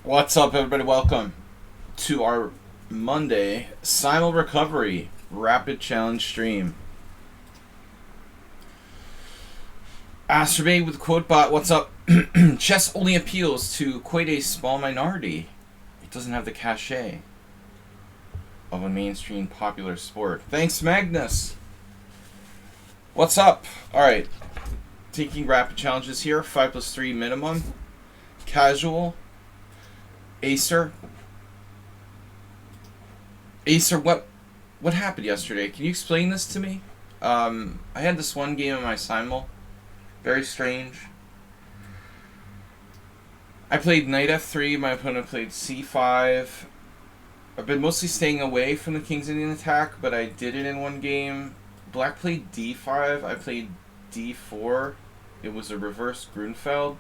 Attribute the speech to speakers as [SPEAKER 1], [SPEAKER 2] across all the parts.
[SPEAKER 1] What's up, everybody? Welcome to our Monday Simul Recovery Rapid Challenge stream. Astrobate with QuoteBot, what's up? Chess only appeals to quite a small minority. It doesn't have the cachet of a mainstream popular sport. Thanks, Magnus. What's up? Alright. Taking rapid challenges here. 5+3 minimum. Casual. Acer, what happened yesterday? Can you explain this to me? I had this one game in my Simul. Very strange. I played knight f3. My opponent played c5. I've been mostly staying away from the King's Indian attack, but I did it in one game. Black played d5. I played d4. It was a reverse Grunfeld.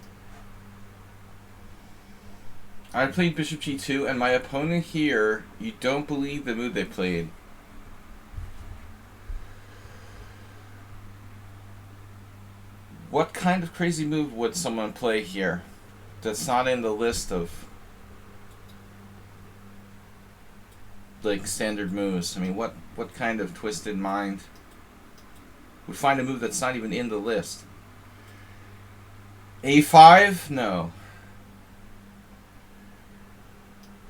[SPEAKER 1] I played bishop g2, and my opponent here, you don't believe the move they played. What kind of crazy move would someone play here that's not in the list of like standard moves? I mean, what kind of twisted mind would find a move that's not even in the list? a5? No.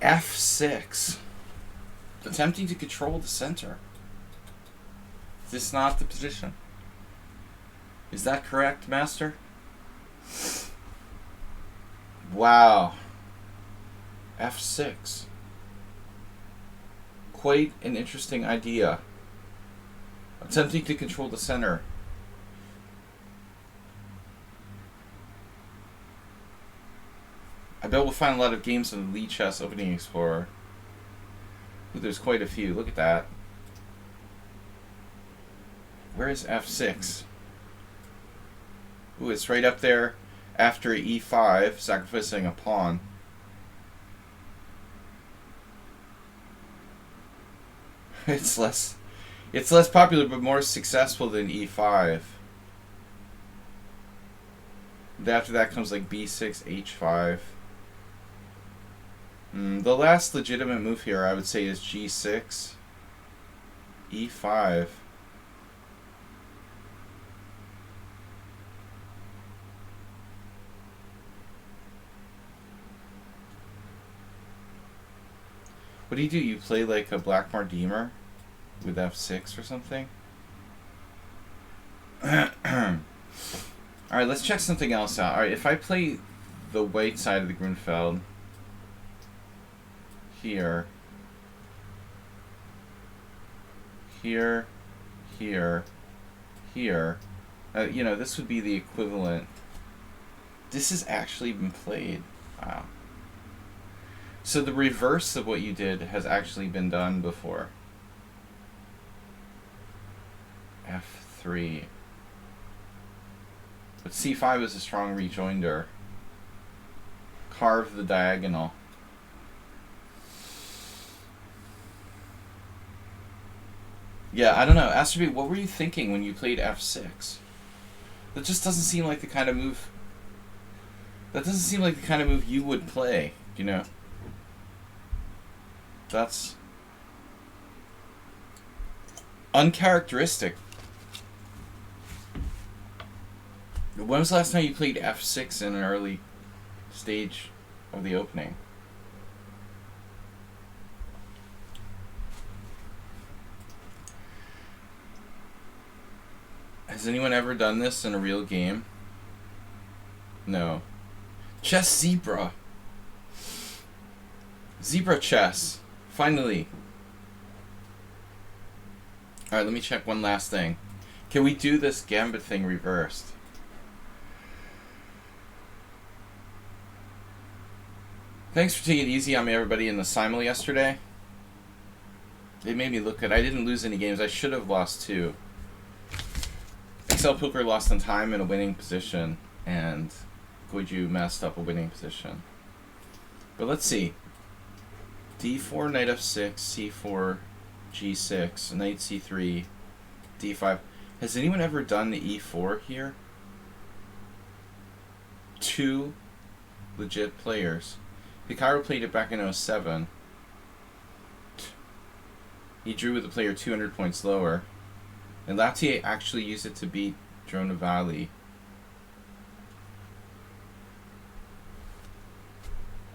[SPEAKER 1] f6. Attempting to control the center. Is this not the position? Is that correct, Master? Wow. f6. Quite an interesting idea. Attempting to control the center. I bet we'll find a lot of games in the lichess Opening Explorer. Ooh, there's quite a few. Look at that. Where is f6? Ooh, it's right up there after e5, sacrificing a pawn. It's less popular, but more successful than e5. And after that comes like b6, h5. The last legitimate move here, I would say, is g6, e5. What do? You play like a Black Mardemer with f6 or something? Alright, let's check something else out. Alright, if I play the white side of the Grunfeld here, here, here, here, you know, this would be the equivalent. This has actually been played. Wow. So the reverse of what you did has actually been done before. f3. But c5 is a strong rejoinder. Carve the diagonal. Yeah, I don't know. Astrobate, what were you thinking when you played f6? That just doesn't seem like the kind of move... That doesn't seem like the kind of move you would play, you know? That's... uncharacteristic. When was the last time you played f6 in an early stage of the opening? Has anyone ever done this in a real game? No. Chess Zebra. Zebra chess. Finally. Alright, let me check one last thing. Can we do this gambit thing reversed? Thanks for taking it easy on me, everybody, in the Simul yesterday. It made me look good. I didn't lose any games. I should have lost 2. Excel Poker lost on time in a winning position, and Goju messed up a winning position. But let's see. d4, knight f6, c4, g6, knight c3, d5. Has anyone ever done the e4 here? 2 legit players. Hikaru played it back in '07. He drew with a player 200 points lower. And Lautier actually used it to beat Dronavali.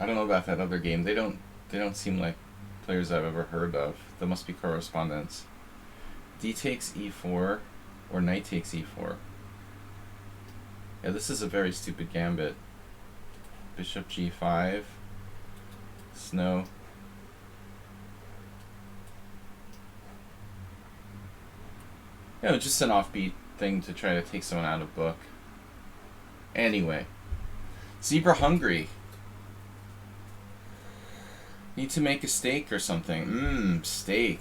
[SPEAKER 1] I don't know about that other game. They don't seem like players I've ever heard of. There must be correspondence. D takes e4 or knight takes e4. Yeah, this is a very stupid gambit. Bishop g5. Snow. You know, just an offbeat thing to try to take someone out of book. Anyway. Zebra hungry. Need to make a steak or something. Steak.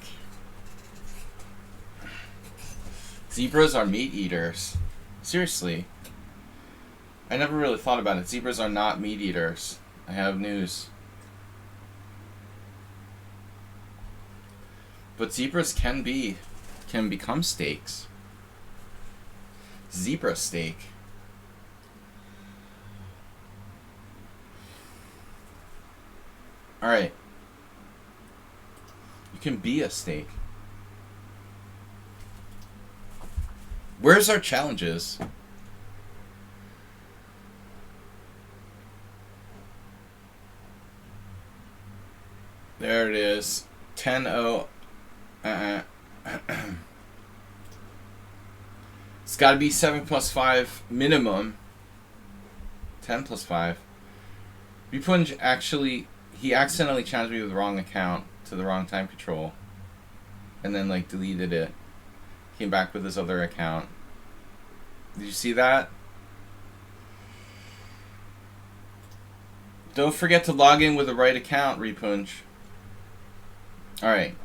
[SPEAKER 1] Zebras are meat eaters. Seriously. I never really thought about it. Zebras are not meat eaters. I have news. But zebras can become steaks. Zebra steak. Alright. You can be a steak. Where's our challenges? There it is. 10-0. It's got to be 7 plus 5 minimum. 10 plus 5. Repunj actually, he accidentally challenged me with the wrong account to the wrong time control. And then like deleted it. Came back with his other account. Did you see that? Don't forget to log in with the right account, Repunj. Alright.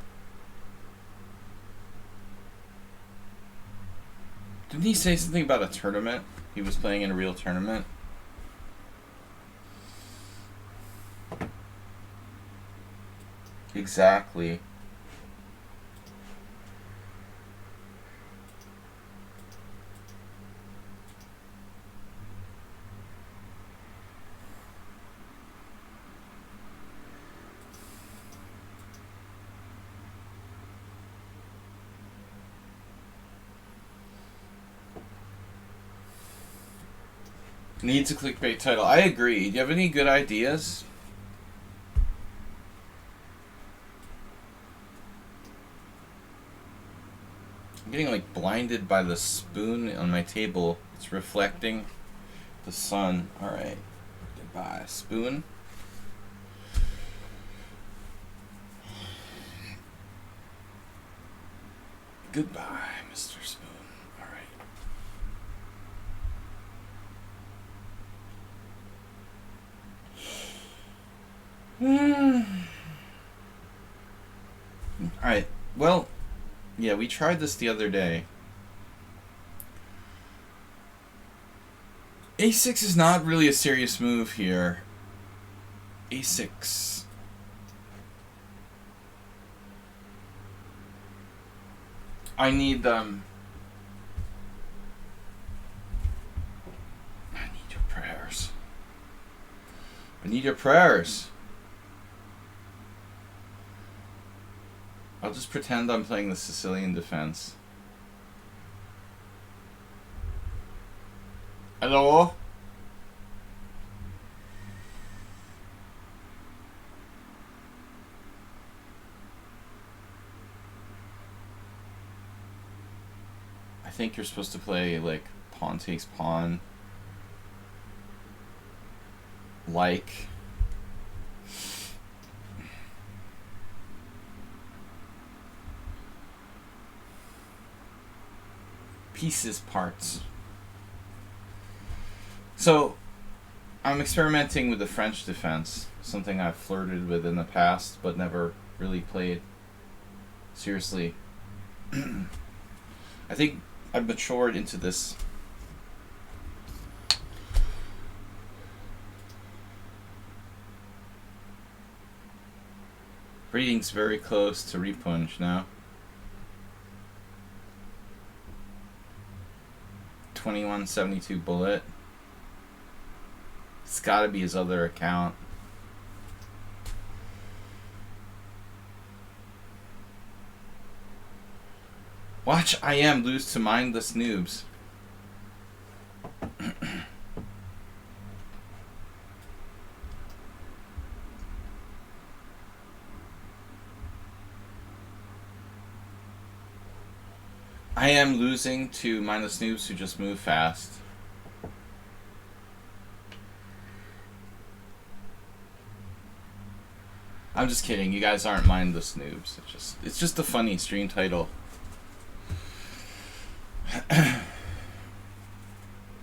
[SPEAKER 1] Didn't he say something about a tournament? He was playing in a real tournament? Exactly. Needs a clickbait title. I agree. Do you have any good ideas? I'm getting like blinded by the spoon on my table. It's reflecting the sun. Alright. Goodbye. Spoon. Goodbye, Mr. Spoon. Alright, well, yeah, we tried this the other day. A6 is not really a serious move here. A6. I need your prayers. I need your prayers. I'll just pretend I'm playing the Sicilian defense. Hello? I think you're supposed to play like pawn takes pawn. Like. Pieces, parts. So, I'm experimenting with the French defense, something I've flirted with in the past, but never really played seriously. I think I've matured into this. Reading's very close to Repunj now. 2172 bullet. It's gotta be his other account. Watch I am lose to mindless noobs. I am losing to mindless noobs who just move fast. I'm just kidding. You guys aren't mindless noobs. It's just a funny stream title.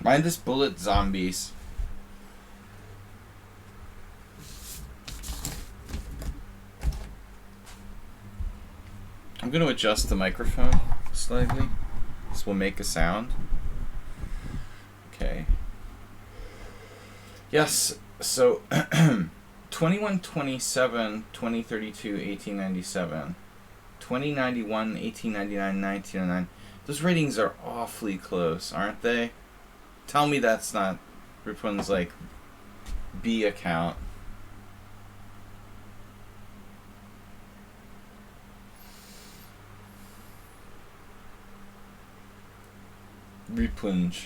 [SPEAKER 1] Mindless bullet zombies. I'm going to adjust the microphone slightly. This will make a sound. Okay. Yes, so 2127, 2032, 1897, 2091, 1899, 1909. Those ratings are awfully close, aren't they? Tell me that's not Ripun's like B account. Ripunj.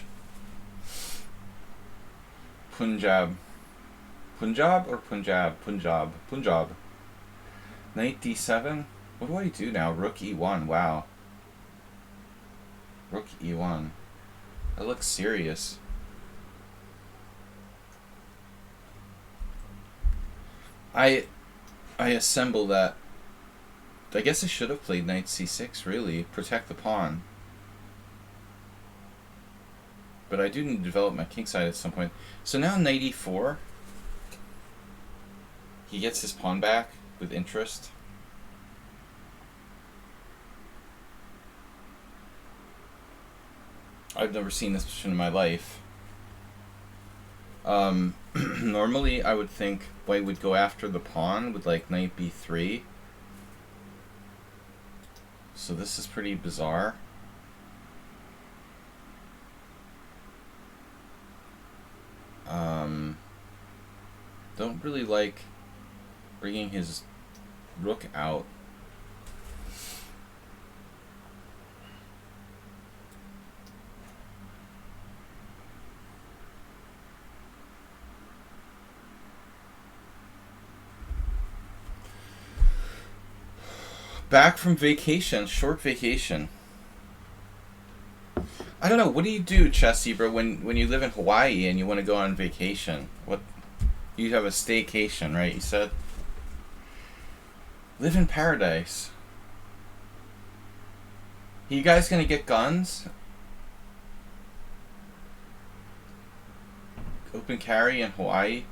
[SPEAKER 1] Punjab. Punjab or Punjab? Punjab. Punjab. Knight d7? What do I do now? Rook e1. Wow. Rook e1. That looks serious. I assemble that. I guess I should have played knight c6, really. Protect the pawn. But I do need to develop my kingside at some point. So now knight e4. He gets his pawn back with interest. I've never seen this position in my life. Normally I would think white would go after the pawn with like knight b3. So this is pretty bizarre. Don't really like bringing his rook out. Back from vacation, short vacation. I don't know, what do you do, Chess Zebra, when you live in Hawaii and you want to go on vacation? What, you have a staycation, right, you said? Live in paradise. You guys gonna get guns? Open carry in Hawaii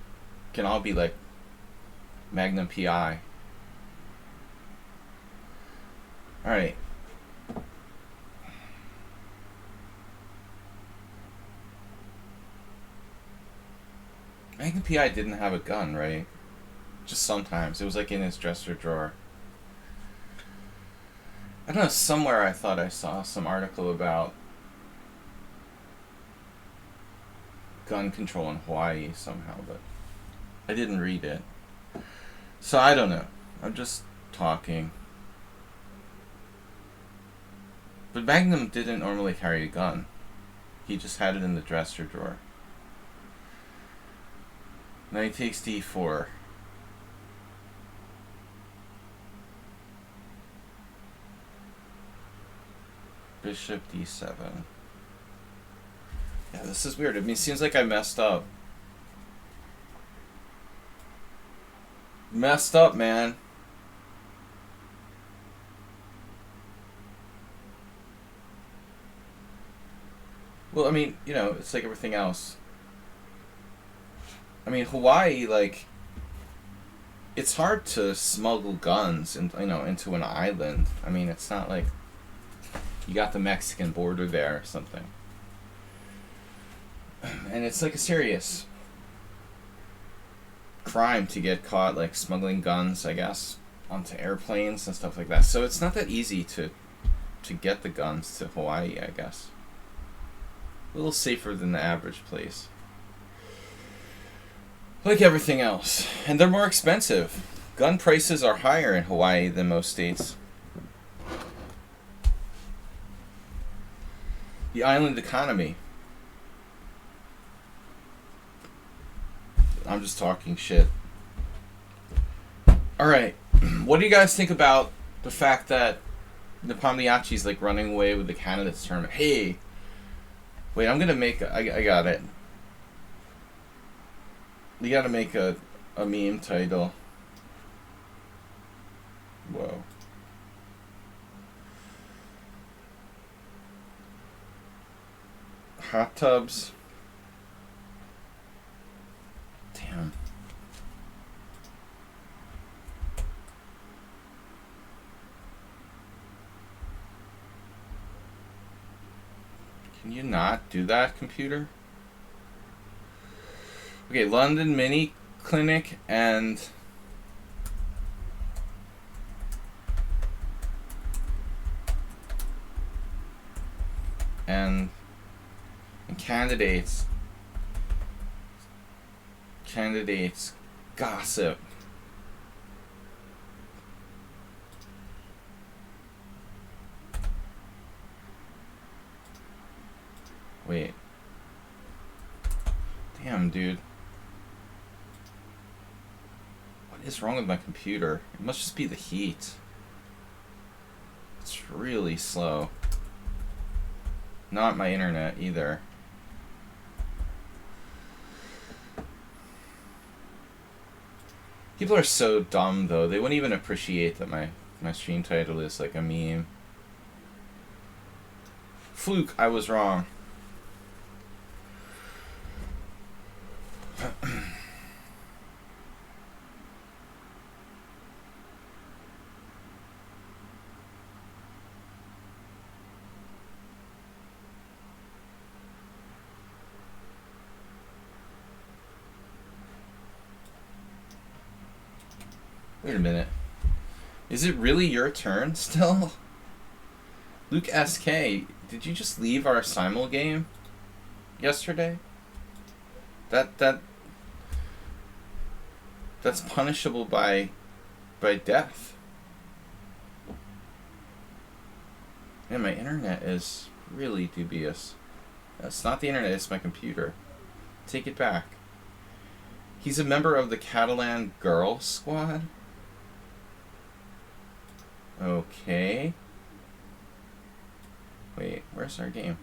[SPEAKER 1] can all be like Magnum PI. Alright. Magnum PI didn't have a gun, right? Just sometimes. It was like in his dresser drawer. I don't know, somewhere I thought I saw some article about gun control in Hawaii somehow, but I didn't read it. So I don't know. I'm just talking. But Magnum didn't normally carry a gun. He just had it in the dresser drawer. Knight takes d4. Bishop d7. Yeah, this is weird. I mean, it seems like I messed up. Messed up, man. Well, I mean, you know, it's like everything else. I mean, Hawaii, like, it's hard to smuggle guns, into an island. I mean, it's not like you got the Mexican border there or something. And it's like a serious crime to get caught, like, smuggling guns, I guess, onto airplanes and stuff like that. So it's not that easy to get the guns to Hawaii, I guess. A little safer than the average place. Like everything else. And they're more expensive. Gun prices are higher in Hawaii than most states. The island economy. I'm just talking shit. Alright. What do you guys think about the fact that Nepomniachtchi's like running away with the candidates tournament? Hey! Wait, I'm gonna make... I got it. You gotta make a meme title. Whoa. Hot tubs. Damn. Can you not do that, computer? Okay, London Mini Clinic and candidates gossip. Wait. Damn, dude. What is wrong with my computer? It must just be the heat. It's really slow. Not my internet either. People are so dumb though. They wouldn't even appreciate that my stream title is like a meme. Fluke, I was wrong. Wait a minute. Is it really your turn still? Luke SK, did you just leave our simul game yesterday? That's punishable by death. Man, my internet is really dubious. It's not the internet, it's my computer. Take it back. He's a member of the Catalan Girl Squad? Okay. Wait, where's our game?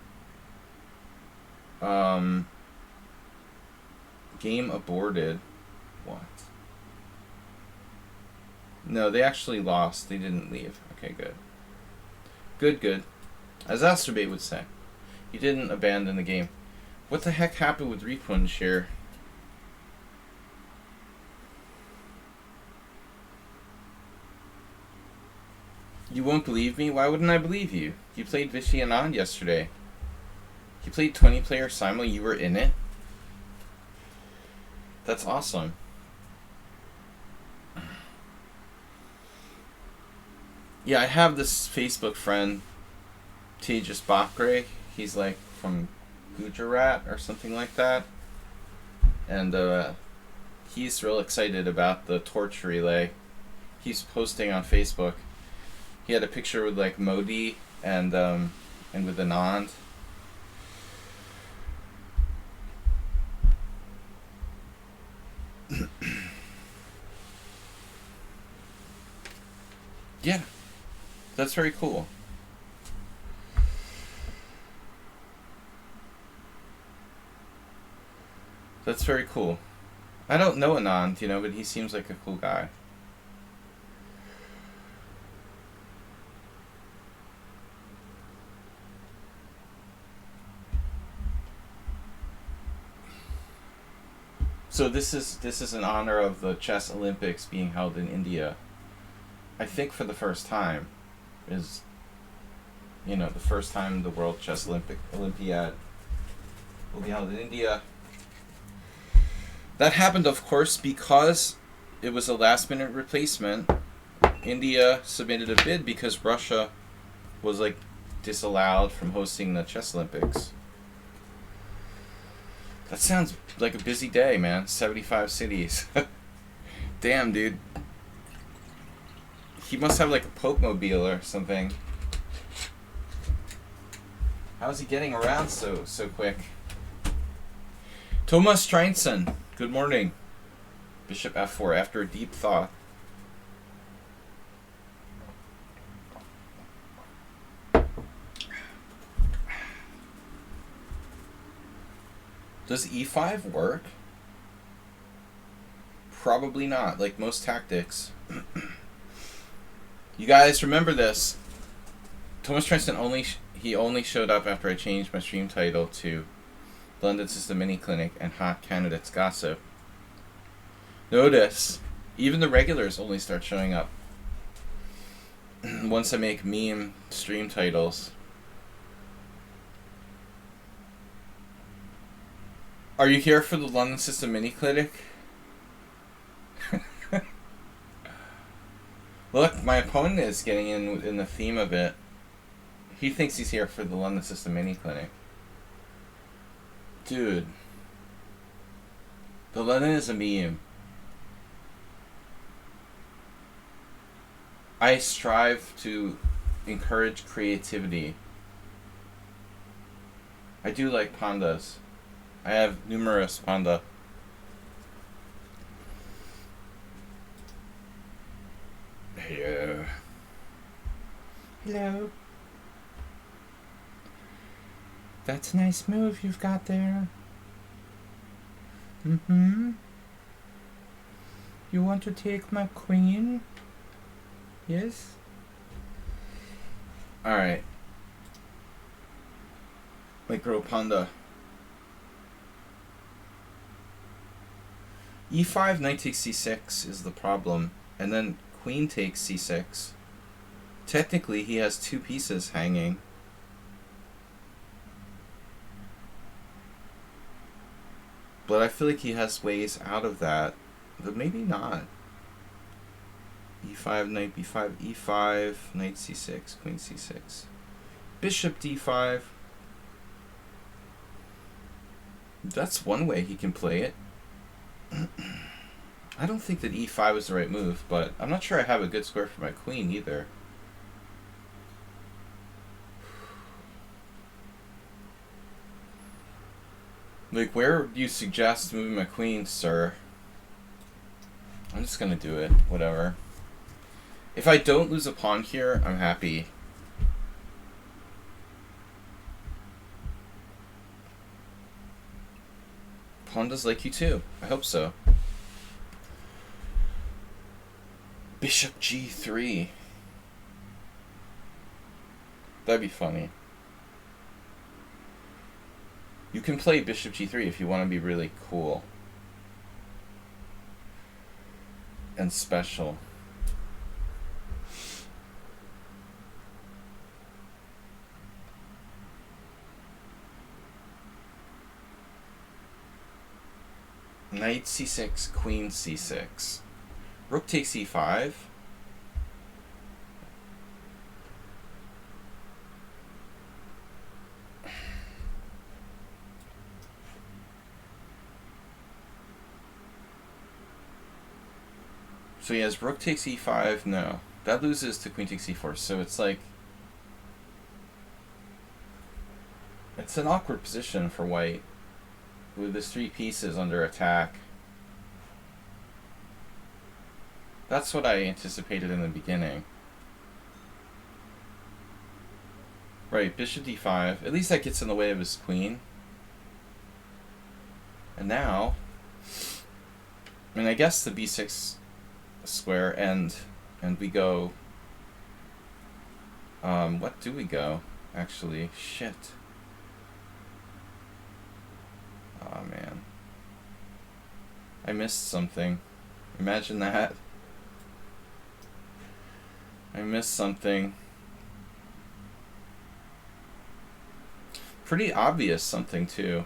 [SPEAKER 1] Game aborted. What? No, they actually lost. They didn't leave. Okay, good. Good. As Astrobate would say. He didn't abandon the game. What the heck happened with Repunj here? You won't believe me? Why wouldn't I believe you? You played Vishy Anand yesterday. You played 20-player simul, you were in it? That's awesome. Yeah, I have this Facebook friend, Tejas Bakre. He's like from Gujarat or something like that. And he's real excited about the torch relay. He's posting on Facebook. He had a picture with like Modi and with Anand. Yeah, that's very cool. That's very cool. I don't know Anand, but he seems like a cool guy. So this is in honor of the Chess Olympics being held in India. I think for the first time is, the first time the World Chess Olympiad will be held in India. That happened, of course, because it was a last-minute replacement. India submitted a bid because Russia was disallowed from hosting the Chess Olympics. That sounds like a busy day, man. 75 cities. Damn, dude. He must have a Pope mobile or something. How's he getting around so quick? Thomas Streinson, good morning. Bishop f4 after a deep thought. Does e5 work? Probably not, like most tactics. You guys remember this. Thomas Streinson only showed up after I changed my stream title to London System Mini Clinic and Hot Candidates Gossip. Notice, even the regulars only start showing up once I make meme stream titles. Are you here for the London System Mini Clinic? Look, my opponent is getting in the theme of it. He thinks he's here for the London System Mini Clinic. Dude. The London is a meme. I strive to encourage creativity. I do like pandas. I have numerous panda. Hello. Hello. That's a nice move you've got there. Mm-hmm. You want to take my queen? Yes? Alright. Micro panda. e5, knight takes c6 is the problem. And then queen takes c6. Technically, he has two pieces hanging. But I feel like he has ways out of that. But maybe not. e5, knight b5, e5, knight c6, queen c6. Bishop d5. That's one way he can play it. I don't think that e5 is the right move, but I'm not sure I have a good square for my queen either. Like, where do you suggest moving my queen, sir? I'm just gonna do it. Whatever. If I don't lose a pawn here, I'm happy. Pawn does like you too. I hope so. Bishop g3. That'd be funny. You can play bishop g3 if you want to be really cool. And special. Knight c6, queen c6. Rook takes e5. So he has rook takes e5. No. That loses to queen takes e4. So it's like... it's an awkward position for white. With his three pieces under attack. That's what I anticipated in the beginning. Right, bishop d5. At least that gets in the way of his queen. And now... I mean, I guess the b6 square and we go... what do we go? Actually, shit. Oh man. I missed something. Imagine that. I missed something. Pretty obvious something too.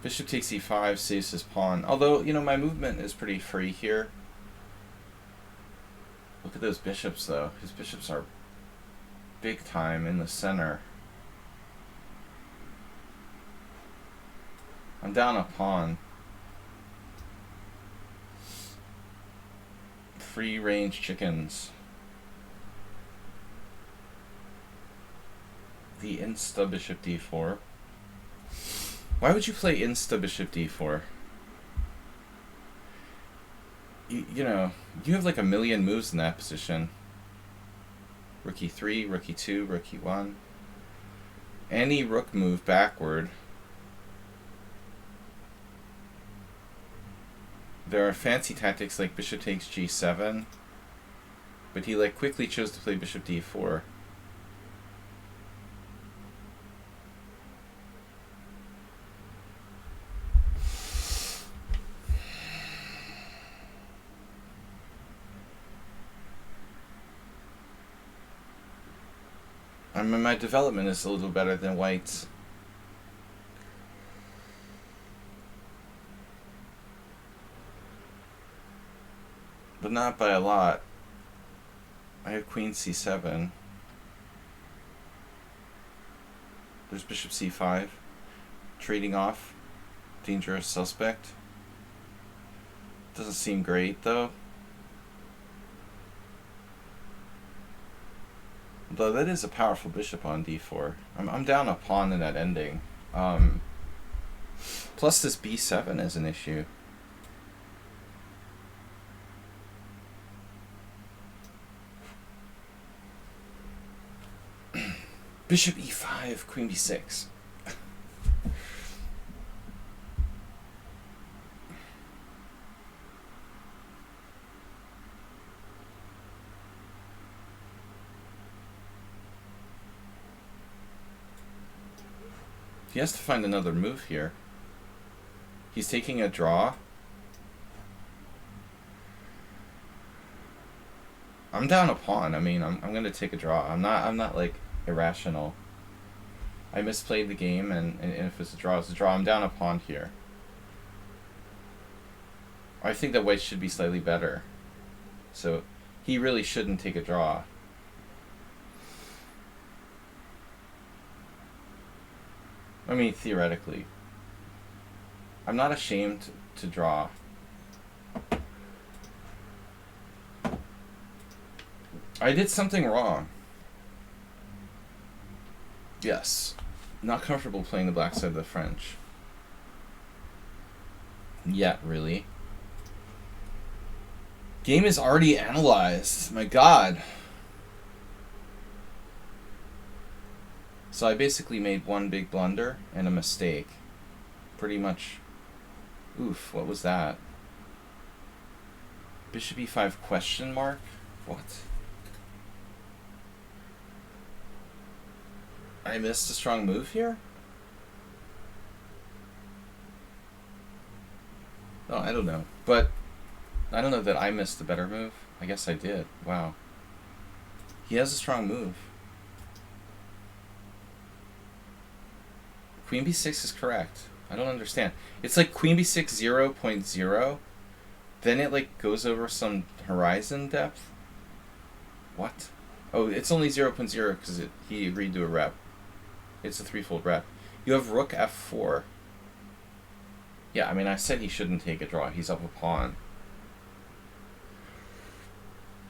[SPEAKER 1] Bishop takes e5 saves his pawn. Although, you know, my movement is pretty free here. Look at those bishops though. His bishops are big time in the center. I'm down a pawn. Free range chickens. The insta bishop d4. Why would you play insta bishop d4? You know, you have like a million moves in that position. Rook e3, rook e2, rook e1. Any rook move backward. There are fancy tactics like bishop takes g7, but he like quickly chose to play bishop d4. I mean, my development is a little better than White's. But not by a lot. I have queen c7. There's bishop c5. Trading off. Dangerous suspect. Doesn't seem great, though. Though that is a powerful bishop on d4. I'm down a pawn in that ending. Plus this b7 is an issue. Bishop e5, queen b6. He has to find another move here. He's taking a draw. I'm down a pawn. I mean, I'm gonna take a draw. I'm not like irrational. I misplayed the game, and if it's a draw, it's a draw. I'm down a pawn here. I think that White should be slightly better. So he really shouldn't take a draw. I mean, theoretically. I'm not ashamed to draw. I did something wrong. Yes. Not comfortable playing the black side of the French. Yet, really. Game is already analyzed. My god. So I basically made one big blunder and a mistake. Pretty much. Oof, what was that? Bishop e5 question mark? What? I missed a strong move here? Oh, I don't know. But I don't know that I missed the better move. I guess I did. Wow. He has a strong move. Queen b6 is correct. I don't understand. It's like queen b6 0.0. Then it like goes over some horizon depth. What? Oh, it's only 0.0 because he agreed to a rep. It's a threefold rep. You have rook f4. Yeah, I mean, I said he shouldn't take a draw. He's up a pawn.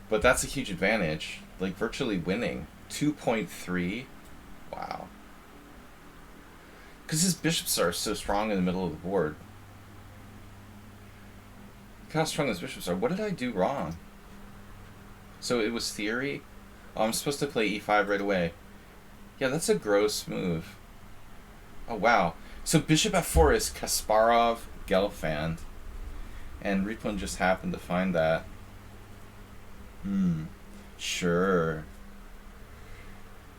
[SPEAKER 1] But that's a huge advantage. Like, virtually winning. 2.3. Wow. Because his bishops are so strong in the middle of the board. Look how strong his bishops are. What did I do wrong? So it was theory? Oh, I'm supposed to play e5 right away. Yeah, that's a gross move. Oh, wow. So bishop f4 is Kasparov Gelfand. And Ripon just happened to find that. Sure.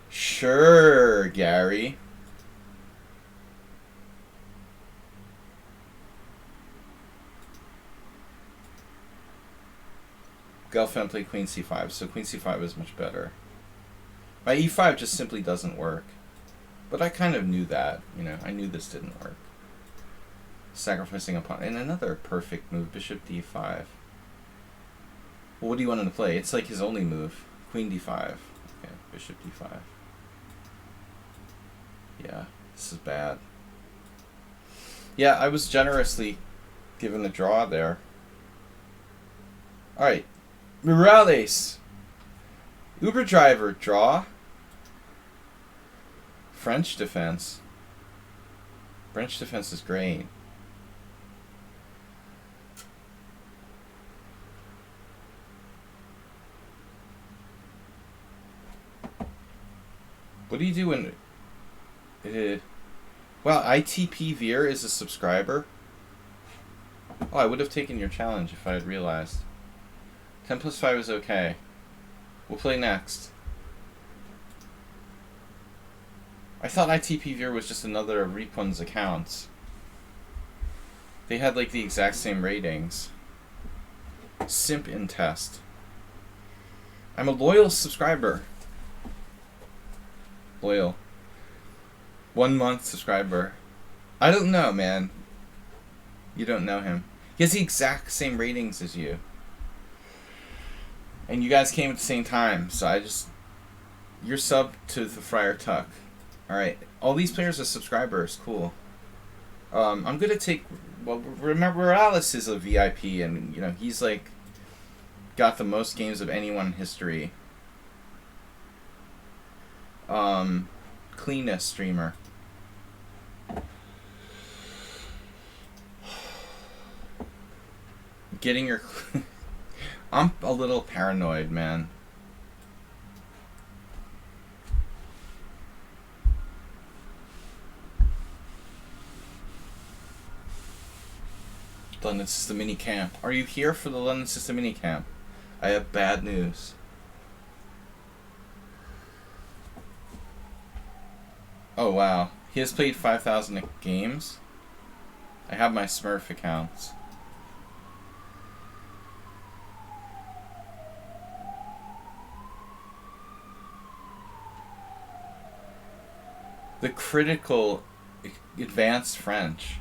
[SPEAKER 1] Sure, Gary. Gelfand played queen c5, so queen c5 is much better. My e5 just simply doesn't work. But I kind of knew that, you know, I knew this didn't work. Sacrificing a pawn. And another perfect move, bishop d5. Well, what do you want him to play? It's like his only move. Queen d5. Okay, bishop d5. Yeah, this is bad. Yeah, I was generously given a draw there. Alright. Morales. Uber driver, draw. French defense. French defense is great. What do you do when... Wow, ITP Veer is a subscriber? Oh, I would have taken your challenge if I had realized. 10 plus 5 is okay. We'll play next. I thought ITP Veer was just another of Repun's accounts. They had like the exact same ratings. Simp in test. I'm a loyal subscriber. Loyal. 1 month subscriber. I don't know, man. You don't know him. He has the exact same ratings as you. And you guys came at the same time, so I just... You're sub to the Friar Tuck. Alright. All these players are subscribers. Cool. I'm gonna take... Well, remember, Morales is a VIP, and, you know, he's, like, got the most games of anyone in history. Cleanest streamer. Getting your... I'm a little paranoid, man. London System Mini Camp. Are you here for the London System Mini Camp? I have bad news. Oh wow. He has played 5,000 games? I have my Smurf accounts. The critical advanced French.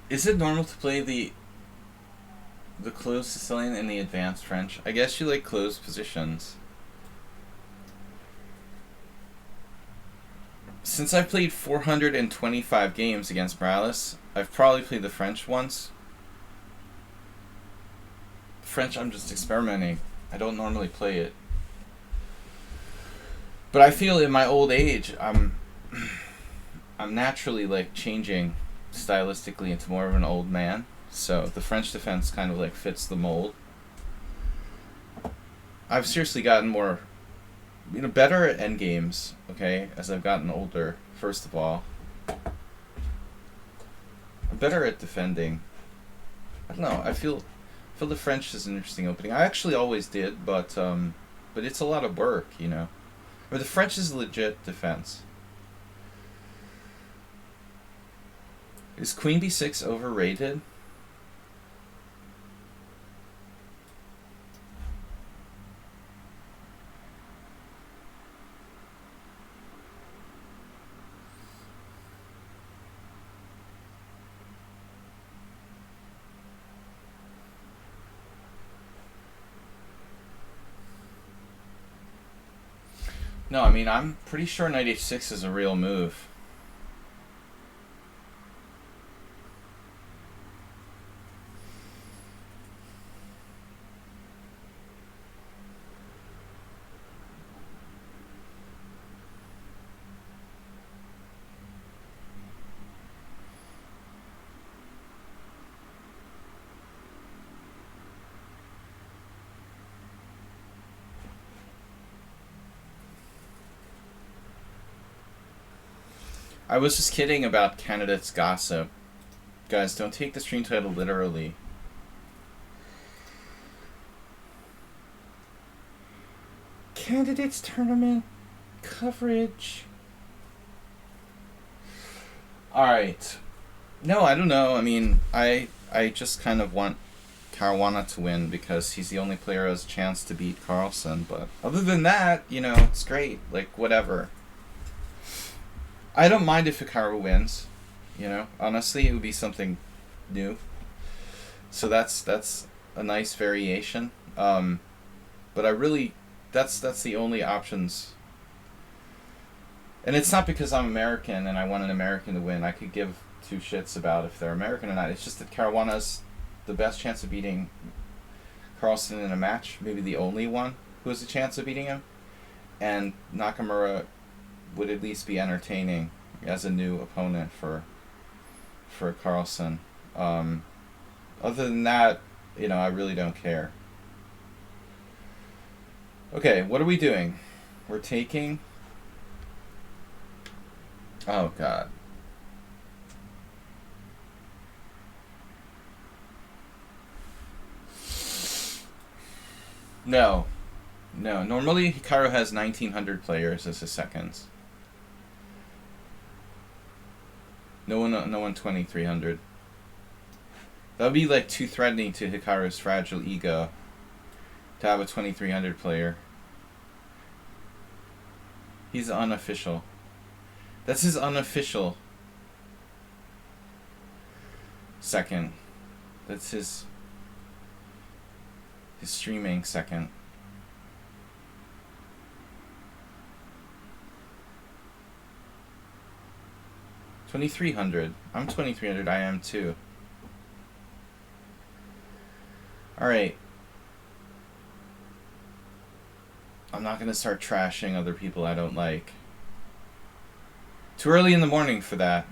[SPEAKER 1] Is it normal to play the closed Sicilian and the advanced French? I guess you like closed positions. Since I've played 425 games against Morales, I've probably played the French once. French, I'm just experimenting. I don't normally play it. But I feel in my old age, I'm naturally like changing stylistically into more of an old man. So the French defense kind of like fits the mold. I've seriously gotten more, you know, better at endgames, okay, as I've gotten older, first of all. I'm better at defending. I don't know, I feel the French is an interesting opening. I actually always did, but it's a lot of work, you know. But the French is legit defense. Is Queen B6 overrated? No, I mean, I'm pretty sure knight h6 is a real move. I was just kidding about candidates gossip. Guys, don't take the stream title literally. Candidates tournament coverage. Alright. No, I don't know. I mean, I just kind of want Caruana to win because he's the only player who has a chance to beat Carlsen. But other than that, you know, it's great. Like, whatever. I don't mind if Hikaru wins, you know. Honestly, it would be something new. So that's a nice variation. But I really, that's the only options. And it's not because I'm American and I want an American to win. I could give two shits about if they're American or not. It's just that Caruana's the best chance of beating Carlsen in a match, maybe the only one who has a chance of beating him. And Nakamura would at least be entertaining as a new opponent for Carlsen. Other than that, I really don't care. Okay, what are we doing? We're taking... Oh, God. No. Normally, Hikaru has 1,900 players as his seconds. No one 2,300. That would be like too threatening to Hikaru's fragile ego to have a 2,300 player. He's unofficial. That's his unofficial second. That's his streaming second. $2,300. I'm 2,300. I am too. Alright. I'm not gonna start trashing other people I don't like. Too early in the morning for that.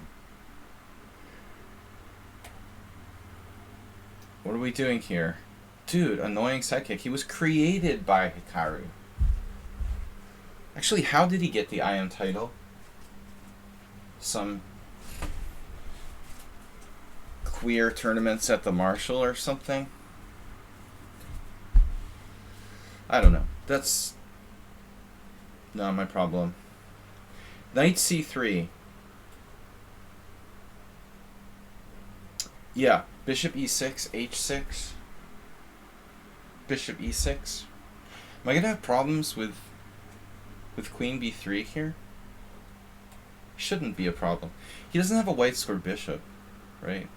[SPEAKER 1] What are we doing here? Dude, annoying sidekick. He was created by Hikaru. Actually, how did he get the IM title? Some queer tournaments at the Marshall or something? I don't know. That's not my problem. Knight c3. Yeah, bishop e6, h6. Bishop e6. Am I gonna have problems with queen b3 here? Shouldn't be a problem. He doesn't have a white squared bishop, right?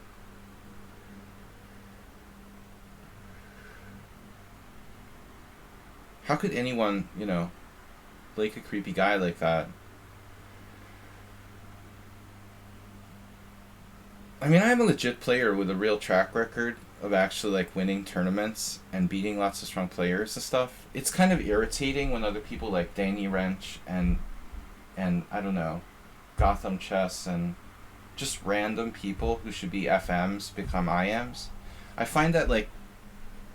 [SPEAKER 1] How could anyone, like a creepy guy like that? I mean, I'm a legit player with a real track record of actually like winning tournaments and beating lots of strong players and stuff. It's kind of irritating when other people like Danny Wrench and I don't know, Gotham Chess and just random people who should be FMs become IMs. I find that like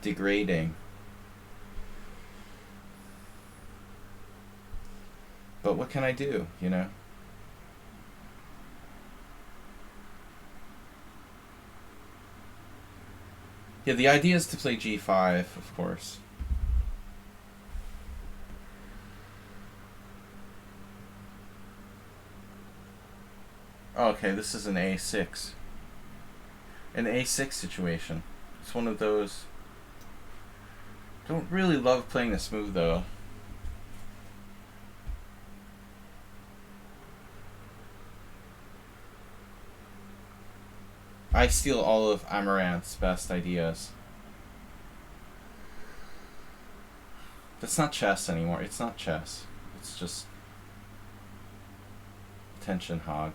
[SPEAKER 1] degrading. But what can I do, Yeah, the idea is to play g5, of course. Okay, this is an a6. An a6 situation. It's one of those... Don't really love playing this move, though. I steal all of Amaranth's best ideas. That's not chess anymore. It's not chess. It's just attention hog.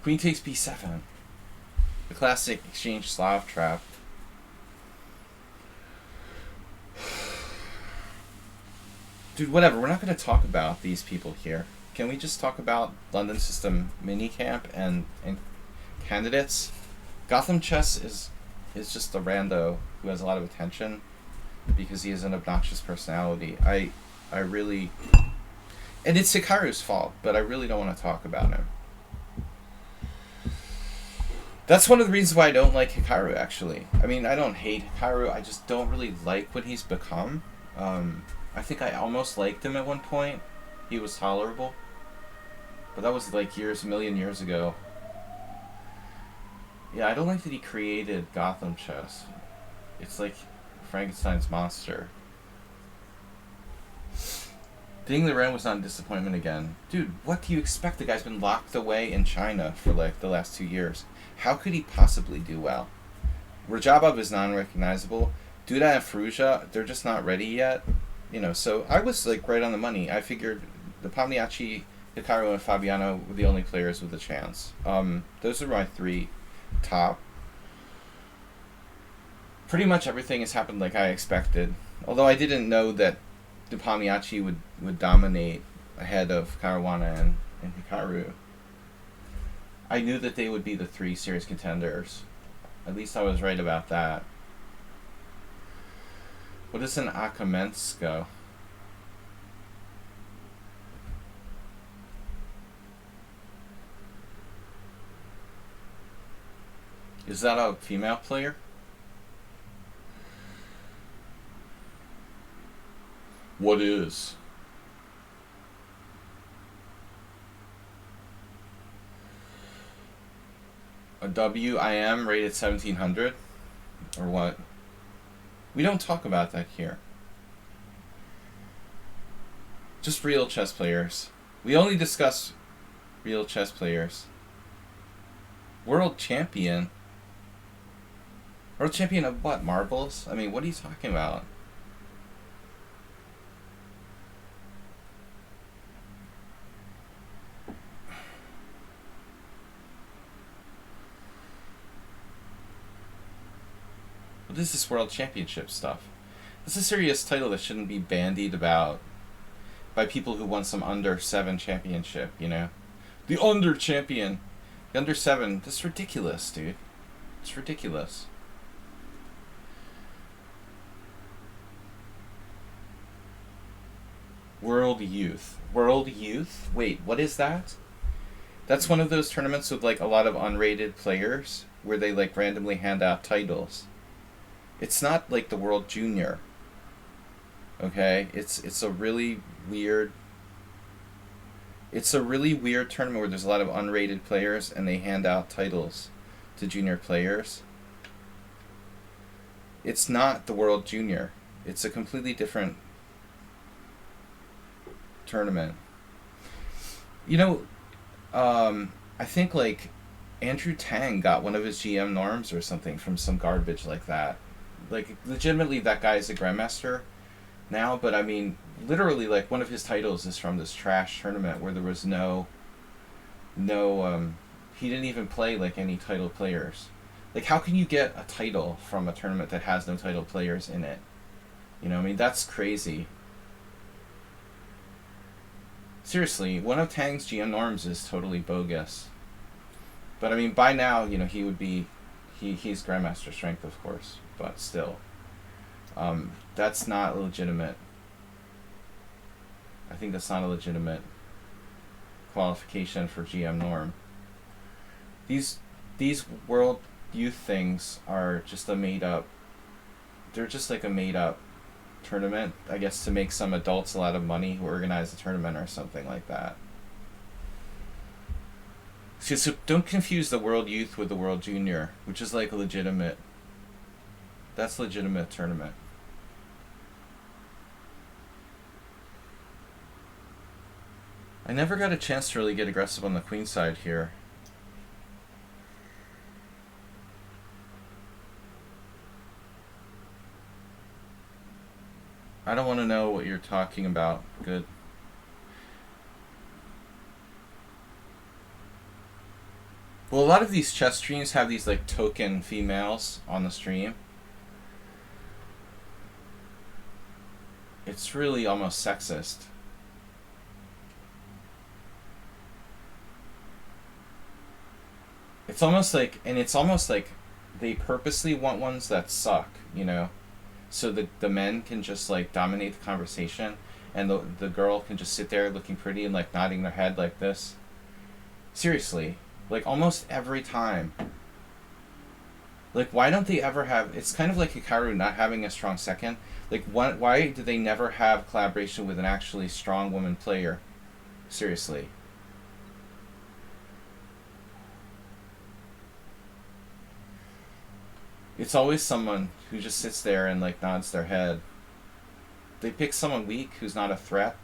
[SPEAKER 1] Queen takes b7. The classic exchange Slav trap. Dude, whatever. We're not going to talk about these people here. Can we just talk about London System Minicamp and candidates? Gotham Chess is just a rando who has a lot of attention because he has an obnoxious personality. I really... And it's Hikaru's fault, but I really don't want to talk about him. That's one of the reasons why I don't like Hikaru, actually. I mean, I don't hate Hikaru. I just don't really like what he's become. I think I almost liked him at one point. He was tolerable. But that was like a million years ago. Yeah, I don't like that he created Gotham Chess. It's like Frankenstein's monster. Being the Ren was not a disappointment again. Dude, what do you expect? The guy's been locked away in China for like the last 2 years. How could he possibly do well? Rajabov is non-recognizable. Duda and Firouzja, they're just not ready yet. So I was like right on the money. I figured the Pomniachtchi Hikaru and Fabiano were the only players with a chance. Those are my three top. Pretty much everything has happened like I expected. Although I didn't know that Dupamiachi would dominate ahead of Caruana and Hikaru. I knew that they would be the three serious contenders. At least I was right about that. What is an Akamensko? Is that a female player? What is? A WIM rated 1700? Or what? We don't talk about that here. Just real chess players. We only discuss real chess players. World champion? World champion of what? Marbles? I mean, what are you talking about? What is this world championship stuff? This is a serious title that shouldn't be bandied about by people who won some under 7 championship, you know? The under champion. The under 7. This is ridiculous, dude. It's ridiculous. World Youth. World Youth? Wait, what is that? That's one of those tournaments with like a lot of unrated players where they like randomly hand out titles. It's not like the World Junior. Okay? It's a really weird tournament where there's a lot of unrated players and they hand out titles to junior players. It's not the World Junior. It's a completely different tournament. You know, I think like Andrew Tang got one of his GM norms or something from some garbage like that. Like legitimately that guy is a grandmaster now, but I mean literally like one of his titles is from this trash tournament where there was no he didn't even play like any title players. Like how can you get a title from a tournament that has no title players in it? You know, I mean that's crazy. Seriously, one of Tang's GM norms is totally bogus. But I mean, by now, you know, he would be, he's Grandmaster strength, of course, but still. That's not legitimate. I think that's not a legitimate qualification for GM norm. These World Youth things are just a made up, they're just like a made up tournament, I guess, to make some adults a lot of money who organize a tournament or something like that. So don't confuse the World Youth with the World Junior, which is like a legitimate, that's a legitimate tournament. I never got a chance to really get aggressive on the queen side here. I don't want to know what you're talking about. Good. Well, a lot of these chess streams have these like token females on the stream. It's really almost sexist. It's almost like they purposely want ones that suck, you know? So the men can just like dominate the conversation and the girl can just sit there looking pretty and like nodding their head like this. Seriously. Like almost every time. Like why don't they ever have, it's kind of like Hikaru not having a strong second. Like why do they never have collaboration with an actually strong woman player? Seriously. It's always someone who just sits there and like nods their head. They pick someone weak who's not a threat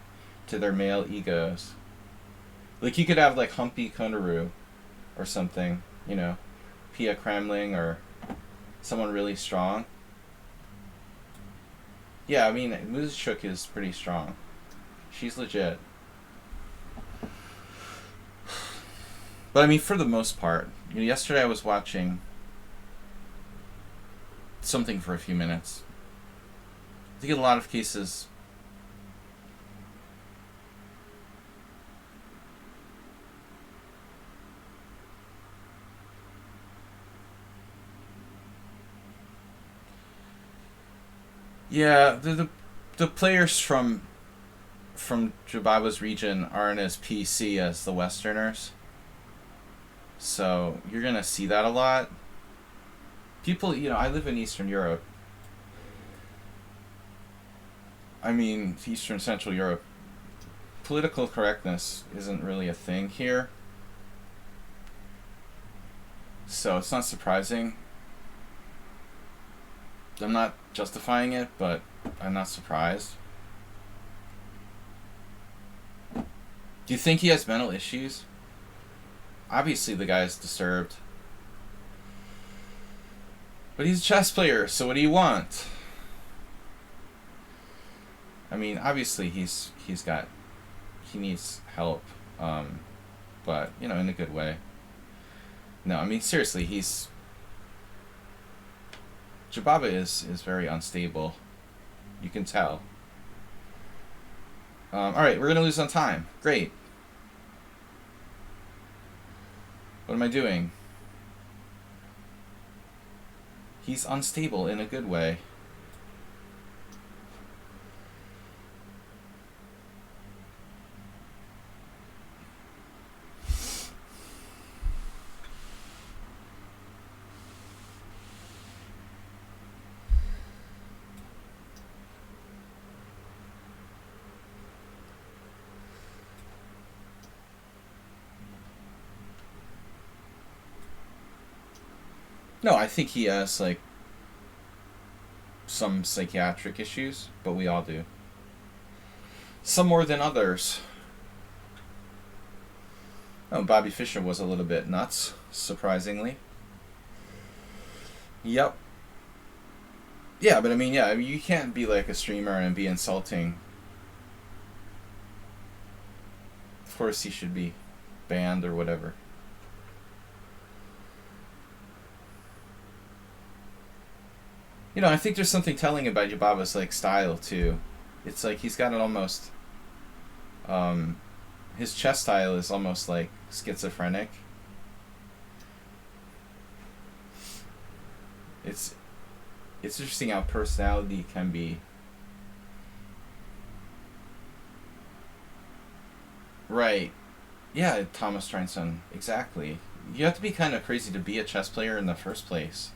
[SPEAKER 1] to their male egos. Like you could have like Humpy Konaru or something, you know, Pia Kramling or someone really strong. Yeah, I mean, Muzchuk is pretty strong. She's legit. But I mean, for the most part, yesterday I was watching something for a few minutes. I think in a lot of cases, yeah, the players from Jababa's region aren't as PC as the Westerners. So you're gonna see that a lot. People, I live in Eastern Europe. I mean, Eastern Central Europe. Political correctness isn't really a thing here. So it's not surprising. I'm not justifying it, but I'm not surprised. Do you think he has mental issues? Obviously the guy's disturbed. But he's a chess player, so what do you want? I mean, obviously he needs help, but in a good way. No, I mean seriously, Jababa is very unstable. You can tell. All right, we're gonna lose on time. Great. What am I doing? He's unstable in a good way. No, I think he has some psychiatric issues, but we all do. Some more than others. Oh, Bobby Fischer was a little bit nuts, surprisingly. Yep. Yeah, but I mean, you can't be like a streamer and be insulting. Of course, he should be banned or whatever. I think there's something telling about Jababa's style too. It's like he's got an almost his chess style is almost like schizophrenic. It's interesting how personality can be. Right. Yeah, Thomas Steinson. Exactly. You have to be kind of crazy to be a chess player in the first place.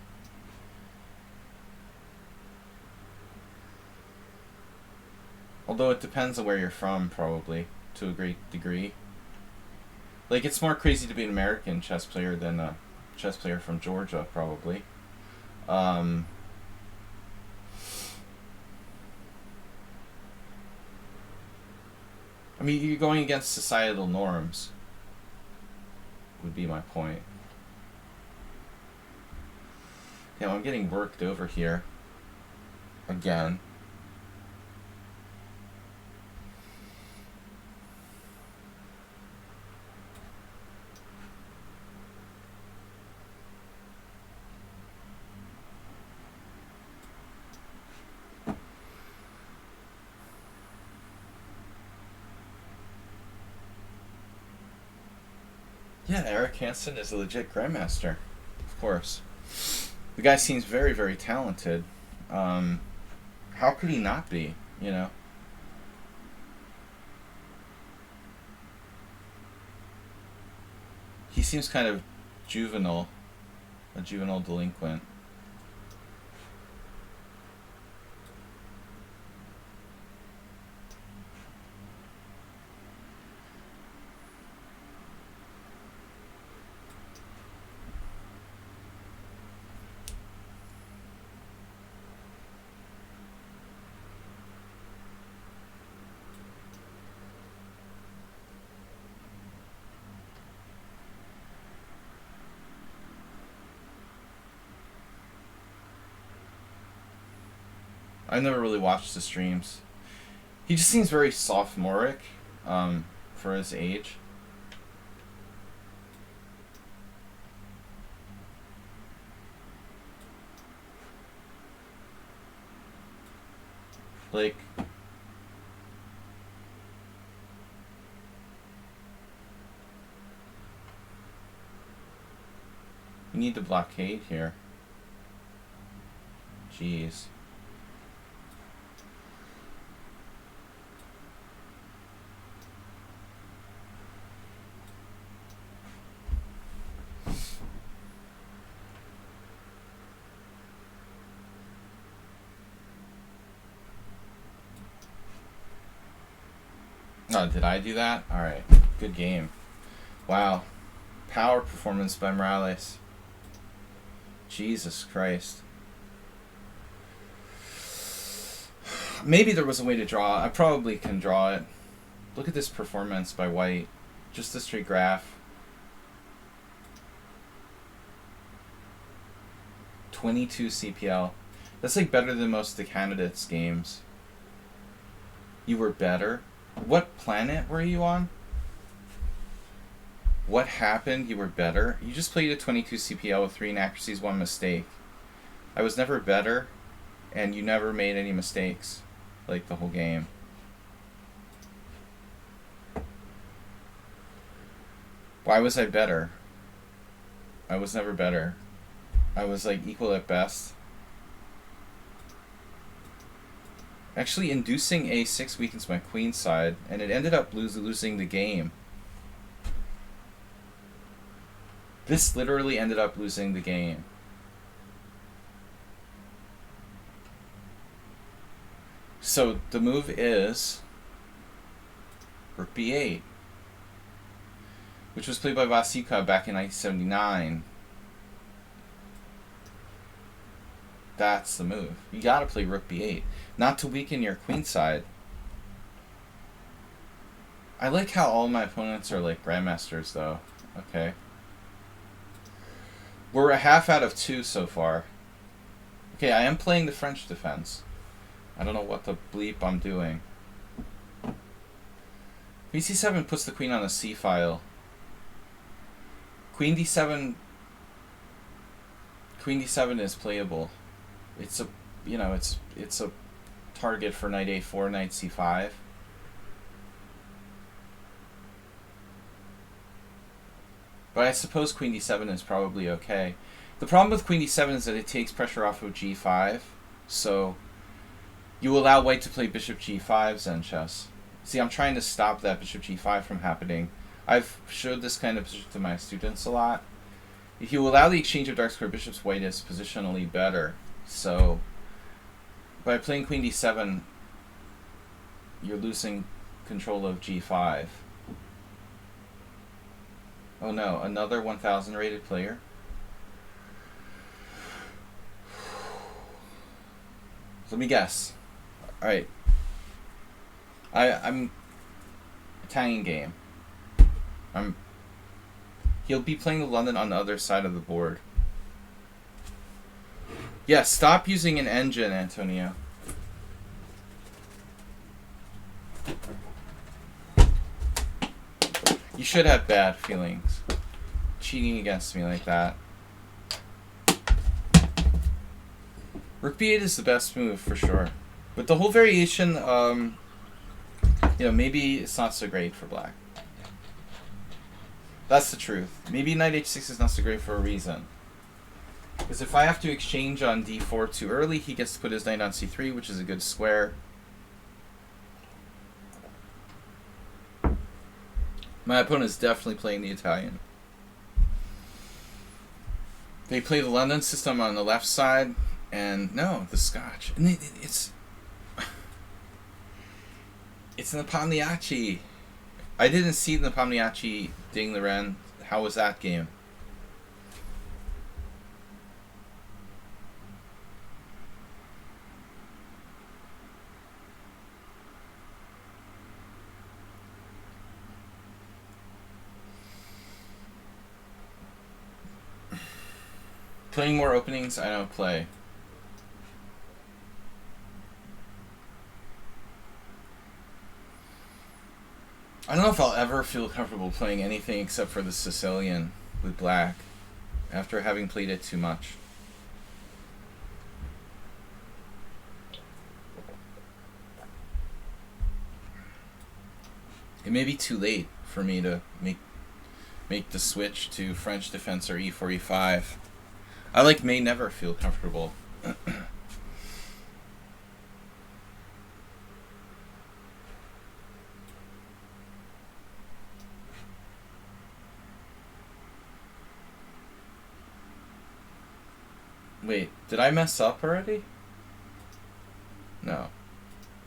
[SPEAKER 1] Although it depends on where you're from, probably, to a great degree. It's more crazy to be an American chess player than a chess player from Georgia, probably. I mean, you're going against societal norms, would be my point. Yeah, I'm getting worked over here. Again. Yeah, Eric Hansen is a legit grandmaster, of course. The guy seems very, very talented. How could he not be? He seems kind of juvenile, a juvenile delinquent. I've never really watched the streams. He just seems very sophomoric, for his age. Like, we need to blockade here. Jeez. Oh, did I do that? Alright. Good game. Wow. Power performance by Morales. Jesus Christ. Maybe there was a way to draw. I probably can draw it. Look at this performance by White. Just a straight graph. 22 CPL. That's like better than most of the candidates' games. You were better? What planet were you on? What happened? You were better? You just played a 22 CPL with 3 inaccuracies, 1 mistake. I was never better, and you never made any mistakes, like the whole game. Why was I better? I was never better. I was like equal at best. Actually, inducing a6 weakens my queen side, and it ended up losing the game. This literally ended up losing the game. So the move is Rook b8, which was played by Vasika back in 1979. That's the move. You gotta play Rook b8. Not to weaken your queen side. I like how all my opponents are like grandmasters though. Okay. We're a half out of 2 so far. Okay, I am playing the French defense. I don't know what the bleep I'm doing. Queen c7 puts the queen on a c file. Queen d7. Queen d7 is playable. It's a, you know, it's a target for knight a4, knight c5. But I suppose queen d7 is probably okay. The problem with queen d7 is that it takes pressure off of g5. So you allow white to play bishop g5 Zen chess. See, I'm trying to stop that bishop g5 from happening. I've showed this kind of position to my students a lot. If you allow the exchange of dark square bishops, white is positionally better. So by playing queen d7, you're losing control of g5. Oh no, another 1000 rated player? So let me guess. Alright. I'm Italian game. He'll be playing the London on the other side of the board. Yeah, stop using an engine, Antonio. You should have bad feelings. Cheating against me like that. Rook b8 is the best move for sure. But the whole variation, you know, maybe it's not so great for black. That's the truth. Maybe knight h6 is not so great for a reason. Because if I have to exchange on d4 too early, he gets to put his knight on c3, which is a good square. My opponent is definitely playing the Italian. They play the London system on the left side, and no, the Scotch. And it's the Pagliacci. I didn't see the Pagliacci ding the Ren. How was that game? Playing more openings, I don't play. I don't know if I'll ever feel comfortable playing anything except for the Sicilian with black after having played it too much. It may be too late for me to make the switch to French defense or e4, e5. I may never feel comfortable. Wait, did I mess up already? No.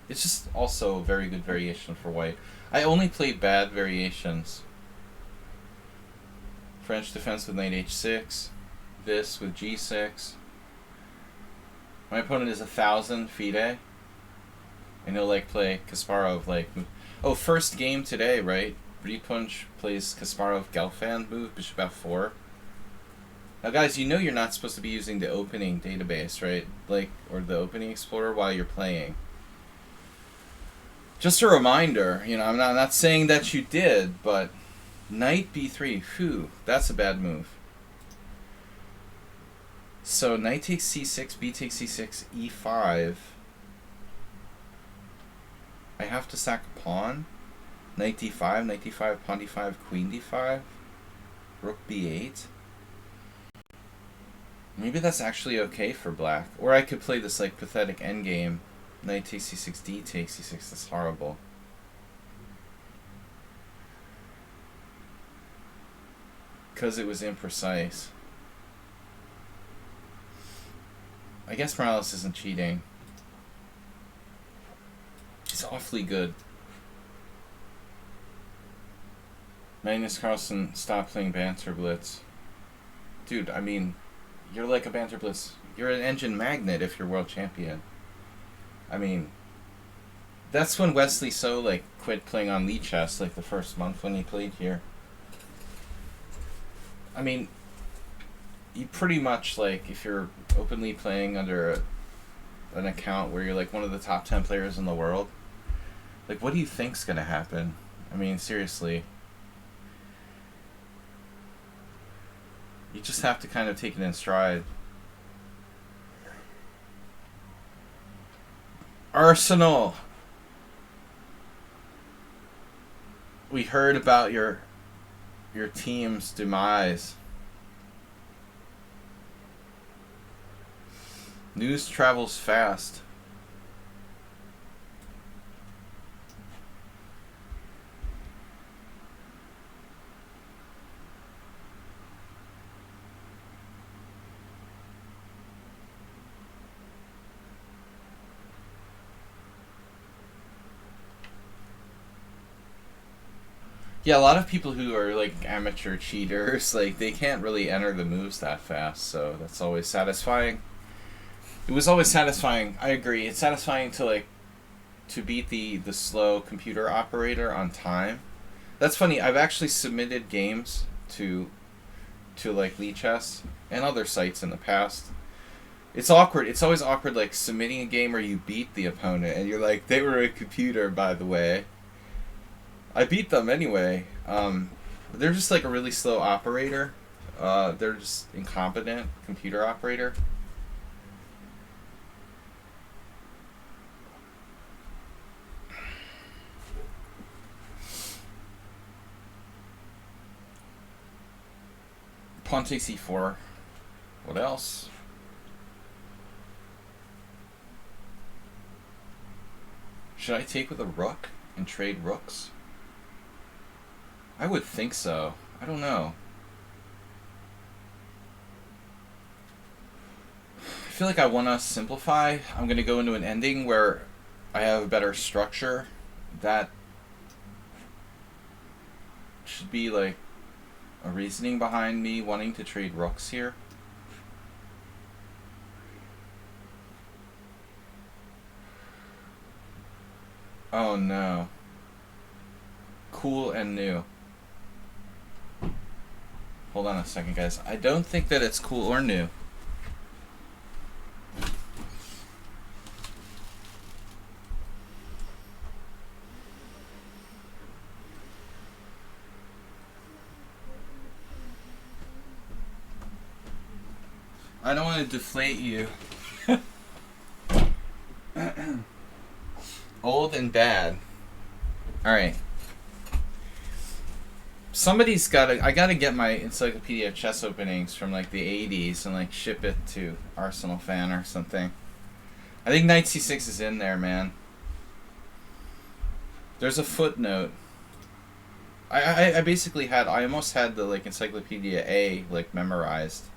[SPEAKER 1] It's just also a very good variation for white. I only play bad variations. French defense with knight h6. This with g6. My opponent is 1,000 FIDE. And he'll play Kasparov oh, first game today, right? Repunch plays Kasparov Gelfand move, bishop f4. Now guys, you know you're not supposed to be using the opening database, right? Or the opening explorer while you're playing. Just a reminder, I'm not saying that you did, but knight b3, phew, that's a bad move. So knight takes c6, b takes c6, e5. I have to sack a pawn. Knight d5, pawn d5, queen d5. Rook b8. Maybe that's actually okay for black. Or I could play this pathetic endgame. Knight takes c6, d takes c6. That's horrible. Because it was imprecise. I guess Morales isn't cheating. He's awfully good. Magnus Carlsen, stop playing Banter Blitz. Dude, I mean, you're like a Banter Blitz. You're an engine magnet if you're world champion. I mean, that's when Wesley So quit playing on lichess the first month when he played here. I mean, you pretty much if you're openly playing under an account where you're one of the top 10 players in the world, what do you think's gonna happen? I mean, seriously. You just have to kind of take it in stride. Arsenal! We heard about your team's demise. News travels fast. Yeah, a lot of people who are amateur cheaters, they can't really enter the moves that fast, so that's always satisfying. It was always satisfying. I agree. It's satisfying to beat the slow computer operator on time. That's funny. I've actually submitted games to lichess and other sites in the past. It's awkward. It's always awkward submitting a game where you beat the opponent and you're they were a computer, by the way. I beat them anyway. They're just a really slow operator. They're just incompetent computer operator. Pawn takes e4. What else? Should I take with a rook and trade rooks? I would think so. I don't know. I feel I want to simplify. I'm going to go into an ending where I have a better structure. That should be a reasoning behind me wanting to trade rooks here. Oh no. Cool and new. Hold on a second, guys. I don't think that it's cool or new. I don't want to deflate you. Old and bad. Alright. Somebody's gotta. I gotta get my Encyclopedia of Chess openings from like the '80s and like ship it to Arsenal Fan or something. I think Knight C6 is in there, man. There's a footnote. I basically had. I almost had the like Encyclopedia A like memorized.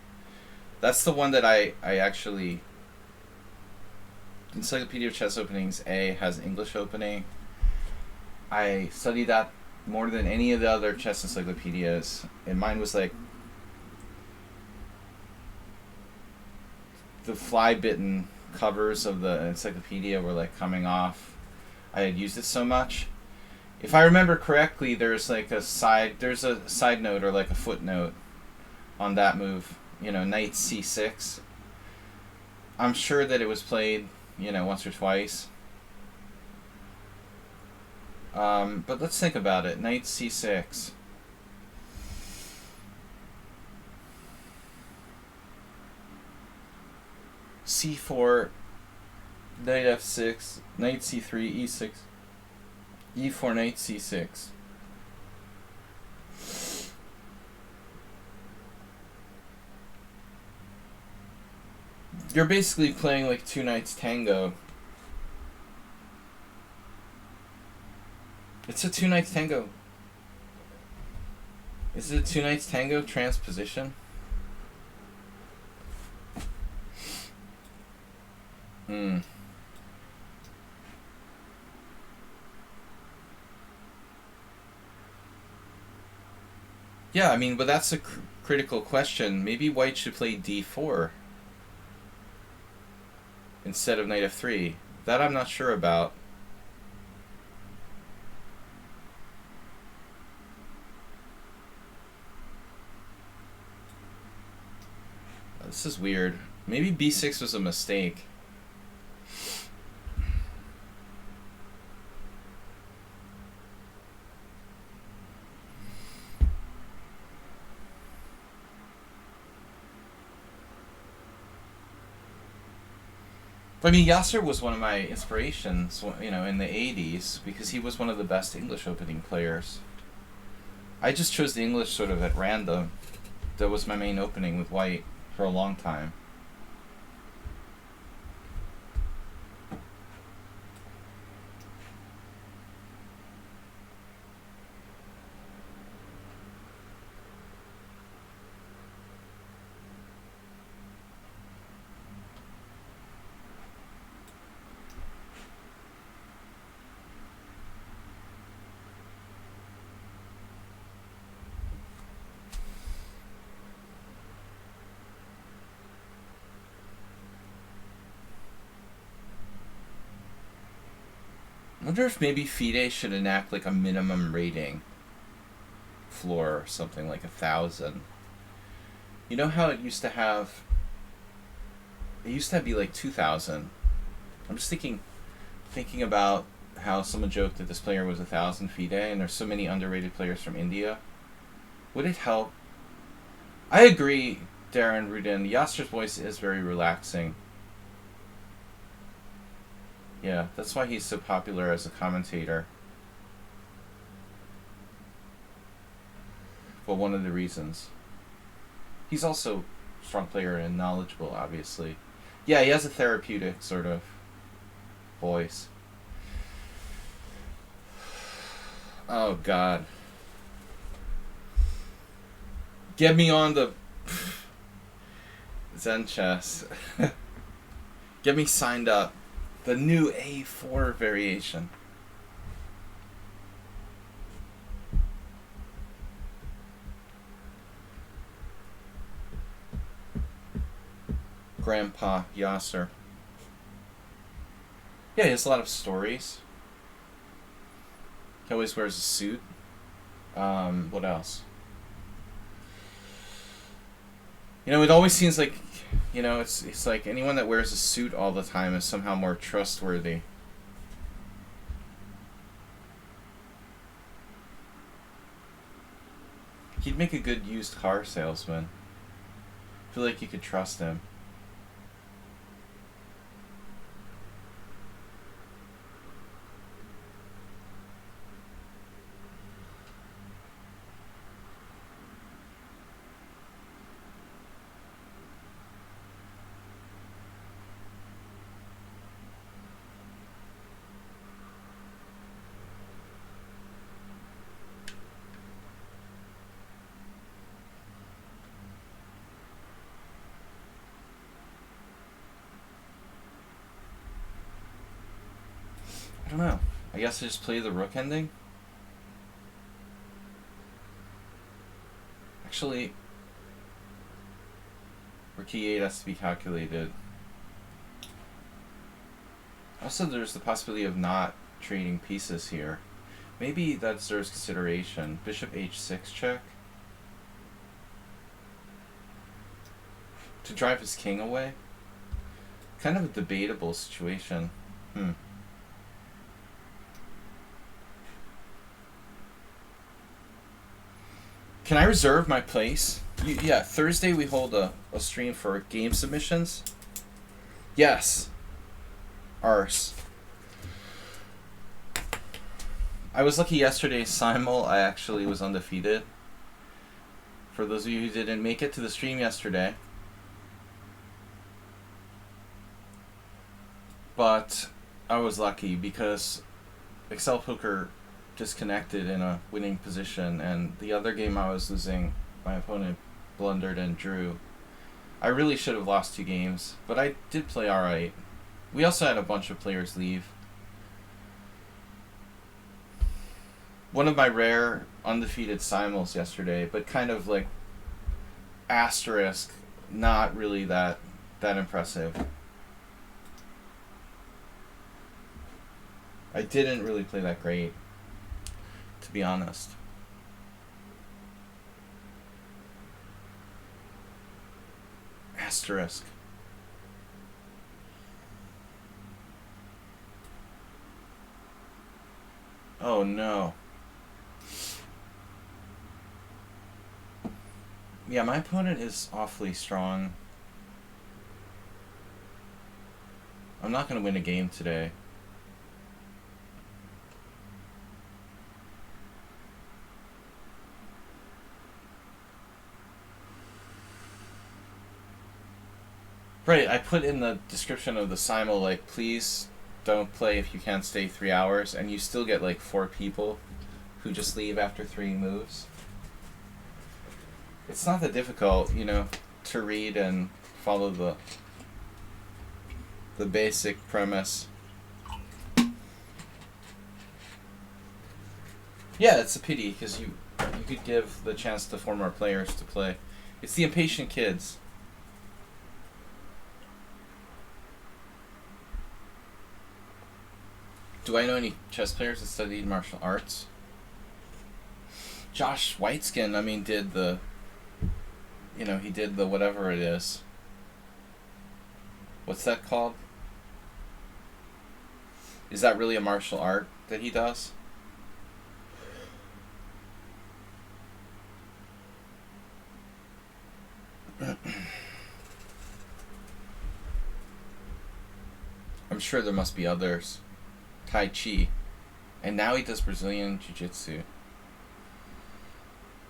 [SPEAKER 1] That's the one that I actually. Encyclopedia of Chess openings A has English opening. I studied that more than any of the other chess encyclopedias, and mine was like the fly-bitten covers of the encyclopedia were like coming off. I had used it so much. If I remember correctly, there's a side note or like a footnote on that move. You know, Knight C6. I'm sure that it was played, once or twice. But let's think about it. Knight C6. C4, Knight F6, Knight C3, E6, E4, Knight C6. You're basically playing like two knights tango. It's a two knights tango. Is it a two knights tango transposition? Yeah, I mean, but that's a critical question. Maybe white should play D4 instead of knight F3. That I'm not sure about. This is weird. Maybe B6 was a mistake. I mean, Yasser was one of my inspirations, in the 80s, because he was one of the best English opening players. I just chose the English sort of at random. That was my main opening with white for a long time. I wonder if maybe FIDE should enact like a minimum rating floor or something like 1,000. You know how it used to have... It used to be like 2,000. I'm just thinking about how someone joked that this player was 1,000 FIDE, and there's so many underrated players from India. Would it help? I agree, Darren Rudin. Yasser's voice is very relaxing. Yeah, that's why he's so popular as a commentator. Well, one of the reasons. He's also a strong player and knowledgeable, obviously. Yeah, he has a therapeutic sort of voice. Oh, God. Get me on the Zen chess. Get me signed up. The new A4 variation. Grandpa Yasser. Yeah, he has a lot of stories. He always wears a suit. What else? It always seems like, it's like anyone that wears a suit all the time is somehow more trustworthy. He'd make a good used car salesman. I feel like you could trust him. I don't know. I guess I just play the rook ending. Actually, rook e8 has to be calculated. Also, there's the possibility of not trading pieces here. Maybe that deserves consideration. Bishop h6 check. To drive his king away? Kind of a debatable situation. Can I reserve my place? Yeah, Thursday we hold a stream for game submissions. Yes. Arse. I was lucky yesterday, Simul, I actually was undefeated. For those of you who didn't make it to the stream yesterday. But I was lucky because Excel Poker disconnected in a winning position, and the other game I was losing, my opponent blundered and drew. I really should have lost 2 games, but I did play alright. We also had a bunch of players leave. One of my rare undefeated simuls yesterday, but kind of like asterisk, not really that impressive. I didn't really play that great, to be honest. Asterisk. Oh no. Yeah, my opponent is awfully strong. I'm not going to win a game today. Right, I put in the description of the simul, like, please don't play if you can't stay 3 hours, and you still get like 4 people who just leave after 3 moves. It's not that difficult, you know, to read and follow the basic premise. Yeah, it's a pity, because you could give the chance to 4 more players to play. It's the impatient kids. Do I know any chess players that studied martial arts? Josh Whiteskin, I mean, did the, you know, he did the whatever it is. What's that called? Is that really a martial art that he does? I'm sure there must be others. Tai Chi. And now he does Brazilian Jiu-Jitsu.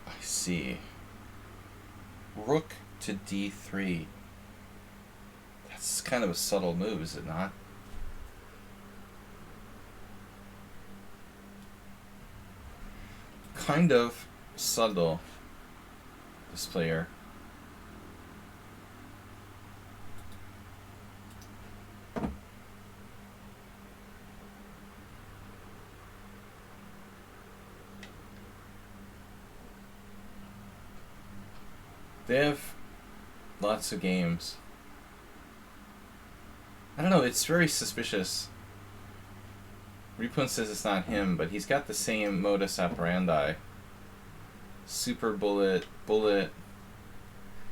[SPEAKER 1] I see. Rook to d3. That's kind of a subtle move, is it not? Kind of subtle, this player. They have lots of games. I don't know, it's very suspicious. Ripun says it's not him, but he's got the same modus operandi. Super bullet, bullet.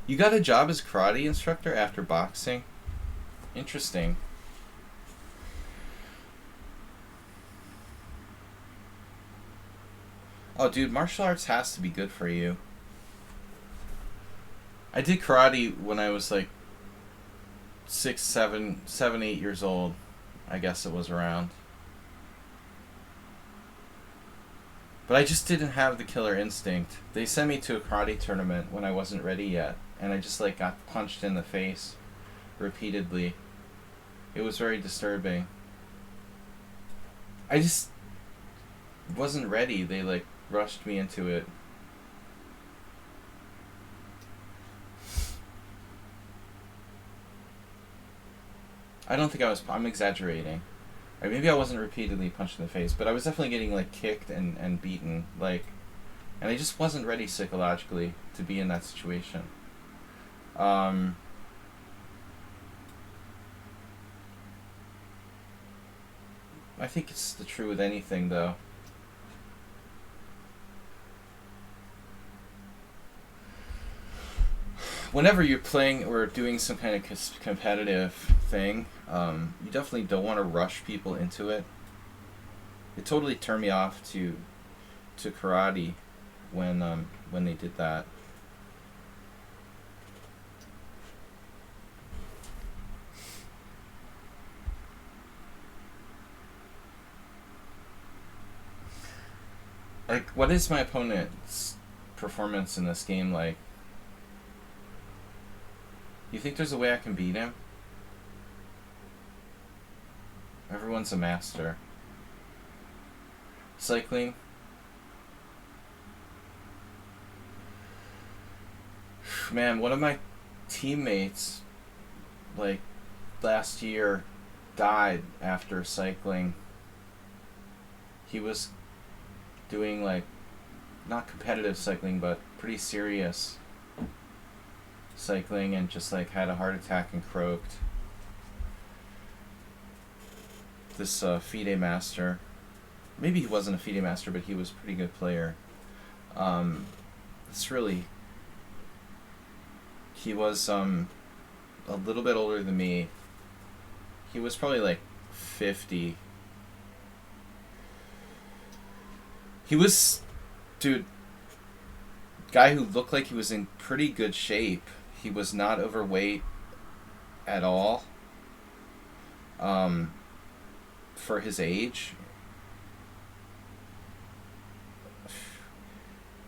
[SPEAKER 1] You got a job as karate instructor after boxing? Interesting. Oh, dude, martial arts has to be good for you. I did karate when I was like 7, 8 years old. I guess it was around. But I just didn't have the killer instinct. They sent me to a karate tournament when I wasn't ready yet, and I just like got punched in the face repeatedly. It was very disturbing. I just wasn't ready. They like rushed me into it. I don't think I'm exaggerating. Or maybe I wasn't repeatedly punched in the face, but I was definitely getting like kicked and beaten, like, and I just wasn't ready psychologically to be in that situation. I think it's the true with anything, though. Whenever you're playing or doing some kind of competitive thing, you definitely don't want to rush people into it. It totally turned me off to karate when they did that. Like, what is my opponent's performance in this game like? You think there's a way I can beat him? Everyone's a master. Cycling. Man, one of my teammates, like, last year died after cycling. He was doing, like, not competitive cycling, but pretty serious cycling, and just, like, had a heart attack and croaked. This FIDE master, maybe he wasn't a FIDE master, but he was a pretty good player. It's really, he was a little bit older than me. He was probably like 50. He was, dude, guy who looked like he was in pretty good shape. He was not overweight at all. For his age.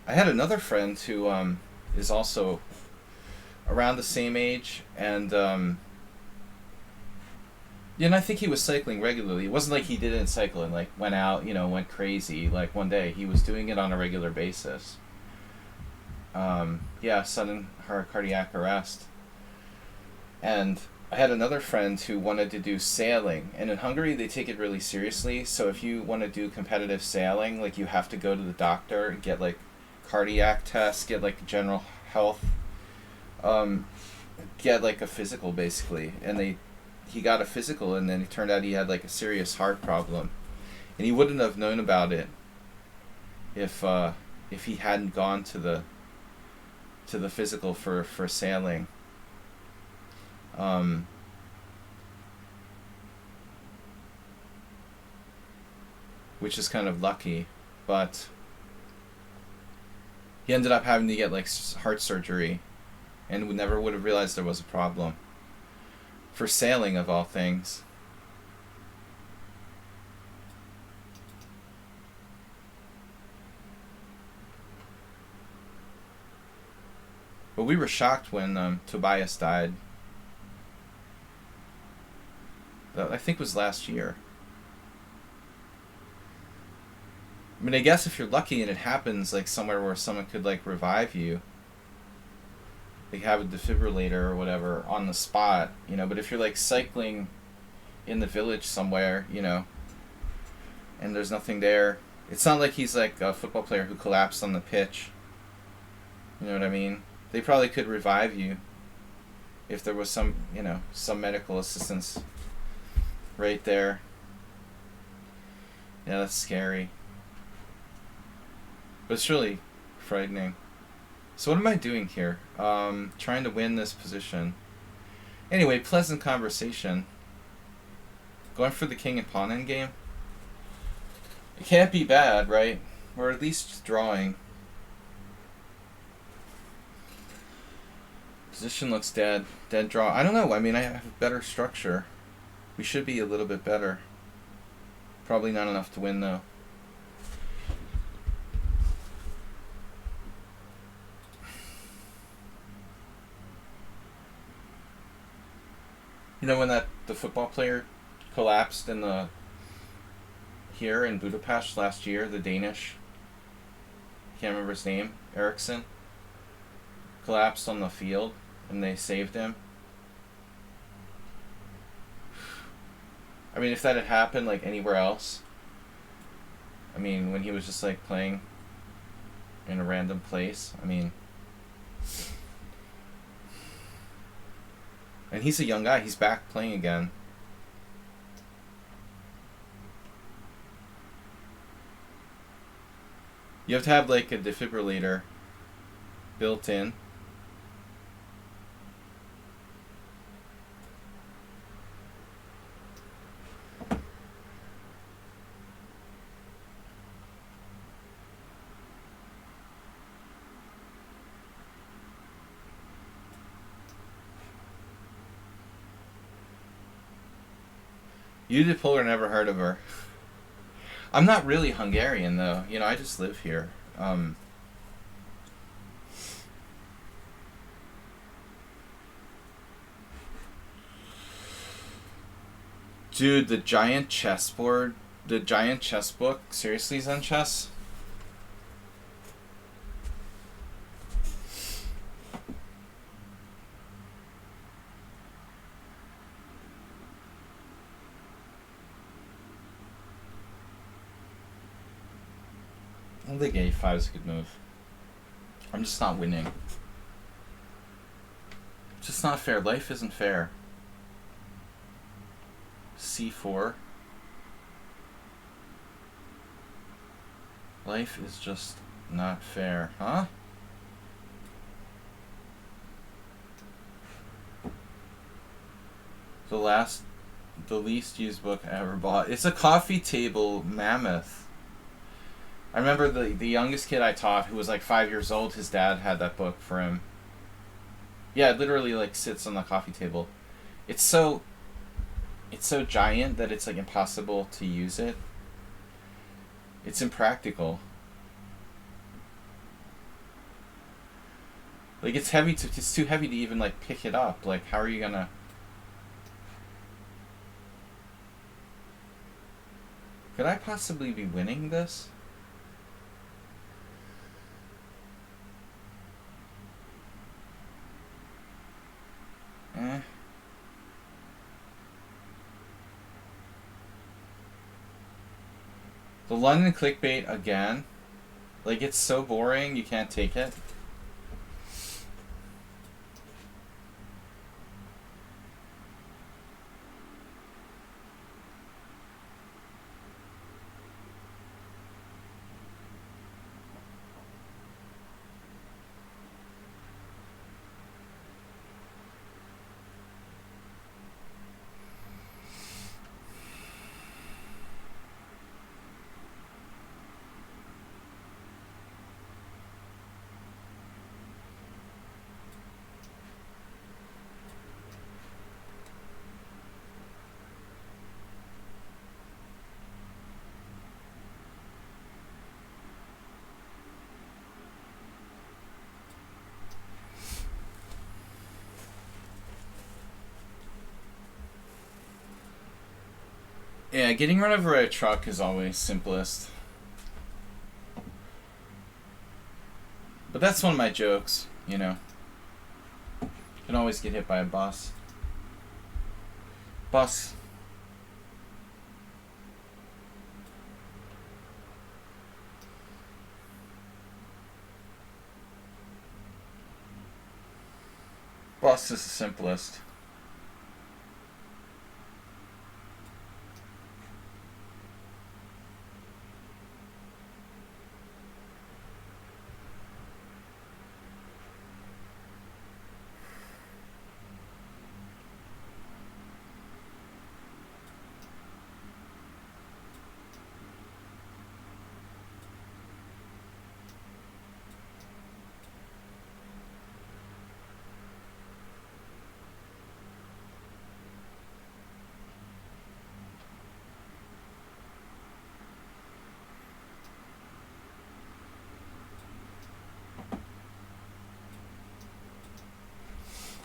[SPEAKER 1] I had another friend who is also around the same age, and and I think he was cycling regularly. It wasn't like he didn't cycle and like went out, went crazy like one day. He was doing it on a regular basis. Sudden cardiac arrest. And I had another friend who wanted to do sailing, and in Hungary they take it really seriously. So if you want to do competitive sailing, like, you have to go to the doctor and get like cardiac tests, get like general health, get like a physical basically. And he got a physical, and then it turned out he had like a serious heart problem, and he wouldn't have known about it if he hadn't gone to the physical for sailing. Which is kind of lucky, but he ended up having to get like heart surgery, and never would have realized there was a problem. For sailing, of all things. But we were shocked when Tobias died. That, I think, was last year. I mean, I guess if you're lucky and it happens like somewhere where someone could like revive you, they have a defibrillator or whatever on the spot, but if you're like cycling in the village somewhere, and there's nothing there, it's not like he's like a football player who collapsed on the pitch. You know what I mean? They probably could revive you if there was some medical assistance right there. Yeah, that's scary. But it's really frightening. So what am I doing here? Trying to win this position. Anyway, pleasant conversation. Going for the king and pawn endgame. It can't be bad, right? Or at least drawing. Position looks dead. Dead draw. I don't know. I mean, I have a better structure. We should be a little bit better. Probably not enough to win, though. When the football player collapsed here in Budapest last year, the Danish, can't remember his name, Eriksson, collapsed on the field, and they saved him. I mean, if that had happened like anywhere else, I mean, when he was just like playing in a random place, I mean, and he's a young guy, he's back playing again. You have to have like a defibrillator built in. Judith Puller, never heard of her. I'm not really Hungarian though. You know, I just live here. Dude, the giant chessboard, the giant chess book, seriously, Zen Chess? I don't think a5 is a good move. I'm just not winning. It's just not fair. Life isn't fair. c4. Life is just not fair, huh? The least used book I ever bought. It's a coffee table mammoth. I remember the youngest kid I taught, who was like 5 years old, his dad had that book for him. Yeah, it literally like sits on the coffee table. It's so giant that it's like impossible to use it. It's impractical. Like it's too heavy to even like pick it up. Like how are you gonna? Could I possibly be winning this? The London clickbait again. Like, it's so boring, you can't take it. Yeah, getting run over by a truck is always simplest. But that's one of my jokes, you know. You can always get hit by a bus. Bus. Bus is the simplest.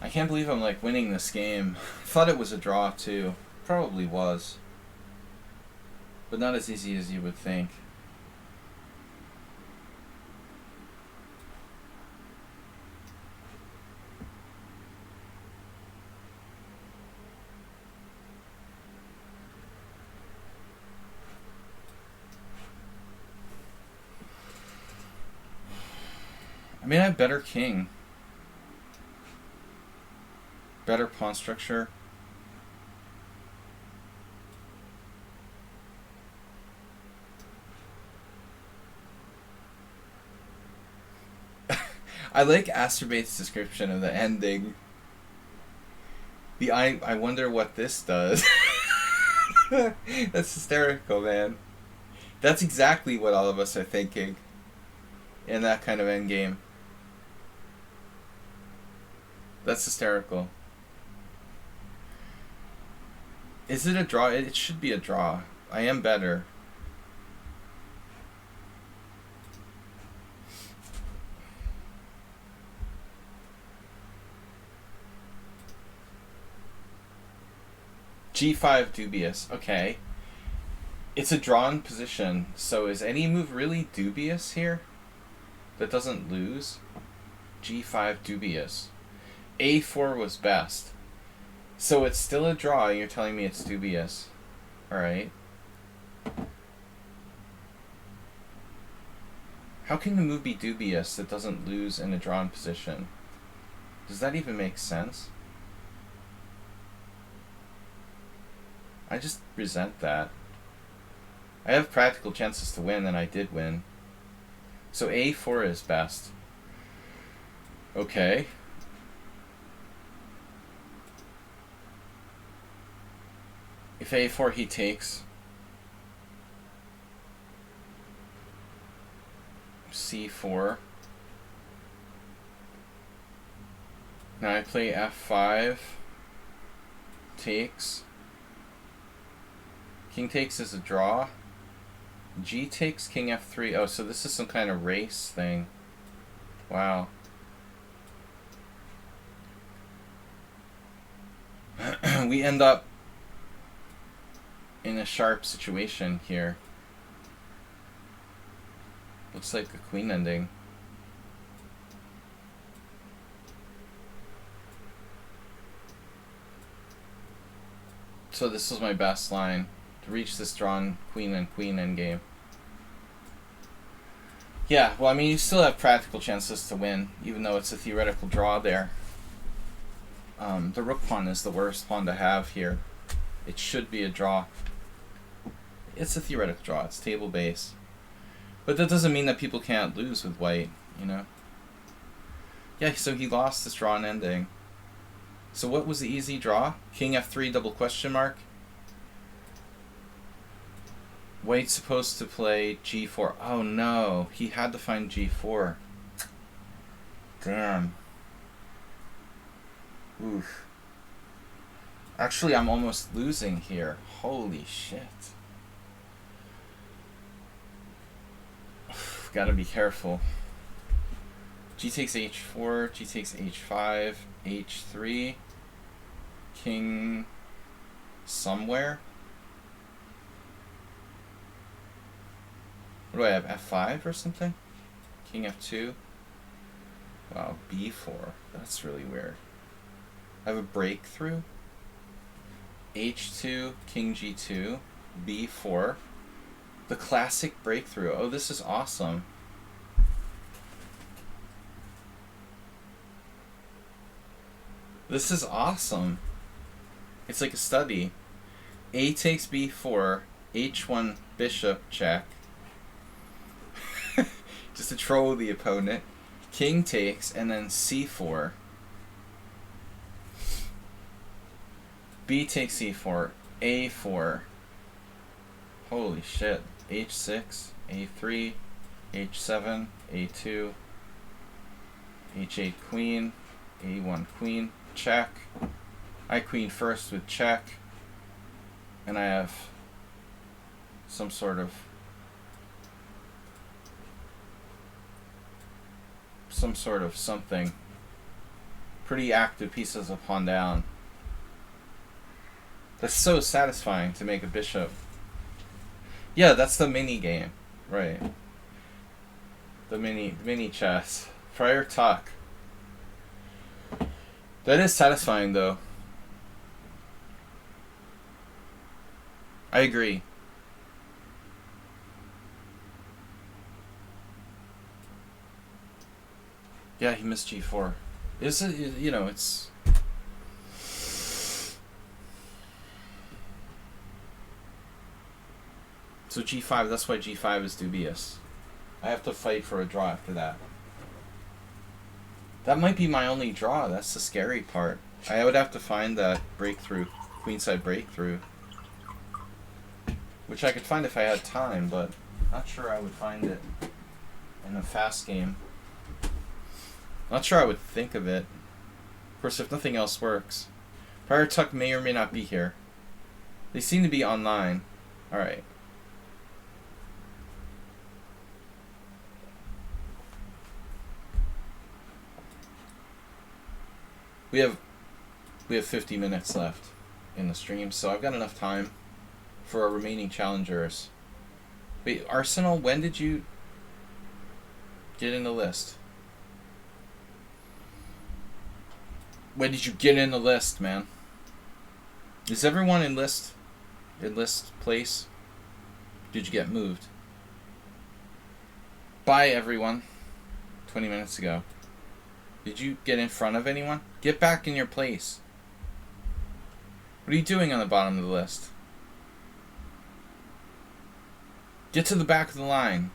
[SPEAKER 1] I can't believe I'm like winning this game. Thought it was a draw too. Probably was. But not as easy as you would think. I mean, I have better king. Better pawn structure. I like Astrobai's description of the ending. I wonder what this does. That's hysterical, man. That's exactly what all of us are thinking in that kind of endgame. That's hysterical. Is it a draw? It should be a draw. I am better. G5 dubious. Okay. It's a drawn position, so is any move really dubious here? That doesn't lose? G5 dubious. A4 was best. So it's still a draw, and you're telling me it's dubious. Alright. How can the move be dubious that doesn't lose in a drawn position? Does that even make sense? I just resent that. I have practical chances to win, and I did win. So A4 is best. Okay. If A4 he takes. C4. Now I play F5. Takes. King takes is a draw. G takes, King F3. Oh, so this is some kind of race thing. Wow. We end up in a sharp situation here. Looks like a queen ending. So this was my best line to reach this drawn queen and queen endgame. Yeah, well, I mean, you still have practical chances to win, even though it's a theoretical draw there. The rook pawn is the worst pawn to have here. It should be a draw. It's a theoretical draw. It's table base. But that doesn't mean that people can't lose with white, you know? Yeah, so he lost this drawn ending. So what was the easy draw? King F3 double question mark. White's supposed to play G4. Oh no, he had to find G4. Damn. Oof. Actually, I'm almost losing here. Holy shit. Gotta be careful. G takes H4, G takes H5, H3, King somewhere. What do I have, F5 or something? King F2. Wow, B4. That's really weird. I have a breakthrough. H2, King G2, B4. The classic breakthrough. Oh, this is awesome. This is awesome. It's like a study. A takes B4, H1 bishop check. Just to troll the opponent. King takes, and then C4. B takes C4, A4. Holy shit. H6, A3, H7, A2, H8 queen, A1 queen, check. I queen first with check. And I have some sort of something. Pretty active pieces of pawn down. That's so satisfying to make a bishop. Yeah, that's the mini game, right? The mini chess. Friar Tuck. That is satisfying, though. I agree. Yeah, he missed g4. It's you know, it's. So g5. That's why g5 is dubious. I have to fight for a draw after that. That might be my only draw. That's the scary part. I would have to find that breakthrough, queenside breakthrough, which I could find if I had time, but not sure I would find it in a fast game. Not sure I would think of it. Of course, if nothing else works. Prior Tuck may or may not be here. They seem to be online. Alright. We have 50 minutes left in the stream, so I've got enough time for our remaining challengers. Wait, Arsenal, when did you get in the list? When did you get in the list, man? Is everyone in list place? Did you get moved? Bye, everyone. 20 minutes ago. Did you get in front of anyone? Get back in your place. What are you doing on the bottom of the list? Get to the back of the line.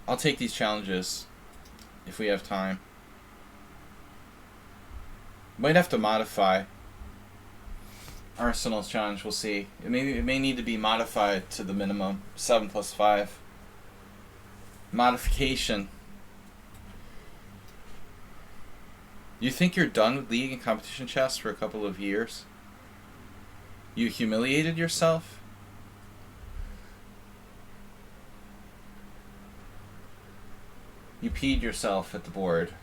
[SPEAKER 1] I'll take these challenges if we have time. Might have to modify Arsenal's challenge. We'll see. It may need to be modified to the minimum 7+5 modification. You think you're done with league and competition chess for a couple of years? You humiliated yourself? You peed yourself at the board.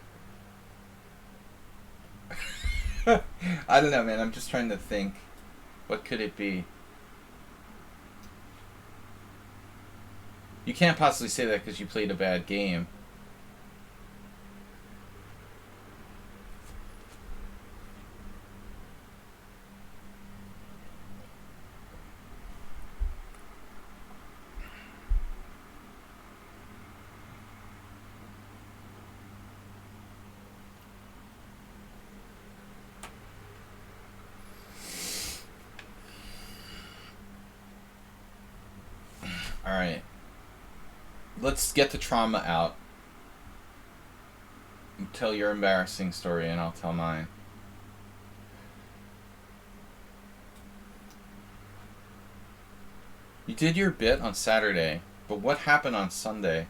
[SPEAKER 1] I don't know, man. I'm just trying to think. What could it be? You can't possibly say that because you played a bad game. Alright. Let's get the trauma out. You tell your embarrassing story and I'll tell mine. You did your bit on Saturday, but what happened on Sunday?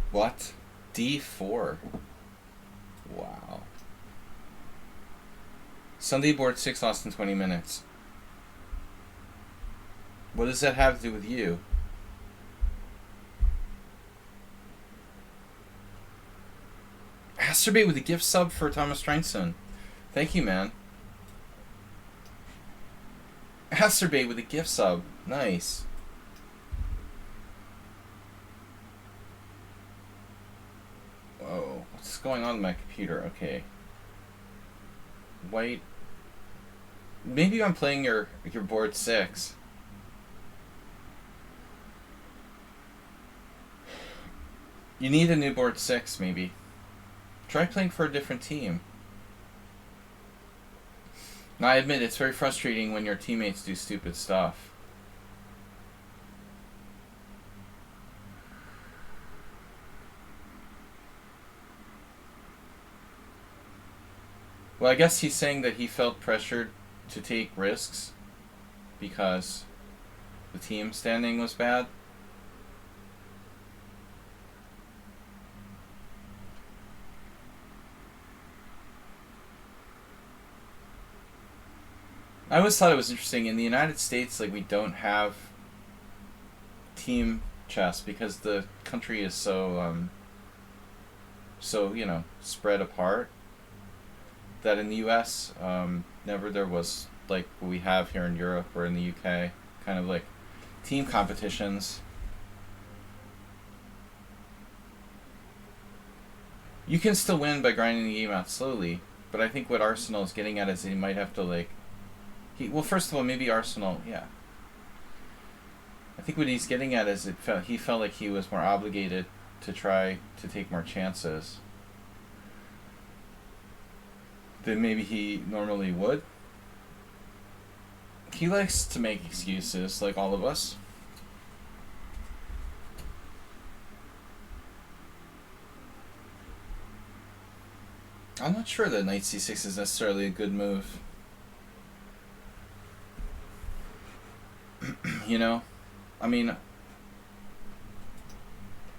[SPEAKER 1] What? D4. Wow. Sunday board 6 lost in 20 minutes. What does that have to do with you? Masturbate with a gift sub for Thomas Strinson. Thank you, man. Masturbate with a gift sub. Nice. Whoa. What's going on with my computer? Okay. White. Maybe I'm playing your board 6. You need a new board 6, maybe. Try playing for a different team. Now, I admit, it's very frustrating when your teammates do stupid stuff. Well, I guess he's saying that he felt pressured to take risks because the team standing was bad. I always thought it was interesting. In the United States, like, we don't have team chess because the country is so, you know, spread apart. that in the U.S. Never there was like what we have here in Europe or in the U.K. kind of like team competitions. You can still win by grinding the game out slowly, but I think what Arsenal is getting at is he might have to like. Well, first of all, maybe Arsenal, yeah. I think what he's getting at is he felt like he was more obligated to try to take more chances than maybe he normally would. He likes to make excuses, like all of us. I'm not sure that knight c6 is necessarily a good move. You know? I mean,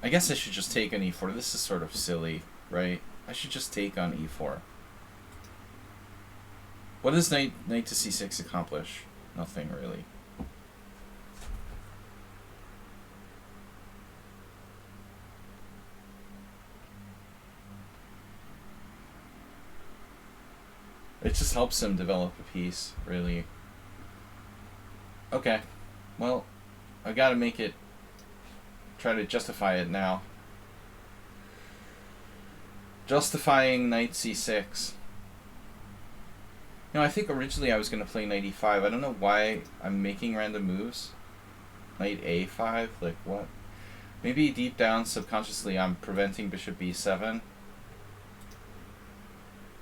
[SPEAKER 1] I guess I should just take on e4. This is sort of silly, right? I should just take on e4. What does knight to c6 accomplish? Nothing, really. It just helps him develop a piece, really. Okay. Well, I gotta make it... try to justify it now. Justifying knight c6. You know, I think originally I was going to play knight e5. I don't know why I'm making random moves. Knight a5? Like, what? Maybe deep down, subconsciously, I'm preventing bishop b7.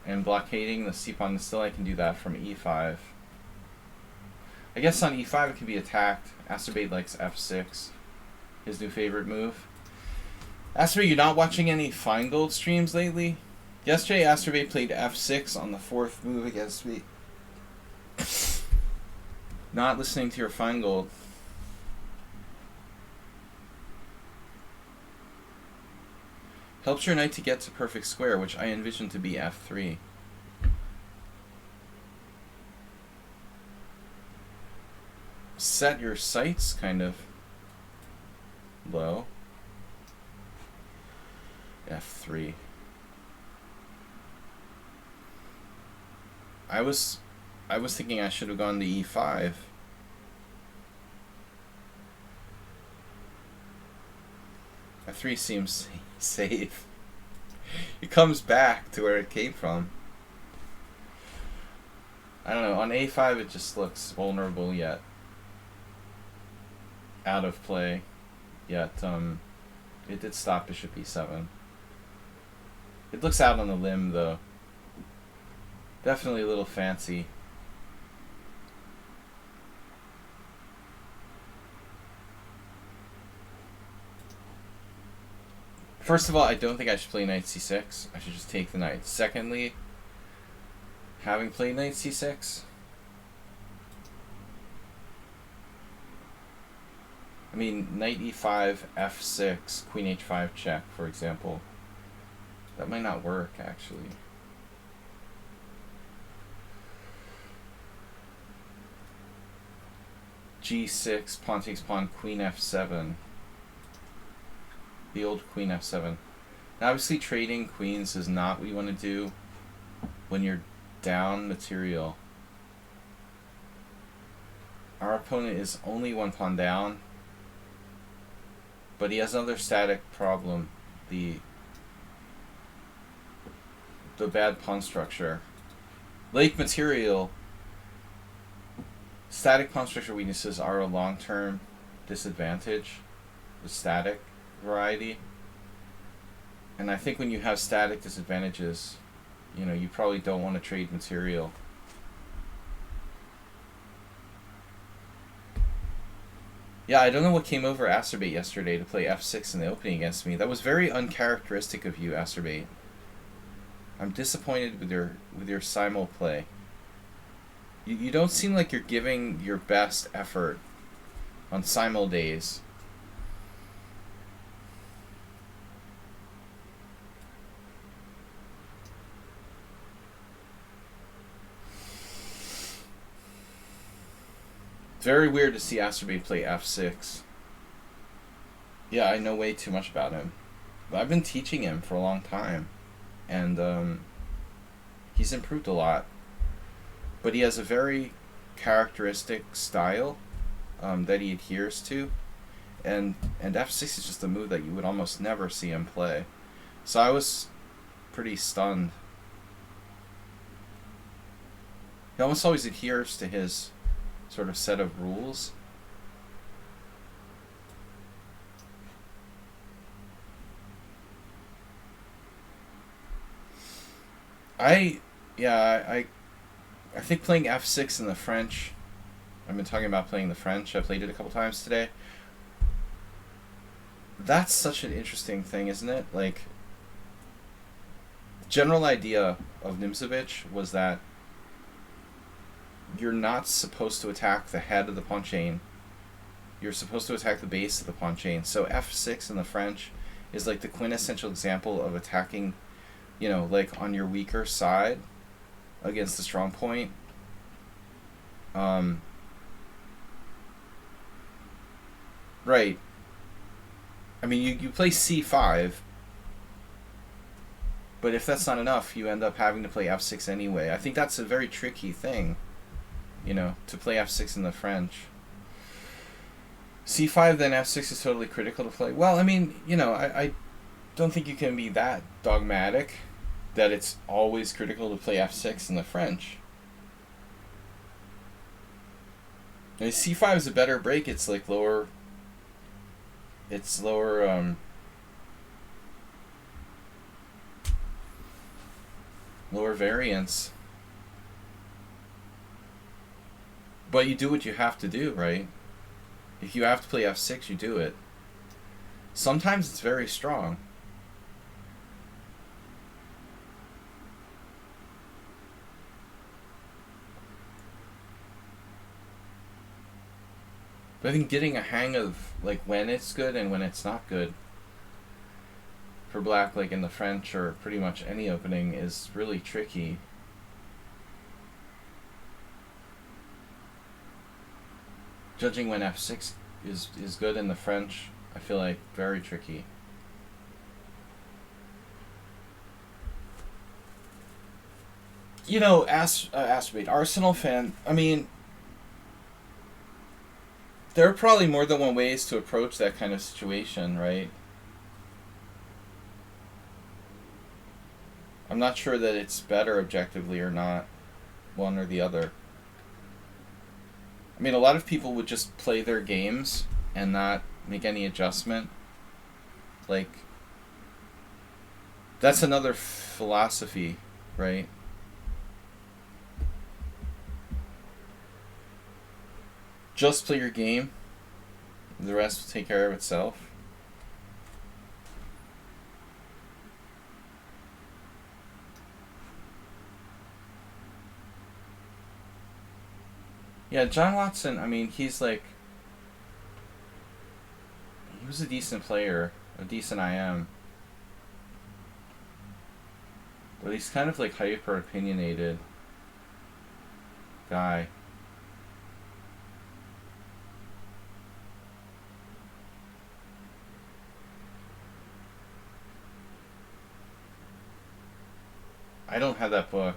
[SPEAKER 1] And blockading the c-pawn. Still, I can do that from e5. I guess on e5 it can be attacked. Astrobate likes f6. His new favorite move. Astrobate, you're not watching any Feingold streams lately? Yesterday, Astrobate played f6 on the 4th move against me. Not listening to your Feingold. Helps your knight to get to perfect square, which I envision to be f3. Set your sights kind of low. f3. I was thinking I should have gone to e5. f3 seems safe. It comes back to where it came from. I don't know, on a5 it just looks vulnerable yet. Out of play. Yet, it did stop bishop e7. It looks out on the limb, though. Definitely a little fancy. First of all, I don't think I should play knight c6. I should just take the knight. Secondly, having played knight c6, I mean, knight e5, f6, queen h5 check, for example. That might not work, actually. g6, pawn takes pawn, queen f7. The old queen f7. Now, obviously, trading queens is not what you want to do when you're down material. Our opponent is only one pawn down, but he has another static problem. The bad pawn structure. Lake material. Static pawn structure weaknesses are a long-term disadvantage. The static variety. And I think when you have static disadvantages, you know, you probably don't want to trade material. Yeah, I don't know what came over Astrobate yesterday to play f6 in the opening against me. That was very uncharacteristic of you, Astrobate. I'm disappointed with your simul play. You don't seem like you're giving your best effort on simul days. Very weird to see Astrobate play f6. Yeah, I know way too much about him. But I've been teaching him for a long time. And He's improved a lot, but he has a very characteristic style that he adheres to, and f6 is just a move that you would almost never see him play. So I was pretty stunned. He almost always adheres to his sort of set of rules. I think playing f6 in the French, I've been talking about playing the French, I played it a couple times today. That's such an interesting thing, isn't it? Like, the general idea of Nimzovich was that you're not supposed to attack the head of the pawn chain. You're supposed to attack the base of the pawn chain. So f6 in the French is like the quintessential example of attacking, you know, like on your weaker side against the strong point. Right. I mean, you play c5, but if that's not enough, you end up having to play f6 anyway. I think that's a very tricky thing, you know, to play f6 in the French. c5, then f6 is totally critical to play. Well, I mean, you know, I don't think you can be that dogmatic that it's always critical to play f6 in the French. I mean, c5 is a better break. It's like lower. It's lower. Lower variance. But you do what you have to do, right? If you have to play f6, you do it. Sometimes it's very strong. But I think getting a hang of like when it's good and when it's not good for black, like in the French or pretty much any opening, is really tricky. Judging when f6 is good in the French, I feel like very tricky. You know, Astrobate, Arsenal fan, I mean, there are probably more than one ways to approach that kind of situation, right? I'm not sure that it's better objectively or not, one or the other. I mean, a lot of people would just play their games and not make any adjustment. Like, that's another philosophy, right? Just play your game. The rest will take care of itself. Yeah, John Watson, I mean, he's like... He was a decent player. A decent IM. But he's kind of like hyper-opinionated guy. I don't have that book.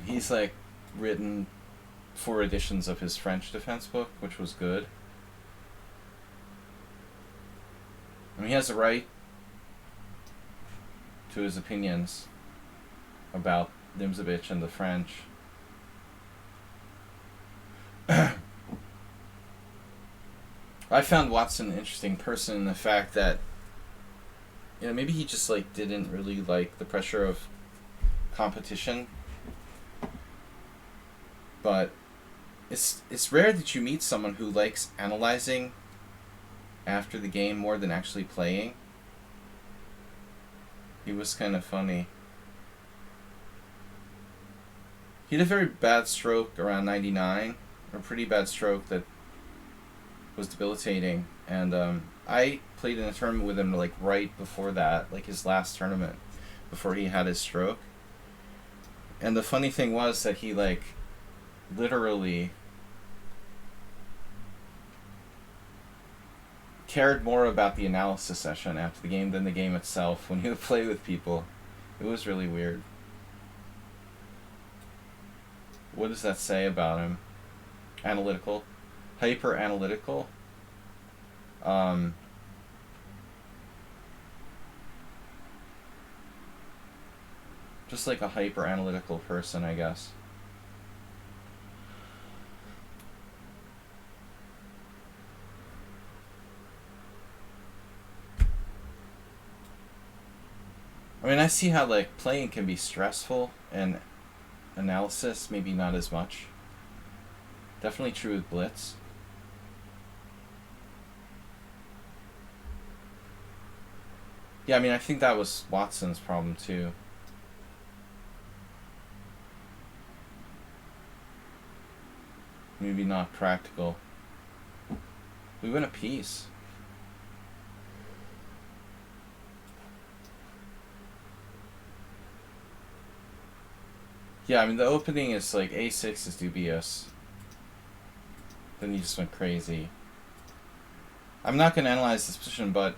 [SPEAKER 1] He's like written 4 editions of his French defense book, which was good. I mean, he has a right to his opinions about Nimzovich and the French. I found Watson an interesting person in the fact that, you know, maybe he just like didn't really like the pressure of competition. But it's rare that you meet someone who likes analyzing after the game more than actually playing. He was kind of funny. He had a very bad stroke around 99, a pretty bad stroke that was debilitating, and I played in a tournament with him like right before that, like his last tournament before he had his stroke. And the funny thing was that he like literally cared more about the analysis session after the game than the game itself when he would play with people. It was really weird. What does that say about him? Analytical. Hyper analytical. Just like a hyper analytical person, I guess. I mean, I see how like playing can be stressful and analysis maybe not as much. Definitely true with Blitz. Yeah, I mean, I think that was Watson's problem too. Maybe not practical. We win a piece. Yeah, I mean, the opening is like A6 is dubious. Then you just went crazy. I'm not going to analyze this position, but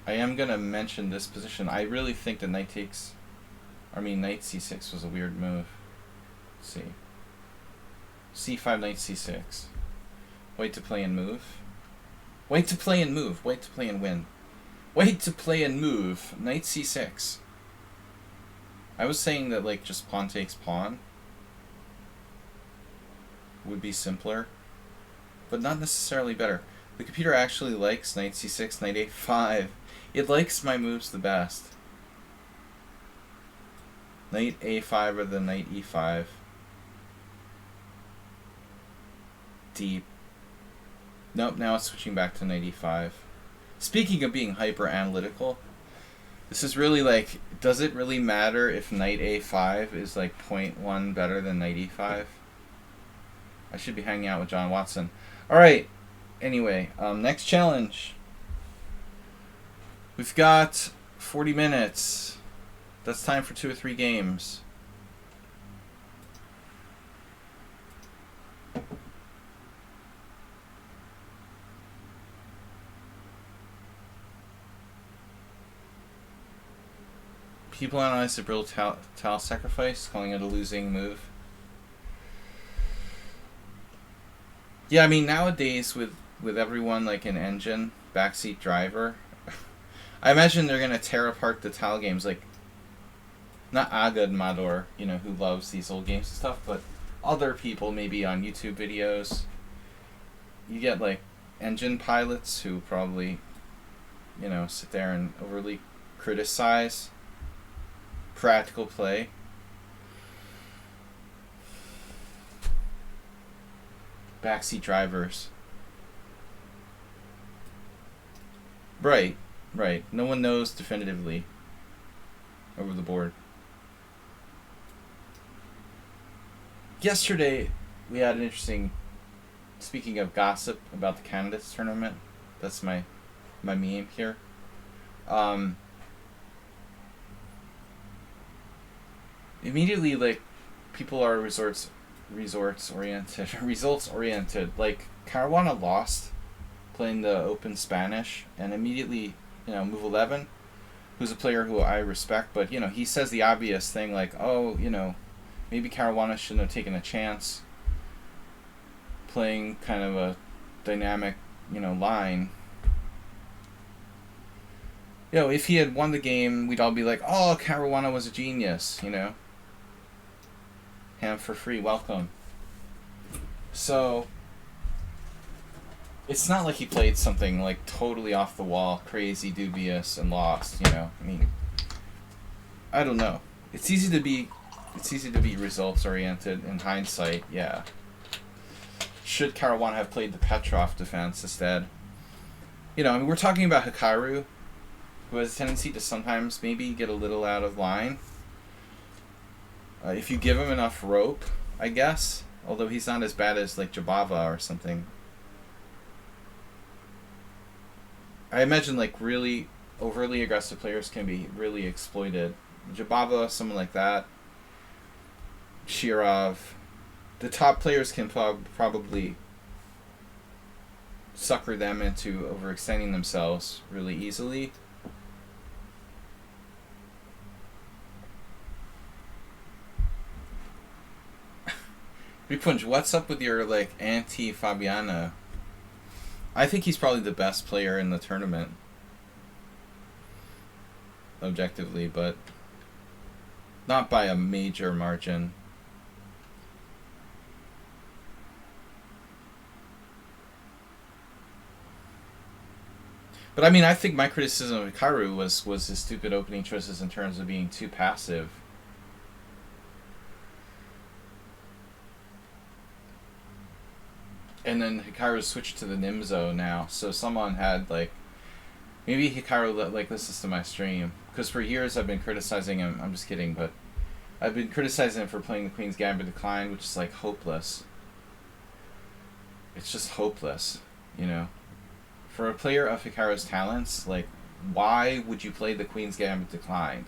[SPEAKER 1] I am going to mention this position. I really think that knight c6 was a weird move. Let's see. c5, knight c6. Wait to play and move. Wait to play and move. Wait to play and win. Wait to play and move. Knight c6. I was saying that like just pawn takes pawn would be simpler, but not necessarily better. The computer actually likes knight c6, knight a5. It likes my moves the best. Knight a5 or the knight e5. Deep. Nope, now it's switching back to knight e5. Speaking of being hyper analytical, this is really like, does it really matter if knight a5 is like 0.1 better than knight e5? I should be hanging out with John Watson. Alright, anyway, next challenge. We've got 40 minutes. That's time for 2 or 3 games. People analyze the Brill tile sacrifice, calling it a losing move. Yeah, I mean, nowadays with everyone like an engine, backseat driver, I imagine they're going to tear apart the tile games. Like, not Agad Mador, you know, who loves these old games and stuff, but other people maybe on YouTube videos. You get like engine pilots who probably, you know, sit there and overly criticize practical play. Backseat drivers. Right, right. No one knows definitively over the board. Yesterday, we had an interesting, speaking of gossip about the candidates tournament, that's my meme here. Immediately, like, people are results oriented. Like, Caruana lost playing the Open Spanish, and immediately, you know, Move 11, who's a player who I respect, but, you know, he says the obvious thing, like, oh, you know, maybe Caruana shouldn't have taken a chance playing kind of a dynamic, you know, line. You know, if he had won the game, we'd all be like, oh, Caruana was a genius, you know. Ham for free, welcome. So, it's not like he played something like totally off the wall, crazy, dubious, and lost, you know. I mean, I don't know. It's easy to be results oriented in hindsight, yeah. Should Caruana have played the Petrov defense instead? You know, I mean, we're talking about Hikaru, who has a tendency to sometimes maybe get a little out of line. If you give him enough rope, I guess. Although he's not as bad as like Jabava or something. I imagine like really overly aggressive players can be really exploited. Jabava, someone like that. Shirov. The top players can probably sucker them into overextending themselves really easily. Repunch, what's up with your like anti-Fabiano? I think he's probably the best player in the tournament, objectively, but not by a major margin. But I mean, I think my criticism of Hikaru was his stupid opening choices in terms of being too passive. And then Hikaru switched to the Nimzo now, so someone had like, maybe Hikaru like listens to my stream, because for years I've been criticizing him. I'm just kidding, but I've been criticizing him for playing the Queen's Gambit Decline, which is like hopeless. It's just hopeless, you know. For a player of Hikaru's talents, like, why would you play the Queen's Gambit Declined?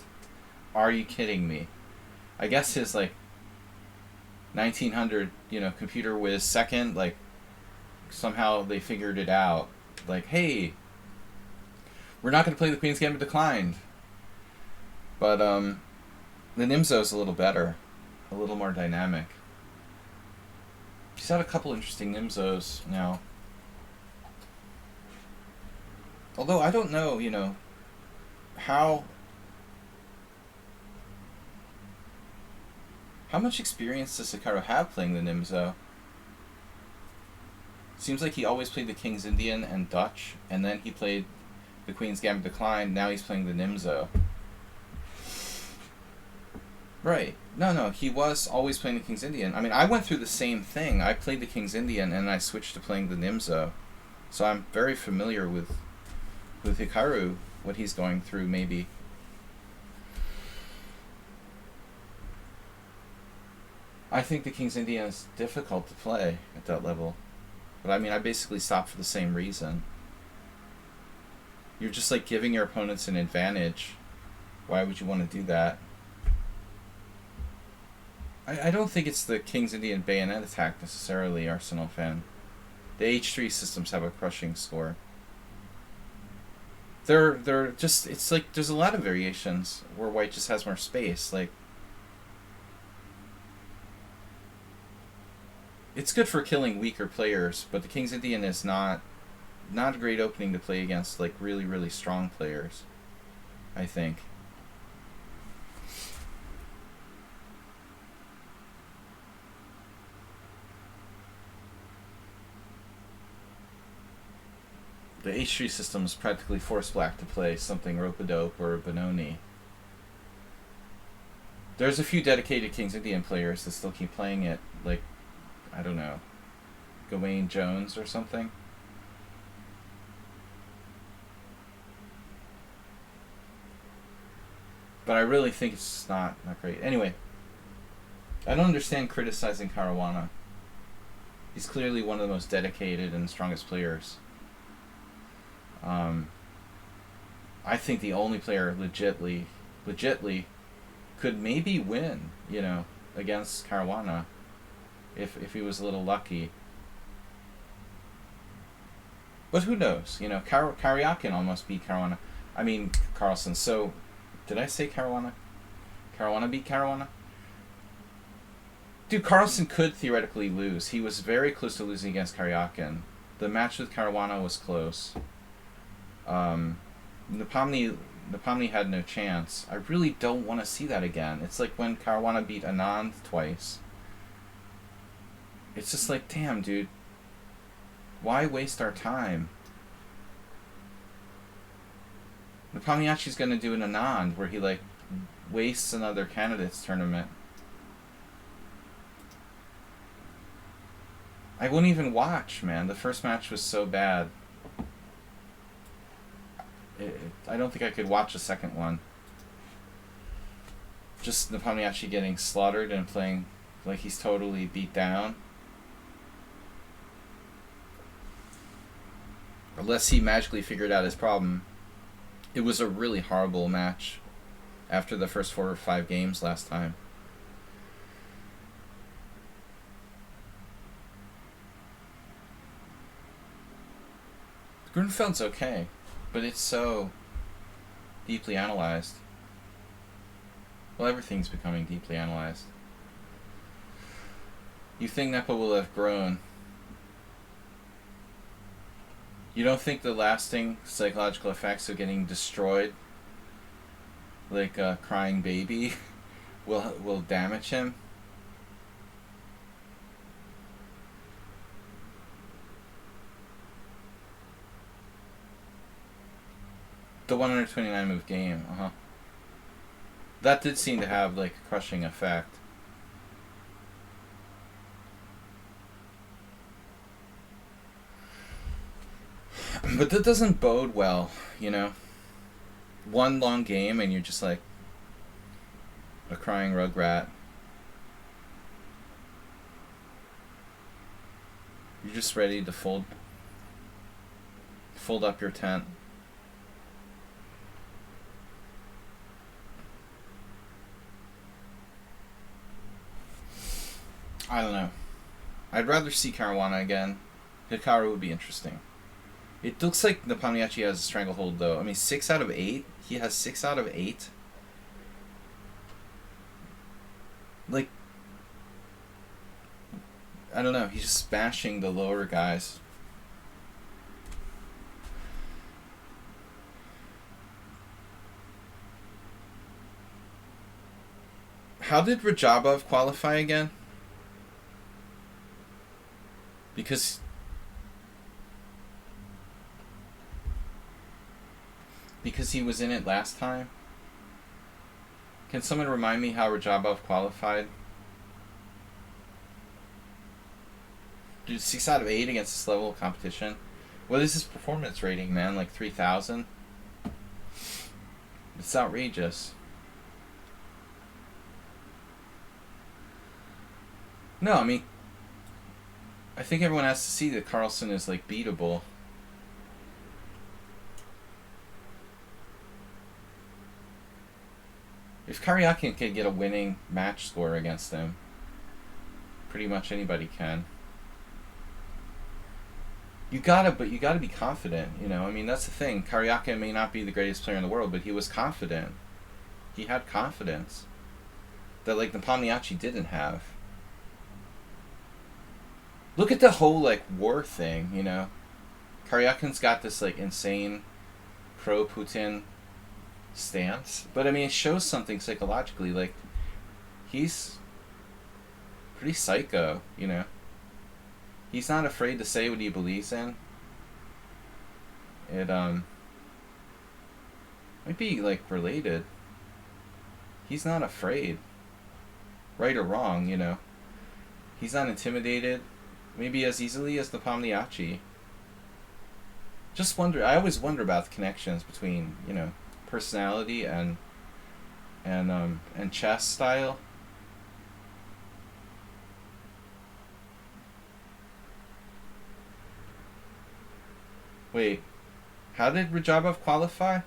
[SPEAKER 1] Are you kidding me? I guess his like 1900, you know, computer whiz second, like, somehow they figured it out. Like, hey, we're not going to play the Queen's Gambit Declined. But the Nimzo's a little better. A little more dynamic. She's had a couple interesting Nimzos now. Although I don't know, you know, how much experience does Hikaru have playing the Nimzo? Seems like he always played the King's Indian and Dutch, and then he played the Queen's Gambit Decline. Now he's playing the Nimzo. Right. No, he was always playing the King's Indian. I mean, I went through the same thing. I played the King's Indian, and I switched to playing the Nimzo. So I'm very familiar with Hikaru, what he's going through, maybe. I think the King's Indian is difficult to play at that level. But I mean, I basically stopped for the same reason. You're just like giving your opponents an advantage. Why would you want to do that? I don't think it's the King's Indian bayonet attack necessarily, Arsenal fan. The H3 systems have a crushing score. They're just, it's like there's a lot of variations where white just has more space. Like, it's good for killing weaker players, but the King's Indian is not a great opening to play against like really, really strong players, I think. The H3 system is practically force black to play something rope-a-dope or Benoni. There's a few dedicated King's Indian players that still keep playing it, like, I don't know, Gawain Jones or something. But I really think it's not great. Anyway, I don't understand criticizing Caruana. He's clearly one of the most dedicated and strongest players. I think the only player legitly could maybe win, you know, against Caruana if he was a little lucky. But who knows? You know, Karyakin almost beat Caruana. I mean, Carlsen. So, did I say Caruana? Caruana beat Caruana? Dude, Carlsen could theoretically lose. He was very close to losing against Karyakin. The match with Caruana was close. Nepomny had no chance. I really don't want to see that again. It's like when Caruana beat Anand twice. It's just like, damn, dude. Why waste our time? Nepomniachtchi's gonna do an Anand where he, like, wastes another candidates tournament. I wouldn't even watch, man. The first match was so bad. I don't think I could watch a second one. Just Nepomniachtchi getting slaughtered and playing like he's totally beat down. Unless he magically figured out his problem. It was a really horrible match after the first 4 or 5 games last time. Grunfeld's okay, but it's so deeply analyzed. Well, everything's becoming deeply analyzed. You think Nepo will have grown. You don't think the lasting psychological effects of getting destroyed, like a crying baby, will damage him? The 129 move game, That did seem to have like a crushing effect. But that doesn't bode well, you know? One long game and you're just like a crying rugrat. You're just ready to fold up your tent. I don't know. I'd rather see Caruana again. Hikaru would be interesting. It looks like Nepomniachtchi has a stranglehold, though. I mean, 6 out of 8? He has 6 out of 8? Like, I don't know. He's just smashing the lower guys. How did Rajabov qualify again? Because he was in it last time? Can someone remind me how Rajabov qualified? Dude, 6 out of 8 against this level of competition? What is his performance rating, man? Like 3,000? It's outrageous. No, I mean, I think everyone has to see that Carlsen is like beatable. If Karyakin can get a winning match score against him, pretty much anybody can. You gotta be confident, you know? I mean, that's the thing. Karyakin may not be the greatest player in the world, but he was confident. He had confidence that, like, Nepomniachtchi didn't have. Look at the whole, like, war thing, you know? Karyakin's got this, like, insane pro-Putin stance. But, I mean, it shows something psychologically. Like, he's pretty psycho, you know? He's not afraid to say what he believes in. It, might be, like, related. He's not afraid. Right or wrong, you know? He's not intimidated. Maybe as easily as Nepomniachtchi. Just wonder. I always wonder about the connections between, you know, personality and chess style. Wait, how did Rajabov qualify?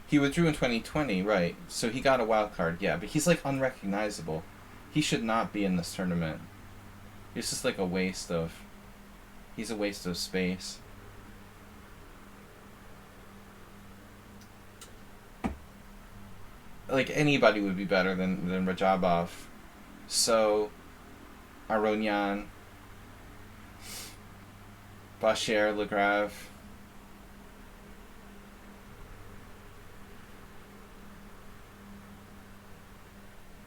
[SPEAKER 1] He withdrew in 2020, right? So he got a wild card, yeah. But he's like unrecognizable. He should not be in this tournament. He's just like a waste of... He's a waste of space. Like, anybody would be better than Rajabov. So, Aronian, Bashir, Legrave.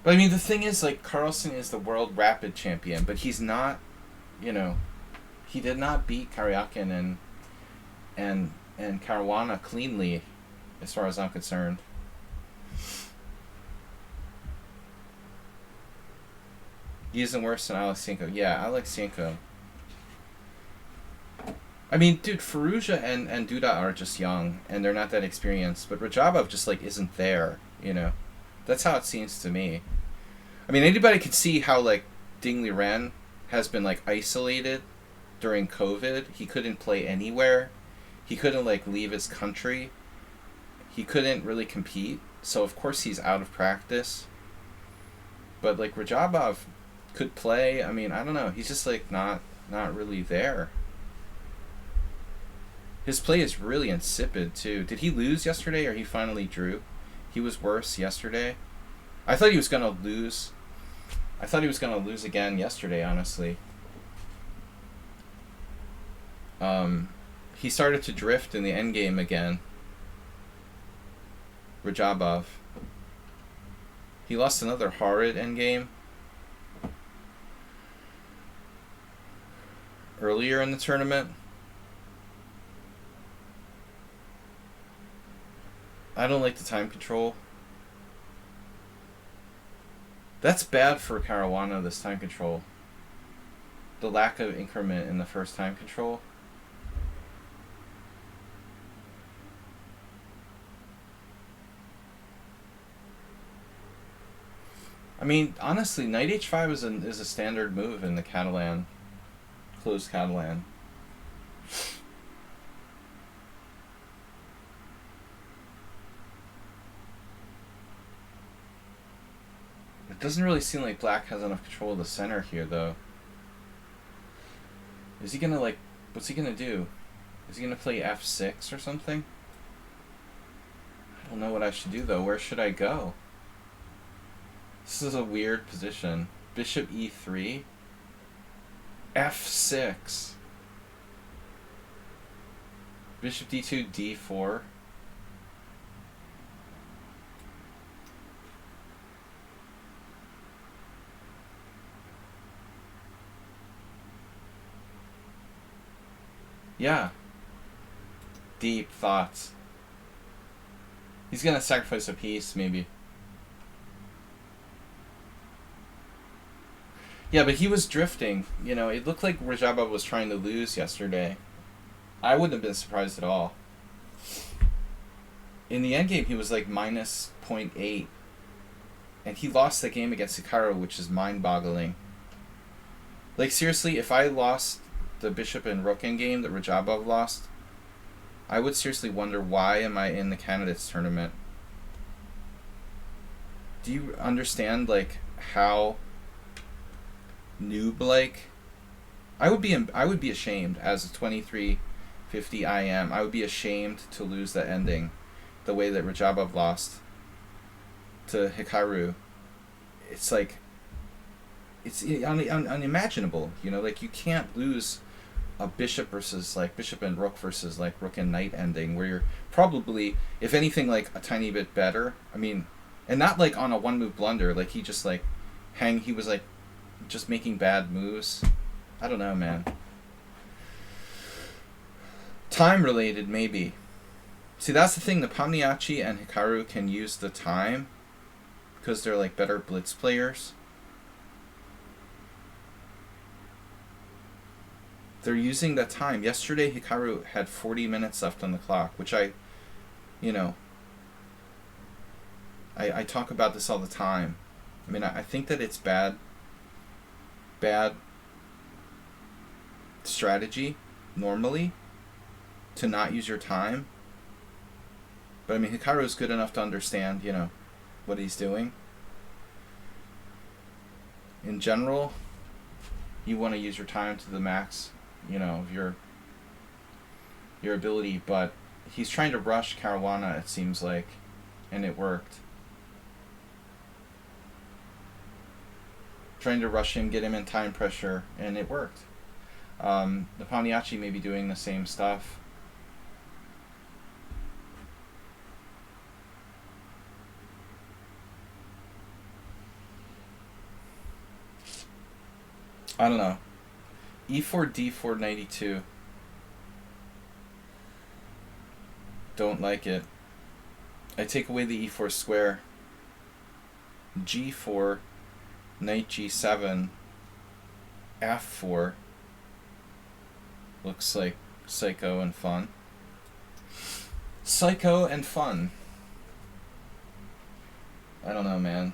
[SPEAKER 1] But I mean, the thing is, like, Carlsen is the world rapid champion, but he's not, you know, he did not beat Karyakin and Caruana cleanly, as far as I'm concerned. He isn't worse than Alexyenko. Yeah, Alexyenko. I mean, dude, Firouzja and Duda are just young, and they're not that experienced, but Rajabov just, like, isn't there, you know? That's how it seems to me. I mean, anybody could see how, like, Ding Liren has been, like, isolated during COVID. He couldn't play anywhere. He couldn't, like, leave his country. He couldn't really compete. So, of course, he's out of practice. But, like, Rajabov could play. I mean, I don't know. He's just, like, not really there. His play is really insipid, too. Did he lose yesterday, or he finally drew? He was worse yesterday. I thought he was going to lose. I thought he was going to lose again yesterday, honestly. He started to drift in the endgame again. Rajabov. He lost another horrid endgame earlier in the tournament. I don't like the time control. That's bad for Caruana, this time control. The lack of increment in the first time control. I mean, honestly, knight h5 is a standard move in the Catalan, closed Catalan. It doesn't really seem like black has enough control of the center here, though. Is he gonna, like, what's he gonna do? Is he gonna play f6 or something? I don't know what I should do, though. Where should I go? This is a weird position. Bishop e3. f6. Bishop d2, d4. Yeah. Deep thoughts. He's gonna sacrifice a piece, maybe. Yeah, but he was drifting. You know, it looked like Rajabov was trying to lose yesterday. I wouldn't have been surprised at all. In the endgame, he was like minus 0.8. And he lost the game against Hikaru, which is mind-boggling. Like, seriously, if I lost the bishop and rook endgame that Rajabov lost, I would seriously wonder, why am I in the candidates tournament? Do you understand, like, how noob-like? I would be ashamed as a 2350 IM. I would be ashamed to lose that ending the way that Rajabov lost to Hikaru. It's like, it's unimaginable, you know, like, you can't lose a bishop versus, like, bishop and rook versus, like, rook and knight ending where you're probably, if anything, like, a tiny bit better. I mean, and not like on a one move blunder, like, he just, like, he was, like, just making bad moves. I don't know, man. Time related, maybe. See, that's the thing, the Pomniachi and Hikaru can use the time because they're, like, better blitz players. They're using the time. Yesterday, Hikaru had 40 minutes left on the clock, which I talk about this all the time. I mean, I think that it's bad strategy, normally, to not use your time. But, I mean, Hikaru is good enough to understand, you know, what he's doing. In general, you want to use your time to the max, you know, of your ability, but he's trying to rush Caruana, it seems like, and it worked. Trying to rush him, get him in time pressure, and it worked. The Pomniachi may be doing the same stuff. I don't know. E4, D4, 92. Don't like it. I take away the E4 square. G4, knight G7, F4. Looks like psycho and fun. Psycho and fun. I don't know, man.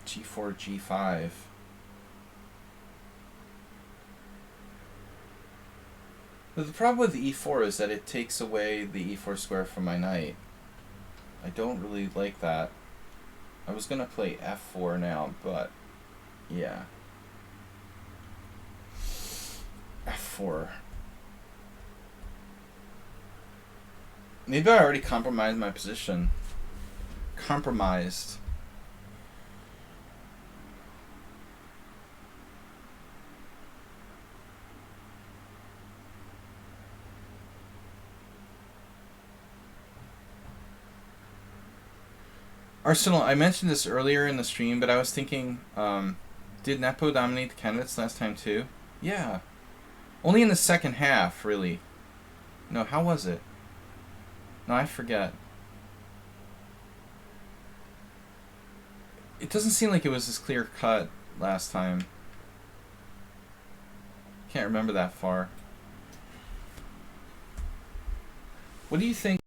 [SPEAKER 1] G4, G5. But the problem with the E4 is that it takes away the E4 square from my knight. I don't really like that. I was gonna play F4 now, but yeah. f4. Maybe I already compromised my position. Compromised. Arsenal, I mentioned this earlier in the stream, but I was thinking, did Nepo dominate the candidates last time too? Yeah. Only in the second half, really. No, how was it? No, I forget. It doesn't seem like it was as clear cut last time. Can't remember that far. What do you think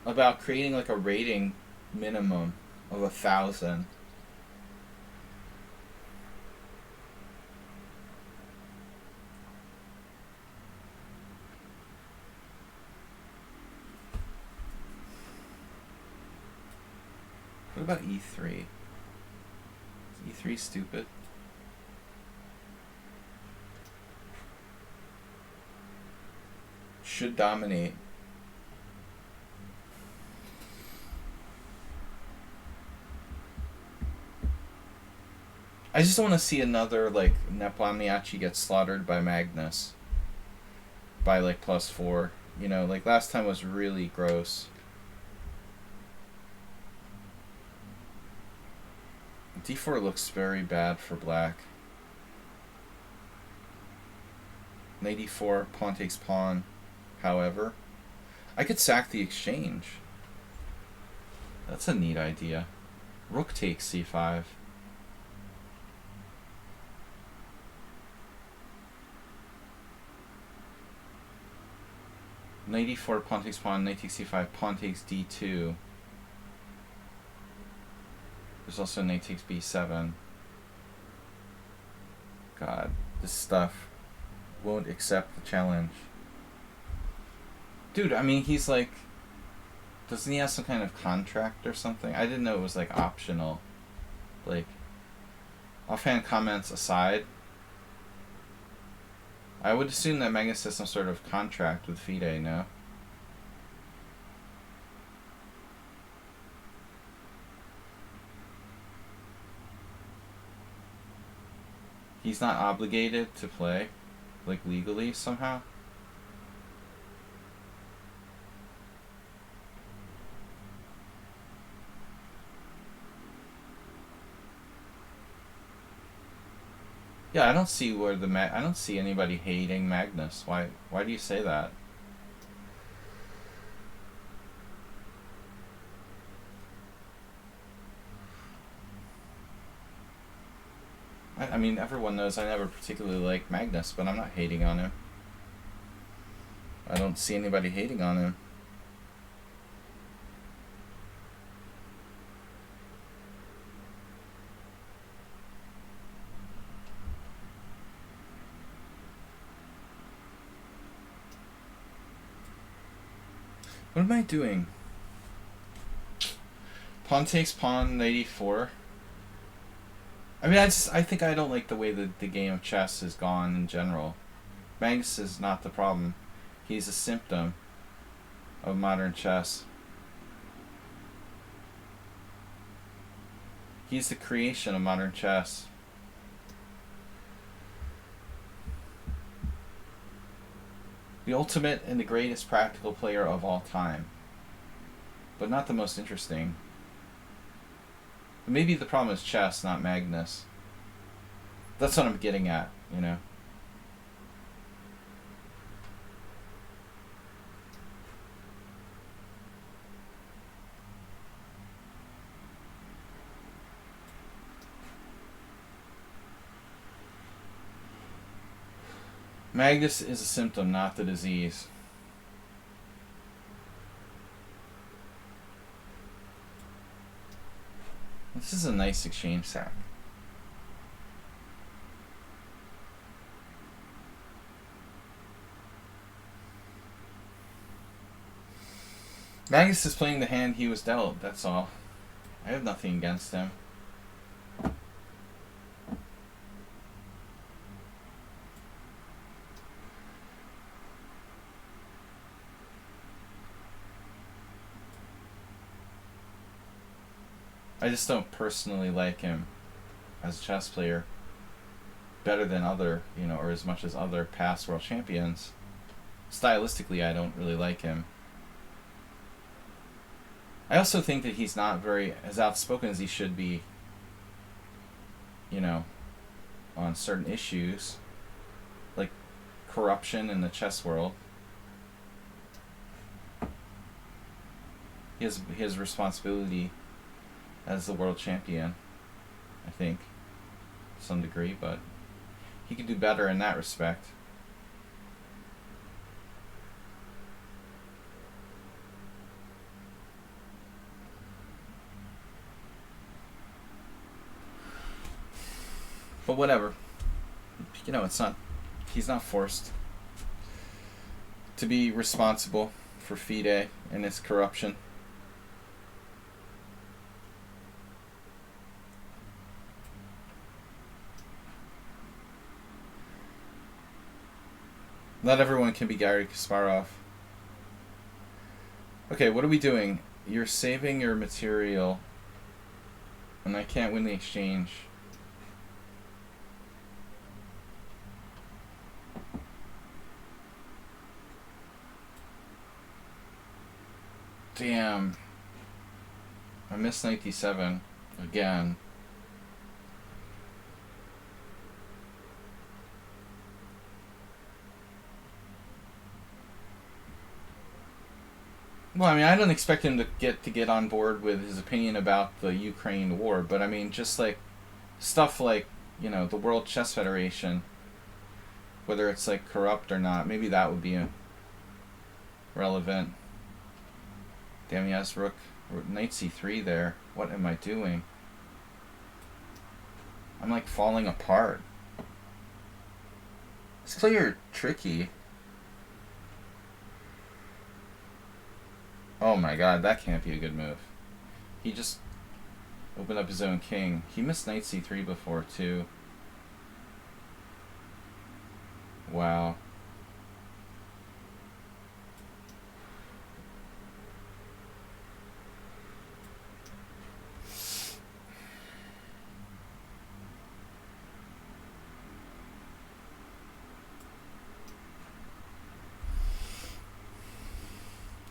[SPEAKER 1] about creating like a rating minimum of 1,000? What about E3? Is E3 stupid? Should dominate. I just don't want to see another like Nepomniachtchi get slaughtered by Magnus by like +4. You know, like last time was really gross. D4 looks very bad for black. Knight E4, pawn takes pawn. However, I could sack the exchange. That's a neat idea. Rook takes C5. Knight E4, pawn takes pawn, knight takes C5, pawn takes D2. There's also knight takes B7. God, this stuff won't accept the challenge. Dude, I mean, he's like... Doesn't he have some kind of contract or something? I didn't know it was like optional. Like, offhand comments aside, I would assume that Magnus has some sort of contract with FIDE, no? He's not obligated to play, like legally somehow? Yeah, I don't see where I don't see anybody hating Magnus. Why do you say that? I mean, everyone knows I never particularly liked Magnus, but I'm not hating on him. I don't see anybody hating on him. What am I doing? Pawn takes pawn, knight e4. I mean, I think I don't like the way that the game of chess has gone in general. Magnus is not the problem. He's a symptom of modern chess. He's the creation of modern chess. The ultimate and the greatest practical player of all time. But not the most interesting. Maybe the problem is chess, not Magnus. That's what I'm getting at, you know. Magnus is a symptom, not the disease. This is a nice exchange sack. Magnus is playing the hand he was dealt, that's all. I have nothing against him. I just don't personally like him as a chess player better than other, or as much as other past world champions. Stylistically, I don't really like him. I also think that he's not very as outspoken as he should be, on certain issues, like corruption in the chess world. He has responsibility as the world champion, I think, to some degree, but he could do better in that respect. But whatever. He's not forced to be responsible for FIDE and its corruption. Not everyone can be Garry Kasparov. Okay, what are we doing? You're saving your material, and I can't win the exchange. Damn. I missed knight d7 again. Well, I mean, I don't expect him to get on board with his opinion about the Ukraine war, but I mean, just like stuff like, the World Chess Federation, whether it's like corrupt or not, maybe that would be relevant. Damn, he has rook, knight c3 there. What am I doing? I'm like falling apart. It's clear tricky. Oh my god, that can't be a good move. He just opened up his own king. He missed knight c3 before too. Wow.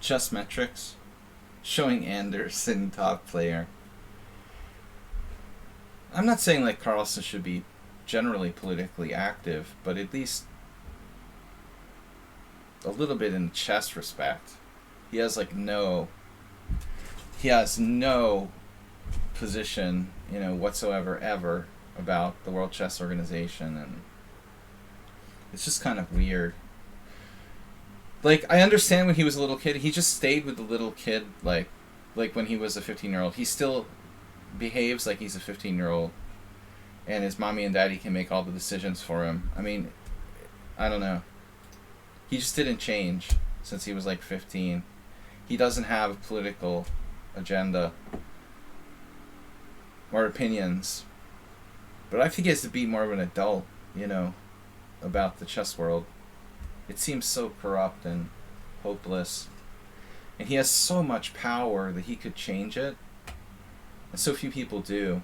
[SPEAKER 1] Chess metrics showing Anderson top player. I'm not saying like Carlsen should be generally politically active, but at least a little bit in chess respect. He has no position, whatsoever ever about the World Chess Organization, and it's just kind of weird. Like, I understand when he was a little kid, he just stayed with the little kid, like when he was a 15-year-old. He still behaves like he's a 15-year-old, and his mommy and daddy can make all the decisions for him. I mean, I don't know. He just didn't change since he was like 15. He doesn't have a political agenda or opinions. But I think he has to be more of an adult, about the chess world. It seems so corrupt and hopeless. And he has so much power that he could change it. And so few people do.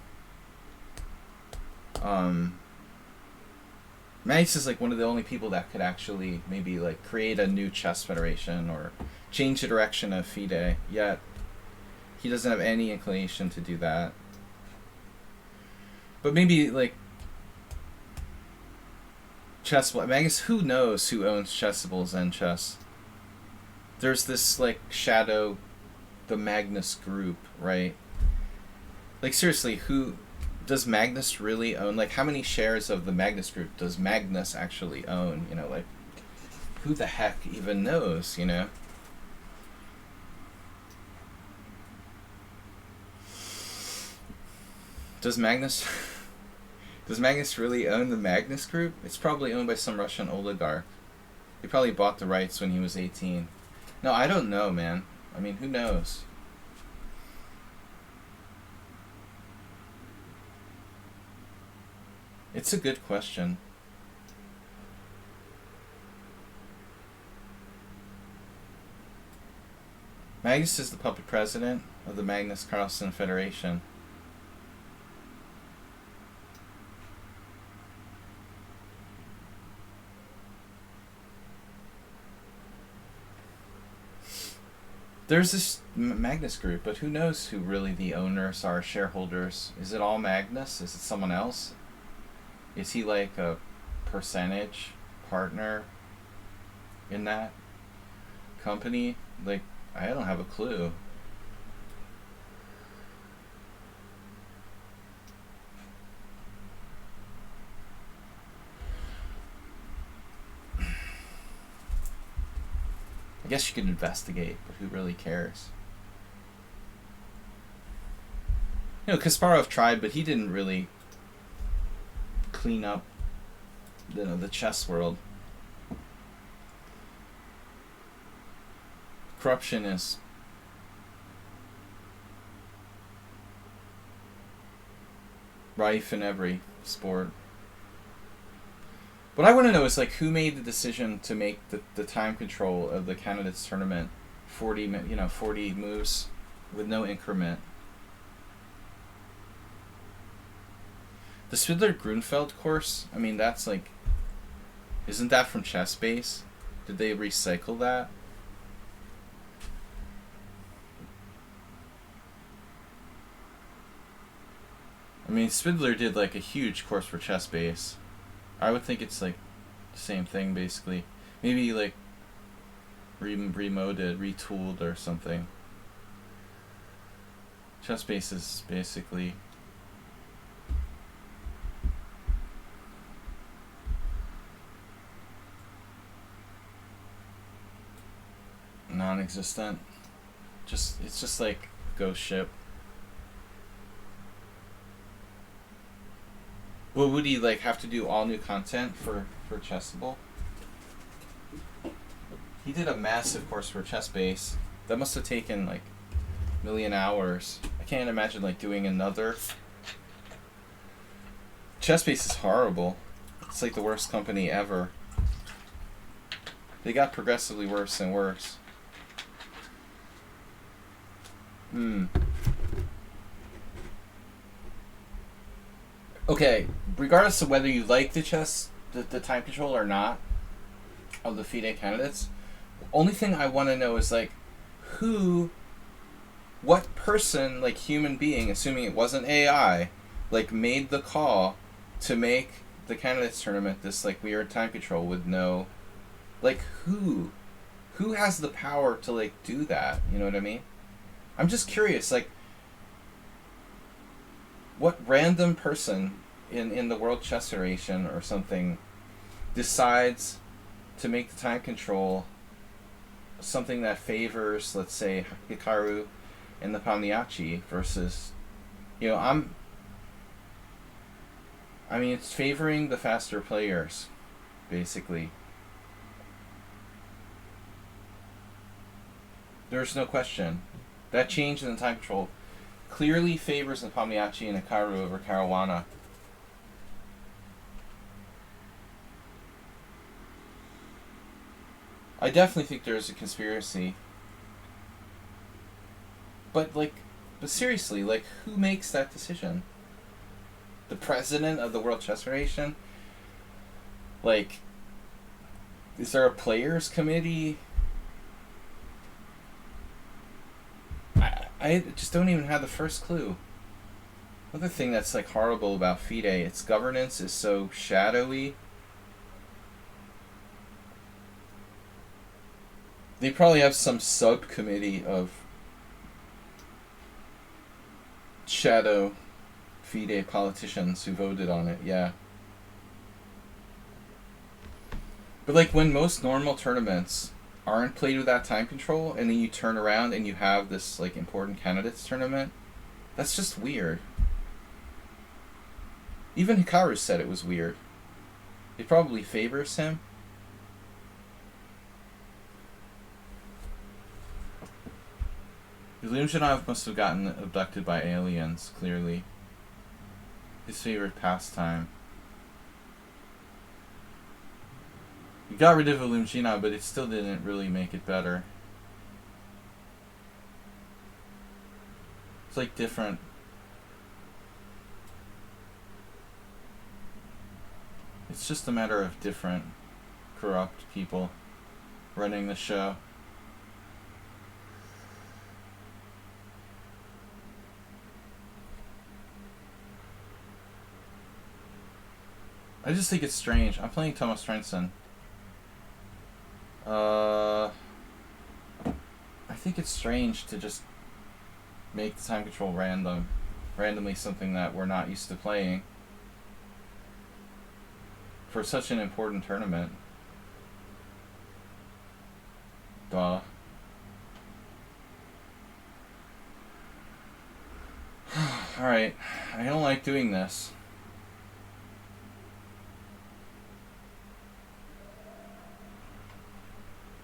[SPEAKER 1] Max is like one of the only people that could actually maybe like create a new chess federation or change the direction of FIDE. Yet he doesn't have any inclination to do that. But maybe like Chessable. Magus, who knows who owns Chessable Zen Chess? There's this like shadow, the Magnus group, right? Like seriously, who does Magnus really own? Like how many shares of the Magnus group does Magnus actually own? Like who the heck even knows? Does Magnus really own the Magnus Group? It's probably owned by some Russian oligarch. He probably bought the rights when he was 18. No, I don't know, man. I mean, who knows? It's a good question. Magnus is the puppet president of the Magnus Carlsen Federation. There's this Magnus Group, but who knows who really the owners are, shareholders? Is it all Magnus? Is it someone else? Is he like a percentage partner in that company? Like, I don't have a clue. I guess you could investigate, but who really cares? Kasparov tried, but he didn't really clean up the chess world. Corruption is rife in every sport. What I want to know is, like, who made the decision to make the time control of the candidates tournament 40 moves with no increment. The Swidler-Grunfeld course, I mean, that's like, isn't that from Chess Base? Did they recycle that? I mean, Swidler did like a huge course for Chess Base. I would think it's like the same thing, basically. Maybe like remoded, retooled or something. Chess Base is basically non-existent. It's just like Ghost Ship. Well, would he like have to do all new content for Chessable? He did a massive course for Chess Base. That must have taken like a million hours. I can't imagine like doing another. Chess Base is horrible. It's like the worst company ever. They got progressively worse and worse. Okay, regardless of whether you like the time control or not of the FIDE candidates, the only thing I want to know is like what person, like human being, assuming it wasn't AI, like made the call to make the candidates tournament this like weird time control with no, like who has the power to like do that? You know what I mean? I'm just curious, like, what random person in the World Chess Federation or something decides to make the time control something that favors, let's say, Hikaru and the Palmiachi versus, I mean, it's favoring the faster players, basically. There's no question. That change in the time control clearly favors the Palmiachi and Hikaru over Caruana. I definitely think there's a conspiracy. But seriously, like, who makes that decision? The president of the World Chess Federation? Like, is there a players committee? I just don't even have the first clue. Another thing that's like horrible about FIDE, its governance is so shadowy. They probably have some subcommittee of shadow FIDE politicians who voted on it, yeah. But like when most normal tournaments aren't played without time control, and then you turn around and you have this like important candidates tournament, that's just weird. Even Hikaru said it was weird. It probably favors him. Illuminov must have gotten abducted by aliens, clearly. His favorite pastime. We got rid of Illuminov, but it still didn't really make it better. It's like different. It's just a matter of different corrupt people running the show. I just think it's strange. I'm playing Thomas Trenson. I think it's strange to just make the time control randomly something that we're not used to playing for such an important tournament. Duh. Alright, I don't like doing this.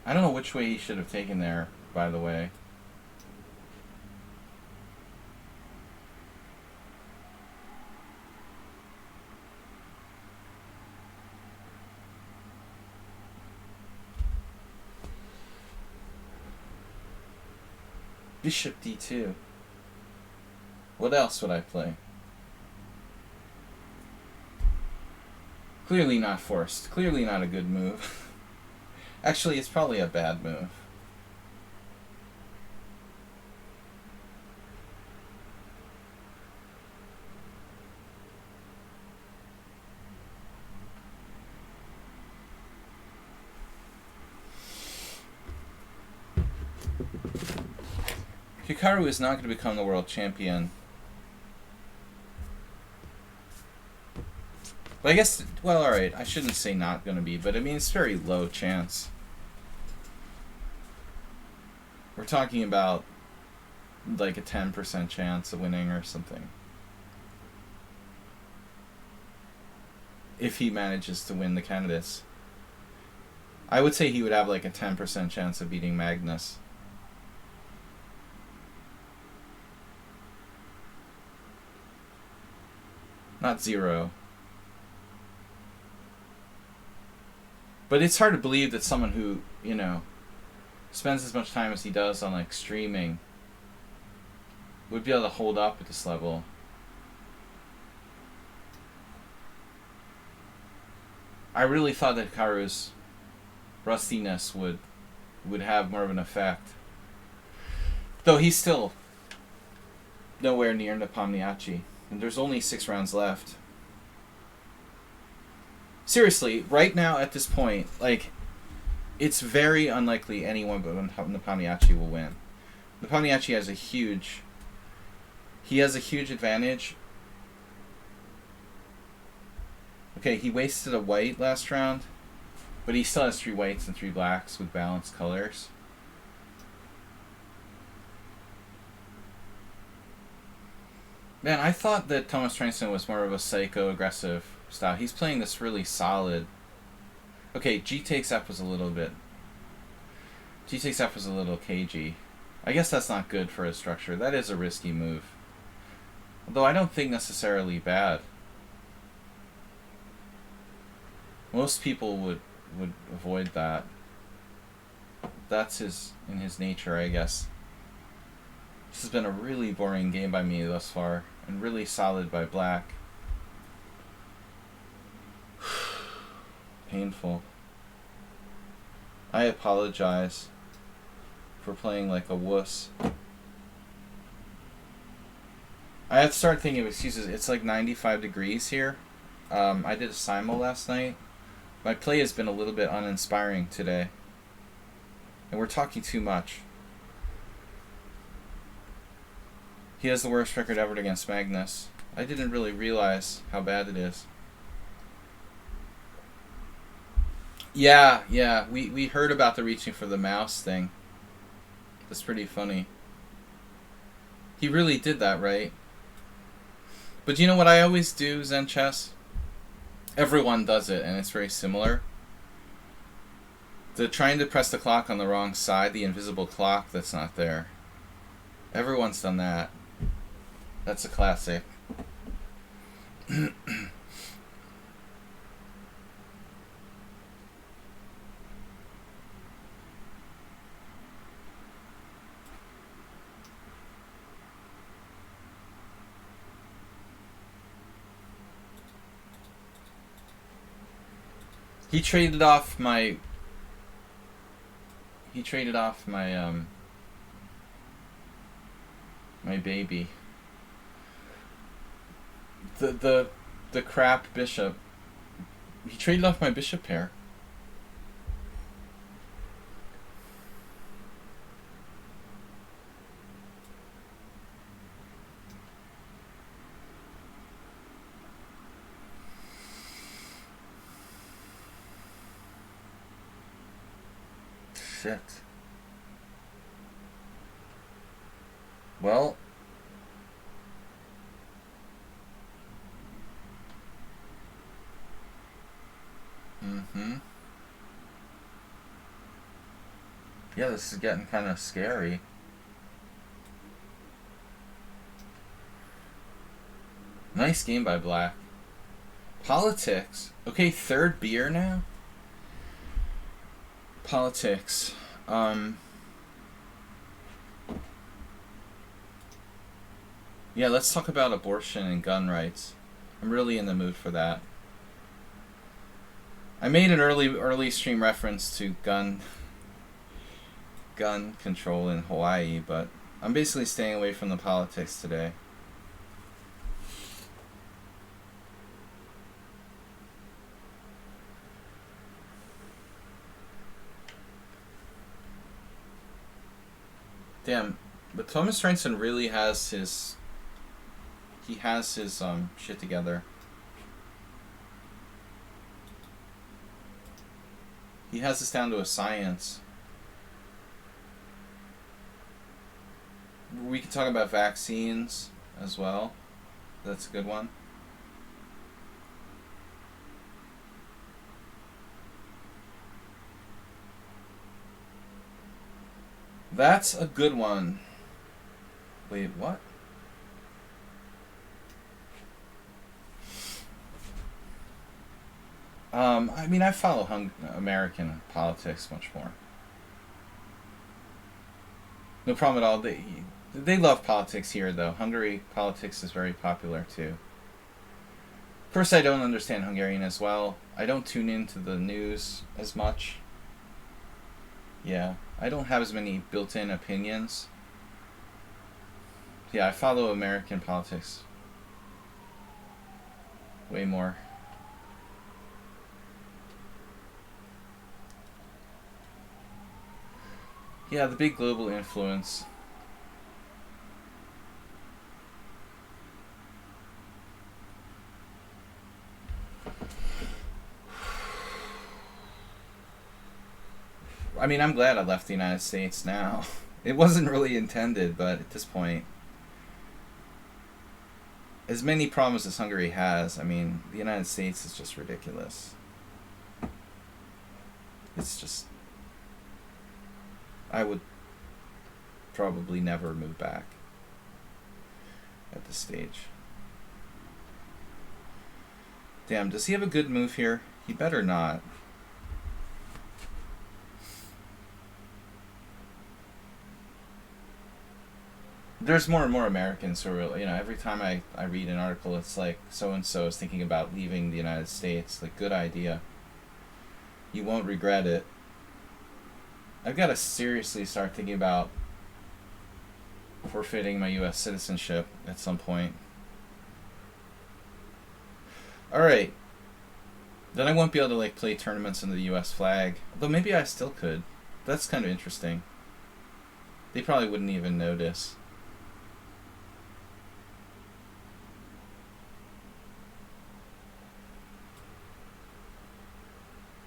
[SPEAKER 1] I don't know which way he should have taken there, by the way. Bishop d2. What else would I play? Clearly not forced. Clearly not a good move. Actually, it's probably a bad move. Hikaru is not going to become the world champion. But I guess, well, alright, I shouldn't say not going to be, but I mean, it's very low chance. We're talking about like a 10% chance of winning or something. If he manages to win the candidates. I would say he would have like a 10% chance of beating Magnus. Not 0. But it's hard to believe that someone who, you know, spends as much time as he does on like streaming would be able to hold up at this level. I really thought that Hikaru's rustiness would have more of an effect. Though he's still nowhere near Nepomniachtchi. And there's only 6 rounds left. Seriously, right now at this point, like, it's very unlikely anyone but Nepomniachtchi will win. Nepomniachtchi has a huge... He has a huge advantage. Okay, he wasted a white last round, but he still has 3 whites and 3 blacks with balanced colors. Man, I thought that Thomas Transon was more of a psycho-aggressive style. He's playing this really solid. Okay, G takes F was a little bit... G takes F was a little cagey. I guess that's not good for his structure. That is a risky move. Although I don't think necessarily bad. Most people would avoid that. That's in his nature, I guess. This has been a really boring game by me thus far, and really solid by black. Painful. I apologize for playing like a wuss. I have to start thinking of excuses. It's like 95 degrees here. I did a simul last night. My play has been a little bit uninspiring today. And we're talking too much. He has the worst record ever against Magnus. I didn't really realize how bad it is. Yeah, we heard about the reaching for the mouse thing. That's pretty funny. He really did that, right? But you know what I always do, Zen Chess? Everyone does it, and it's very similar. The trying to press the clock on the wrong side, the invisible clock that's not there. Everyone's done that. That's a classic. He traded off my my baby. The crap bishop He traded off my bishop pair. Shit. Well. Yeah, this is getting kind of scary. Nice game by Black. Politics. Okay, third beer now? Politics. Yeah, let's talk about abortion and gun rights. I'm really in the mood for that. I made an early stream reference to gun control in Hawaii, but I'm basically staying away from the politics today. Damn, but Thomas Reinson really has his shit together. He has this down to a science. We can talk about vaccines as well. That's a good one. That's a good one. Wait, what? I mean, I follow American politics much more. No problem at all. They love politics here, though. Hungary politics is very popular, too. Of course, I don't understand Hungarian as well. I don't tune into the news as much. Yeah, I don't have as many built-in opinions. Yeah, I follow American politics way more. Yeah, the big global influence. I mean, I'm glad I left the United States now. It wasn't really intended, but at this point, as many problems as Hungary has, I mean, the United States is just ridiculous. It's just... I would probably never move back at this stage. Damn, does he have a good move here? He better not. There's more and more Americans who are, every time I read an article, it's like, so-and-so is thinking about leaving the United States. Like, good idea. You won't regret it. I've got to seriously start thinking about forfeiting my U.S. citizenship at some point. Alright. Then I won't be able to, play tournaments under the U.S. flag. Although maybe I still could. That's kind of interesting. They probably wouldn't even notice.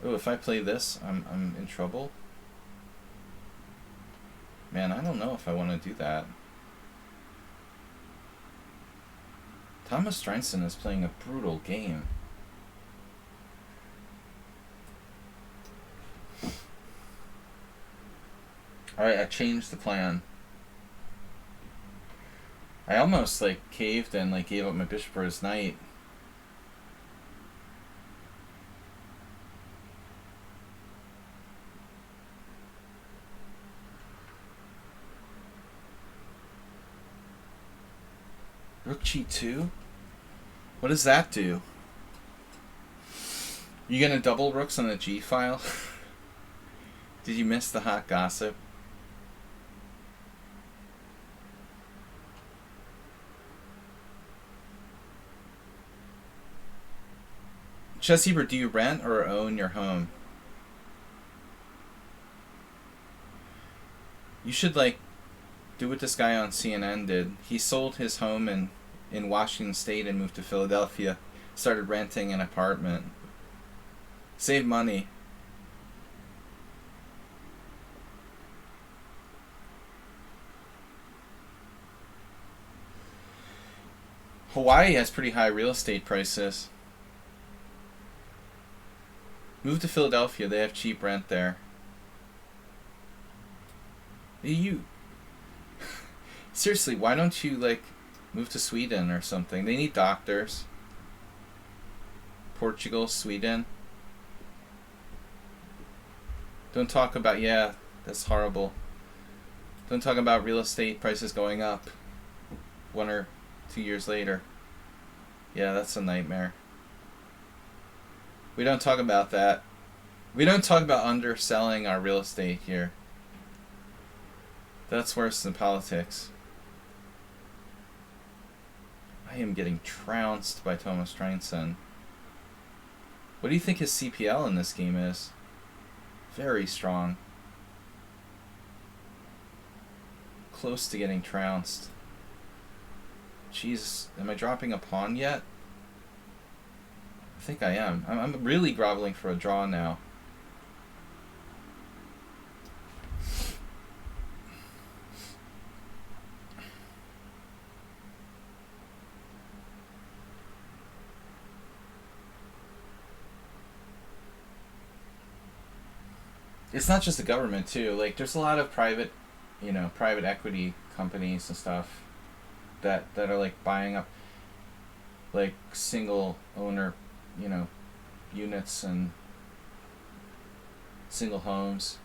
[SPEAKER 1] Oh, if I play this, I'm in trouble. Man, I don't know if I want to do that. Thomas Reinson is playing a brutal game. Alright, I changed the plan. I almost, caved and, gave up my bishop for his knight. Rook g2? What does that do? You gonna double rooks on the G file? Did you miss the hot gossip? Chess Hebrew, do you rent or own your home? You should, like, do what this guy on CNN did. He sold his home in Washington State and moved to Philadelphia. Started renting an apartment. Save money. Hawaii has pretty high real estate prices. Move to Philadelphia. They have cheap rent there. You... Seriously, why don't you, like, move to Sweden or something? They need doctors. Portugal, Sweden. Don't talk about, yeah, that's horrible. Don't talk about real estate prices going up 1 or 2 years later. Yeah, that's a nightmare. We don't talk about that. We don't talk about underselling our real estate here. That's worse than politics. I am getting trounced by Thomas Treinson. What do you think his CPL in this game is? Very strong. Close to getting trounced. Jeez, am I dropping a pawn yet? I think I am. I'm really groveling for a draw now. It's not just the government too. Like, there's a lot of private equity companies and stuff that are like buying up like single owner, units and single homes.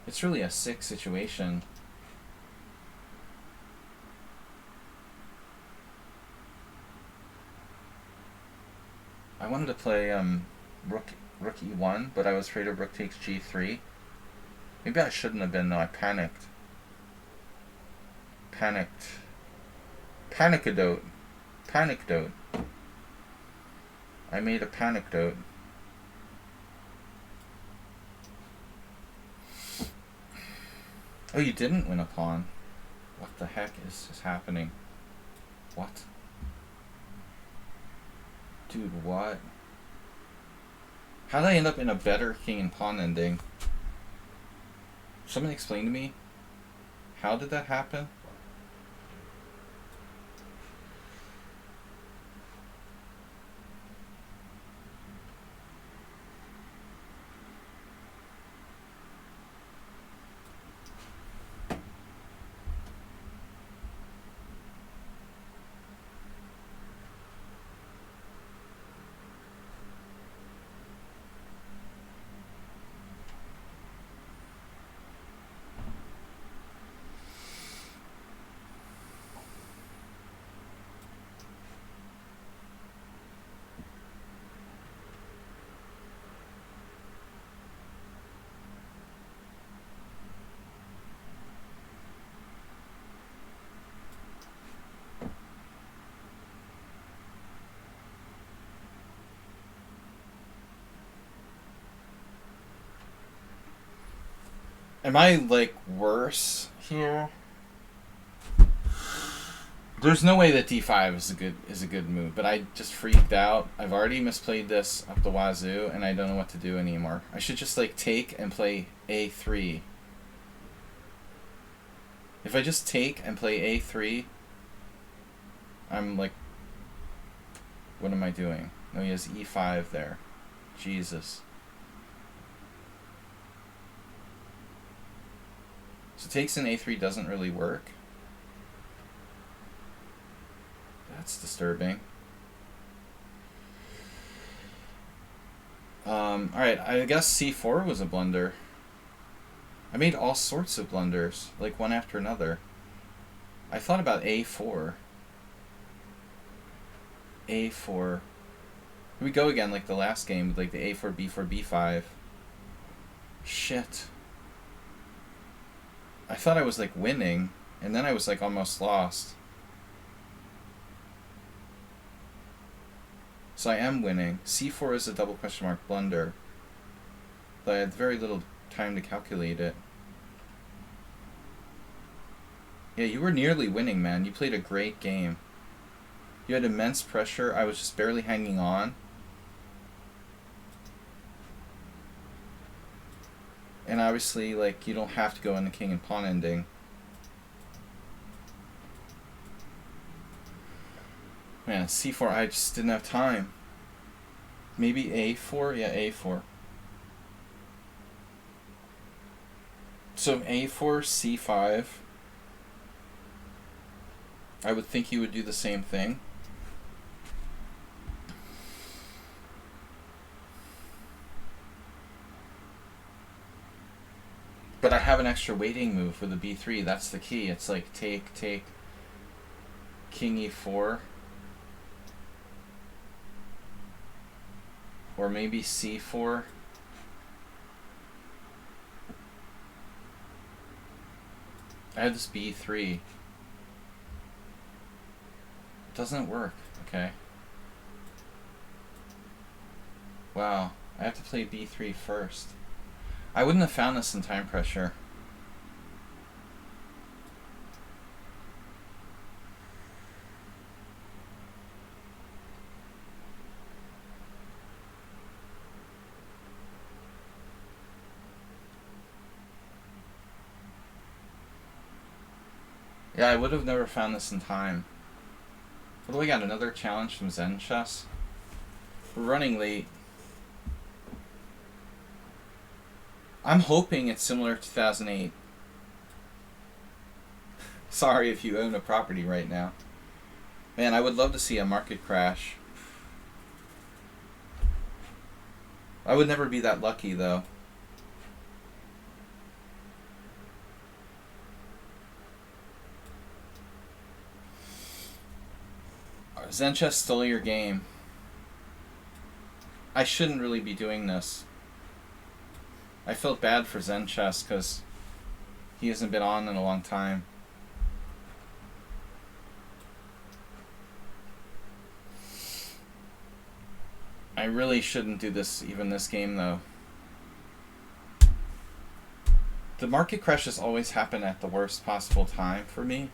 [SPEAKER 1] It's really a sick situation. I wanted to play rook e1, but I was afraid of rook takes g3. Maybe I shouldn't have been, though. I panicked. Panicadote. I made a panicdote. Oh, you didn't win a pawn. What the heck is happening? What? Dude, what? How did I end up in a better king and pawn ending? Someone explain to me. How did that happen? Am I, like, worse here? There's no way that d5 is a good move, but I just freaked out. I've already misplayed this up the wazoo, and I don't know what to do anymore. I should just, like, take and play a3. If I just take and play a3, I'm like, what am I doing? No, he has e5 there. Jesus. So takes in a3 doesn't really work. That's disturbing. Alright, I guess c4 was a blunder. I made all sorts of blunders, like one after another. I thought about a4. a4. Here we go again, like the last game, with like the a4, b4, b5. Shit. I thought I was like winning, and then I was like almost lost. So I am winning. C4 is a double question mark blunder. But I had very little time to calculate it. Yeah, you were nearly winning, man. You played a great game. You had immense pressure. I was just barely hanging on. And obviously, like, you don't have to go in the king and pawn ending. Man, C4, I just didn't have time. Maybe A4? Yeah, A4. So A4, C5. I would think you would do the same thing. But I have an extra waiting move for the B3. That's the key. It's like take, king E4. Or maybe C4. I have this B3. It doesn't work. Okay. Wow. I have to play B3 first. I wouldn't have found this in time pressure. Yeah, I would have never found this in time. What do we got? Another challenge from Zen Chess? We're running late. I'm hoping it's similar to 2008. Sorry if you own a property right now. Man, I would love to see a market crash. I would never be that lucky, though. Zen Chess stole your game. I shouldn't really be doing this. I felt bad for Zen Chess because he hasn't been on in a long time. I really shouldn't do this, even this game, though. The market crashes always happen at the worst possible time for me.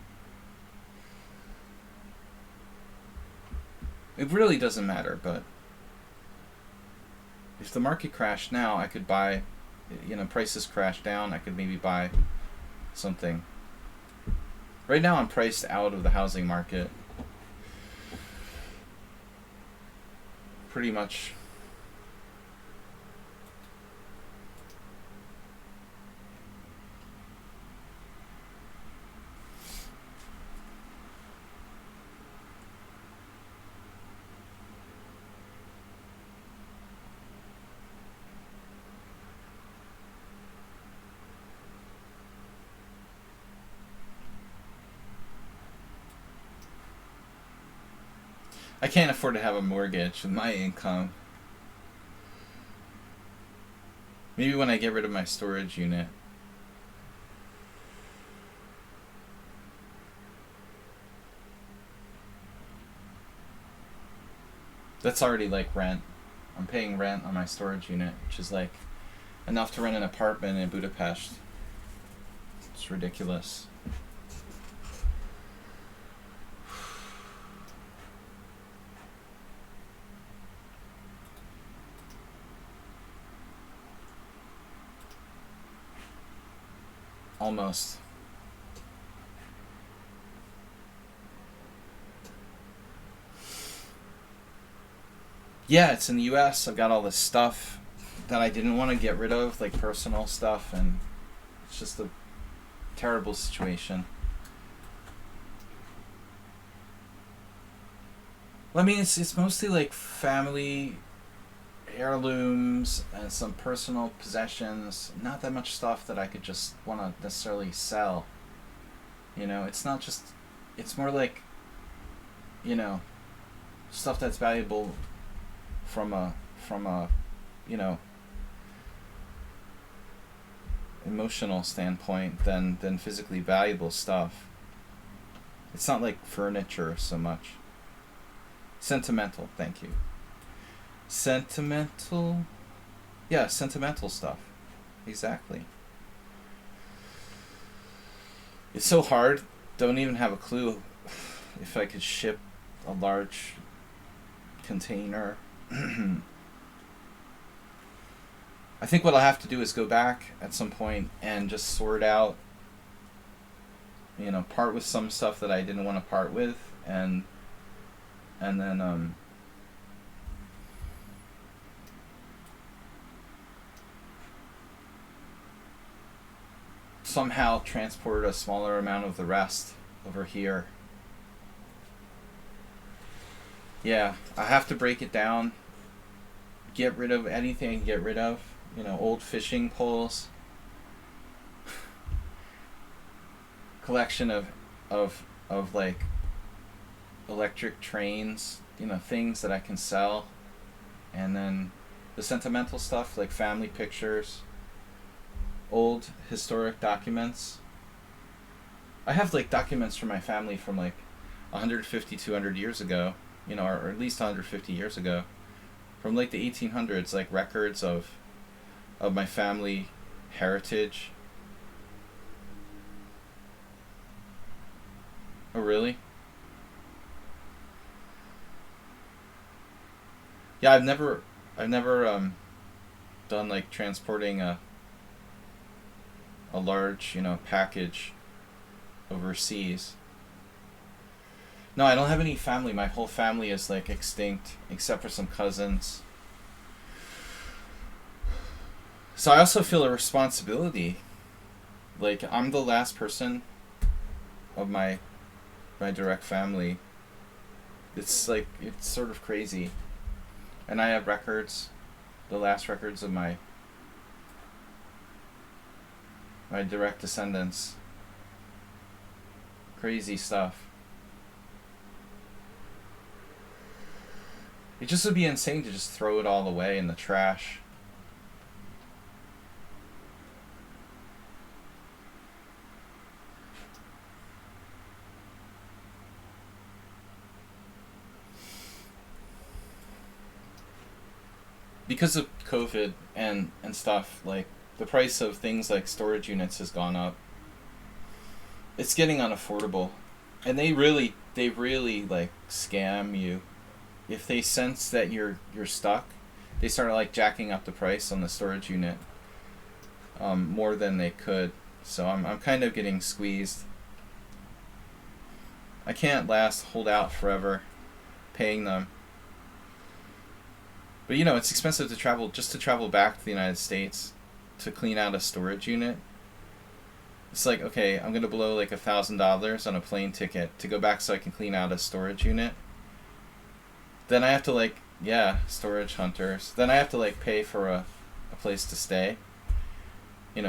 [SPEAKER 1] It really doesn't matter, but if the market crashed now, I could buy, prices crash down, I could maybe buy something. Right now I'm priced out of the housing market. Pretty much. I can't afford to have a mortgage with my income. Maybe when I get rid of my storage unit. That's already like rent. I'm paying rent on my storage unit, which is like enough to rent an apartment in Budapest. It's ridiculous. Almost. Yeah, it's in the US. I've got all this stuff that I didn't want to get rid of, like personal stuff, and it's just a terrible situation. Well, I mean, it's mostly like family heirlooms and some personal possessions. Not that much stuff that I could just want to necessarily sell. It's not just. It's more like, stuff that's valuable from a emotional standpoint than physically valuable stuff. It's not like furniture so much. Sentimental, thank you. Sentimental? Yeah, sentimental stuff. Exactly. It's so hard. Don't even have a clue if I could ship a large container. I think what I'll have to do is go back at some point and just sort out, part with some stuff that I didn't want to part with, and then somehow transport a smaller amount of the rest over here. Yeah, I have to break it down, get rid of anything I can get rid of, old fishing poles, collection of like electric trains, things that I can sell, and then the sentimental stuff like family pictures, old historic documents. I have like documents from my family from like 150, 200 years ago, or at least 150 years ago, from like the 1800s, like records of my family heritage. Oh, really? Yeah, I've never done like transporting a large, package overseas. No, I don't have any family. My whole family is like extinct except for some cousins. So I also feel a responsibility. Like I'm the last person of my direct family. It's like it's sort of crazy. And I have records, the last records of my direct descendants. Crazy stuff. It just would be insane to just throw it all away in the trash. Because of COVID and stuff, like the price of things like storage units has gone up. It's getting unaffordable. And they really like scam you. If they sense that you're stuck, they start like jacking up the price on the storage unit more than they could. So I'm kind of getting squeezed. I can't hold out forever paying them. But it's expensive to travel back to the United States to clean out a storage unit. It's like, okay, I'm gonna blow like $1,000 on a plane ticket to go back so I can clean out a storage unit. Then I have to storage hunters. Then I have to pay for a place to stay.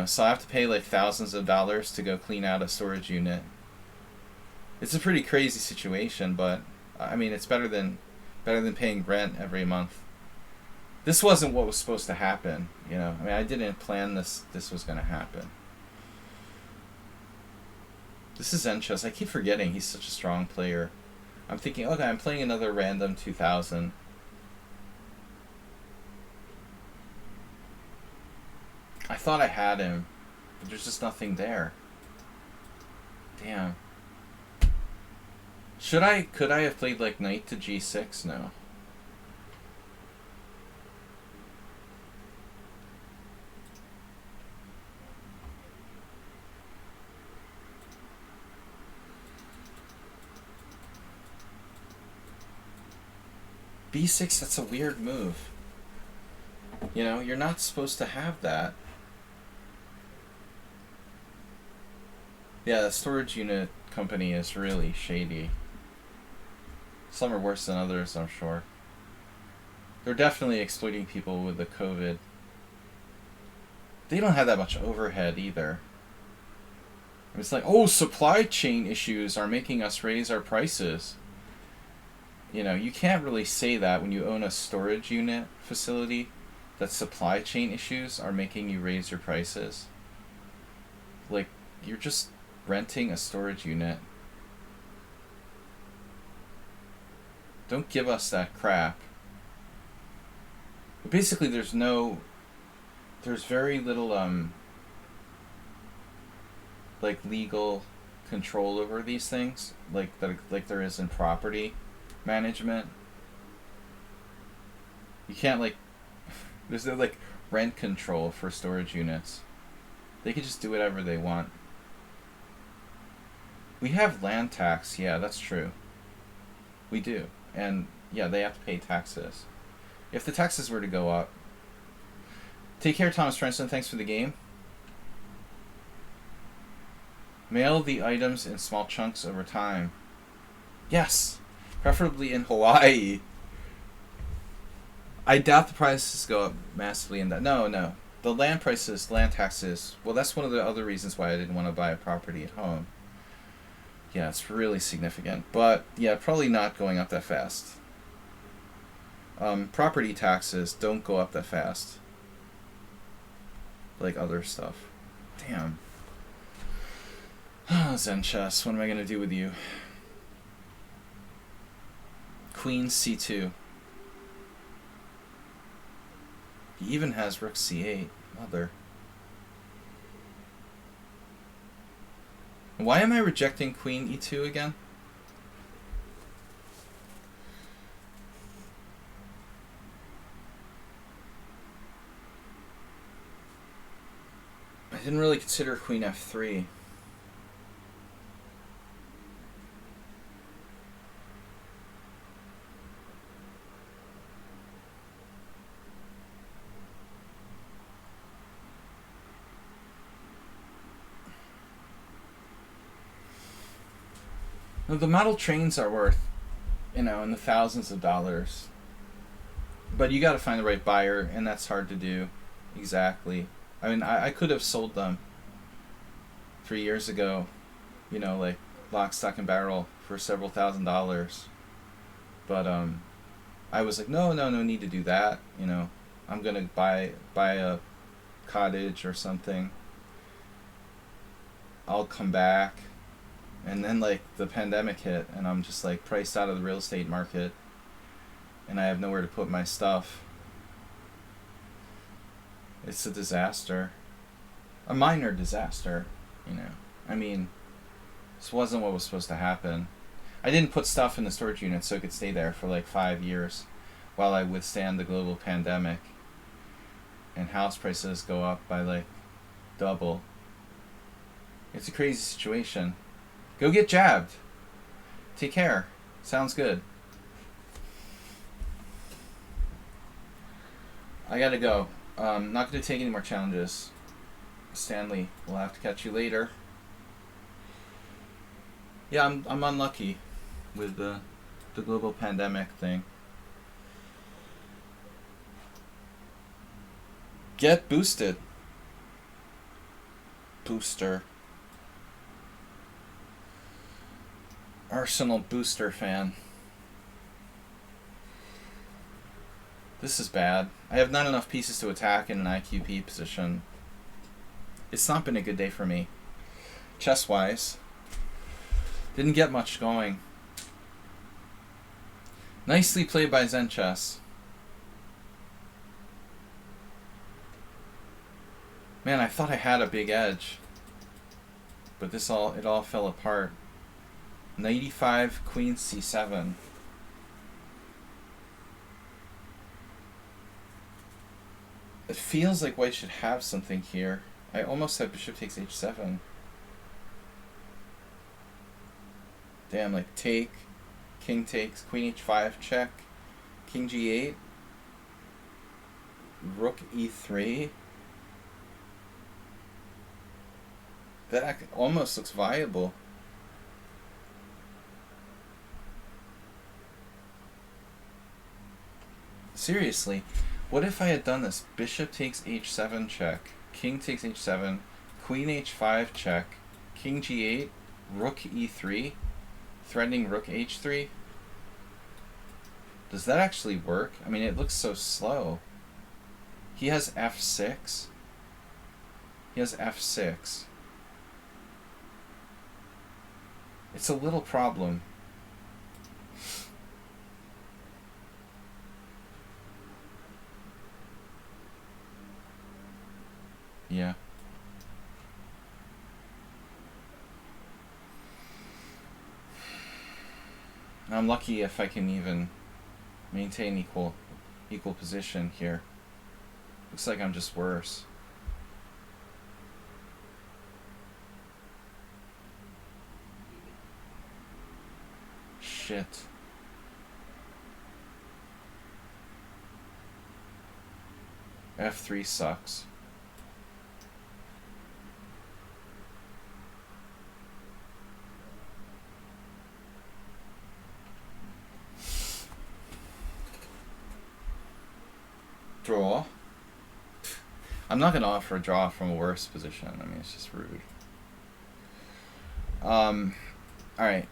[SPEAKER 1] So I have to pay like thousands of dollars to go clean out a storage unit. It's a pretty crazy situation, but I mean it's better than paying rent every month. This wasn't what was supposed to happen, I mean, I didn't plan this was going to happen. This is Enchus. I keep forgetting he's such a strong player. I'm thinking, okay, I'm playing another random 2000. I thought I had him, but there's just nothing there. Damn. Could I have played like knight to g6? No. b6, that's a weird move. You're not supposed to have that. Yeah, the storage unit company is really shady. Some are worse than others, I'm sure. They're definitely exploiting people with the COVID. They don't have that much overhead either. It's like, oh, supply chain issues are making us raise our prices. You can't really say that when you own a storage unit facility, that supply chain issues are making you raise your prices. Like, you're just renting a storage unit. Don't give us that crap. Basically, there's very little like legal control over these things, like there is in property management. You can't like there's no like rent control for storage units. They can just do whatever they want. We have land tax, yeah, that's true. We do. And yeah, they have to pay taxes. If the taxes were to go up. Take care, Thomas Frenson, thanks for the game. Mail the items in small chunks over time. Yes, preferably in Hawaii. I doubt the prices go up massively in that. No. The land prices, land taxes, well, that's one of the other reasons why I didn't want to buy a property at home. Yeah, it's really significant. But, yeah, probably not going up that fast. Property taxes don't go up that fast. Like other stuff. Damn. Zen chess, what am I going to do with you? Queen c2. He even has rook c8. Mother. Why am I rejecting queen e2 again? I didn't really consider queen f3. The model trains are worth, in the thousands of dollars. But you gotta find the right buyer, and that's hard to do. Exactly. I mean, I could have sold them 3 years ago, like lock, stock, and barrel for several $1,000s. But I was like, no need to do that. I'm gonna buy a cottage or something. I'll come back. And then, like, the pandemic hit, and I'm just, like, priced out of the real estate market, and I have nowhere to put my stuff. It's a disaster. A minor disaster, I mean, this wasn't what was supposed to happen. I didn't put stuff in the storage unit so it could stay there for, like, 5 years while I withstand the global pandemic. And house prices go up by, like, double. It's a crazy situation. Go get jabbed. Take care. Sounds good. I gotta go. Not gonna take any more challenges. Stanley, we'll have to catch you later. Yeah, I'm unlucky with the global pandemic thing. Get boosted. Booster. Arsenal booster fan. This is bad. I have not enough pieces to attack in an IQP position. It's not been a good day for me. Chess-wise. Didn't get much going. Nicely played by Zen Chess. Man, I thought I had a big edge. But it all fell apart. Knight e5, queen c7. It feels like white should have something here. I almost had bishop takes h7. Damn, like take, king takes, queen h5, check, king g8, rook e3. That almost looks viable. Seriously, what if I had done this? Bishop takes h7 check, king takes h7, queen h5 check, king g8, rook e3, threatening rook h3? Does that actually work? I mean, it looks so slow. He has f6. He has f6. It's a little problem. I'm lucky if I can even maintain equal position here. Looks like I'm just worse. Shit. F3 sucks. Draw. I'm not gonna offer a draw from a worse position. I mean, it's just rude. Alright.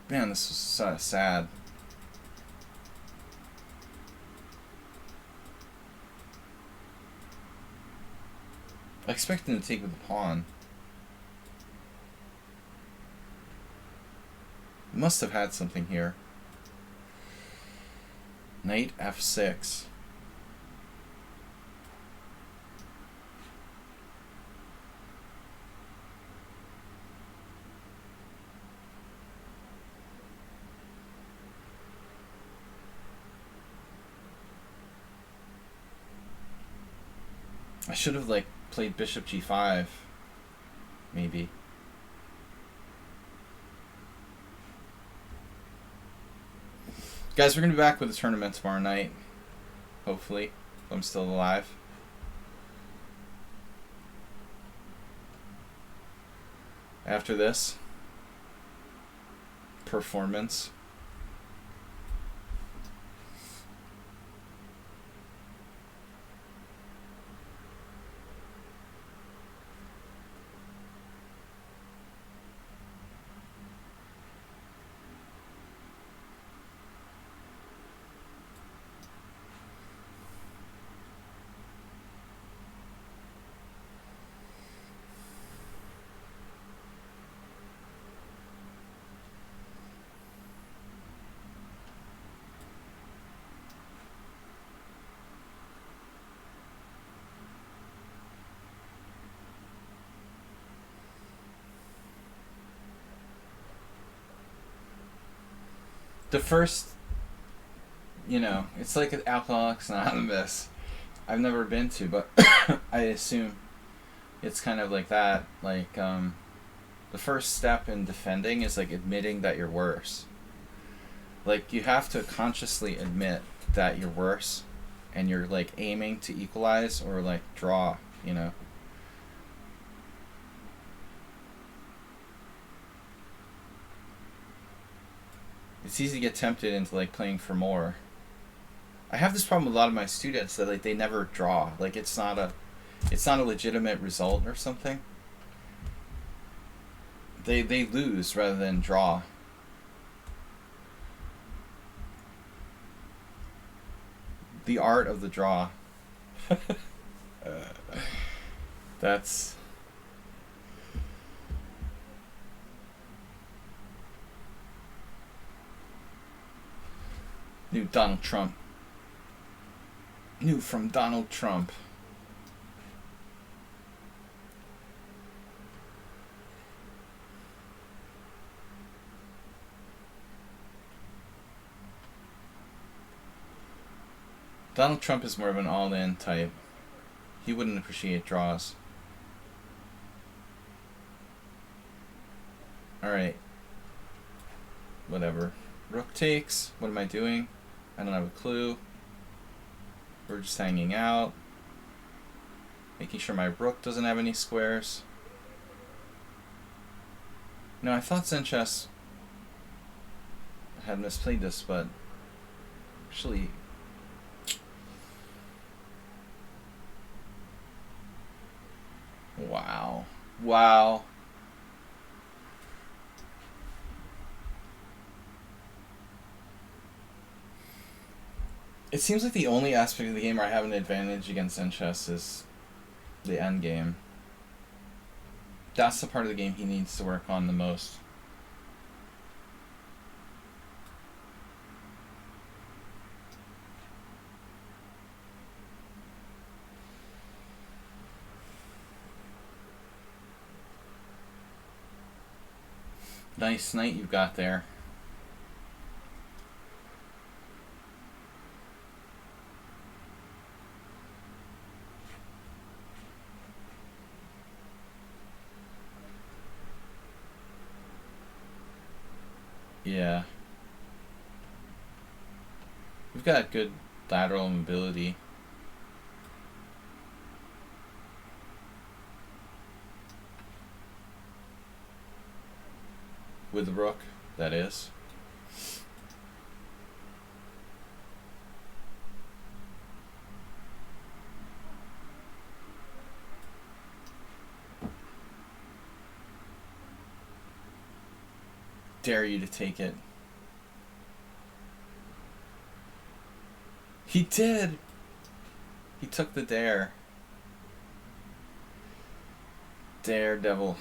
[SPEAKER 1] Man, this was so sad. I expected him to take with the pawn. Must have had something here. Knight F6. I should have played bishop g5. Maybe. Guys, we're going to be back with a tournament tomorrow night. Hopefully. If I'm still alive. After this. Performance. The first, it's like an Alcoholics Anonymous. I've never been to, but I assume it's kind of like that. The first step in defending is admitting that you're worse. You have to consciously admit that you're worse, and you're aiming to equalize or draw. It's easy to get tempted into playing for more. I have this problem with a lot of my students that they never draw. It's not a legitimate result or something. They lose rather than draw. The art of the draw. That's new Donald Trump. New from Donald Trump. Donald Trump is more of an all-in type. He wouldn't appreciate draws. Alright. Whatever. Rook takes. What am I doing? I don't have a clue. We're just hanging out. Making sure my rook doesn't have any squares. No, I thought Zen Chess had misplayed this, but actually... Wow. Wow. It seems like the only aspect of the game where I have an advantage against Zen Chess is the end game. That's the part of the game he needs to work on the most. Nice knight you've got there. Yeah. We've got good lateral mobility. With the rook, that is. Dare you to take it. He did! He took the dare. Daredevil.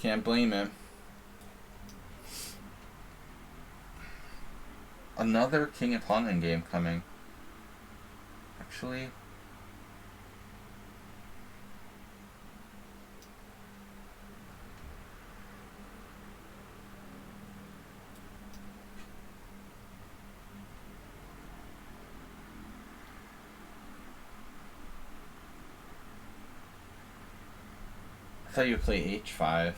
[SPEAKER 1] Can't blame him. Another king and pawn endgame coming. Actually, I thought you would play h5.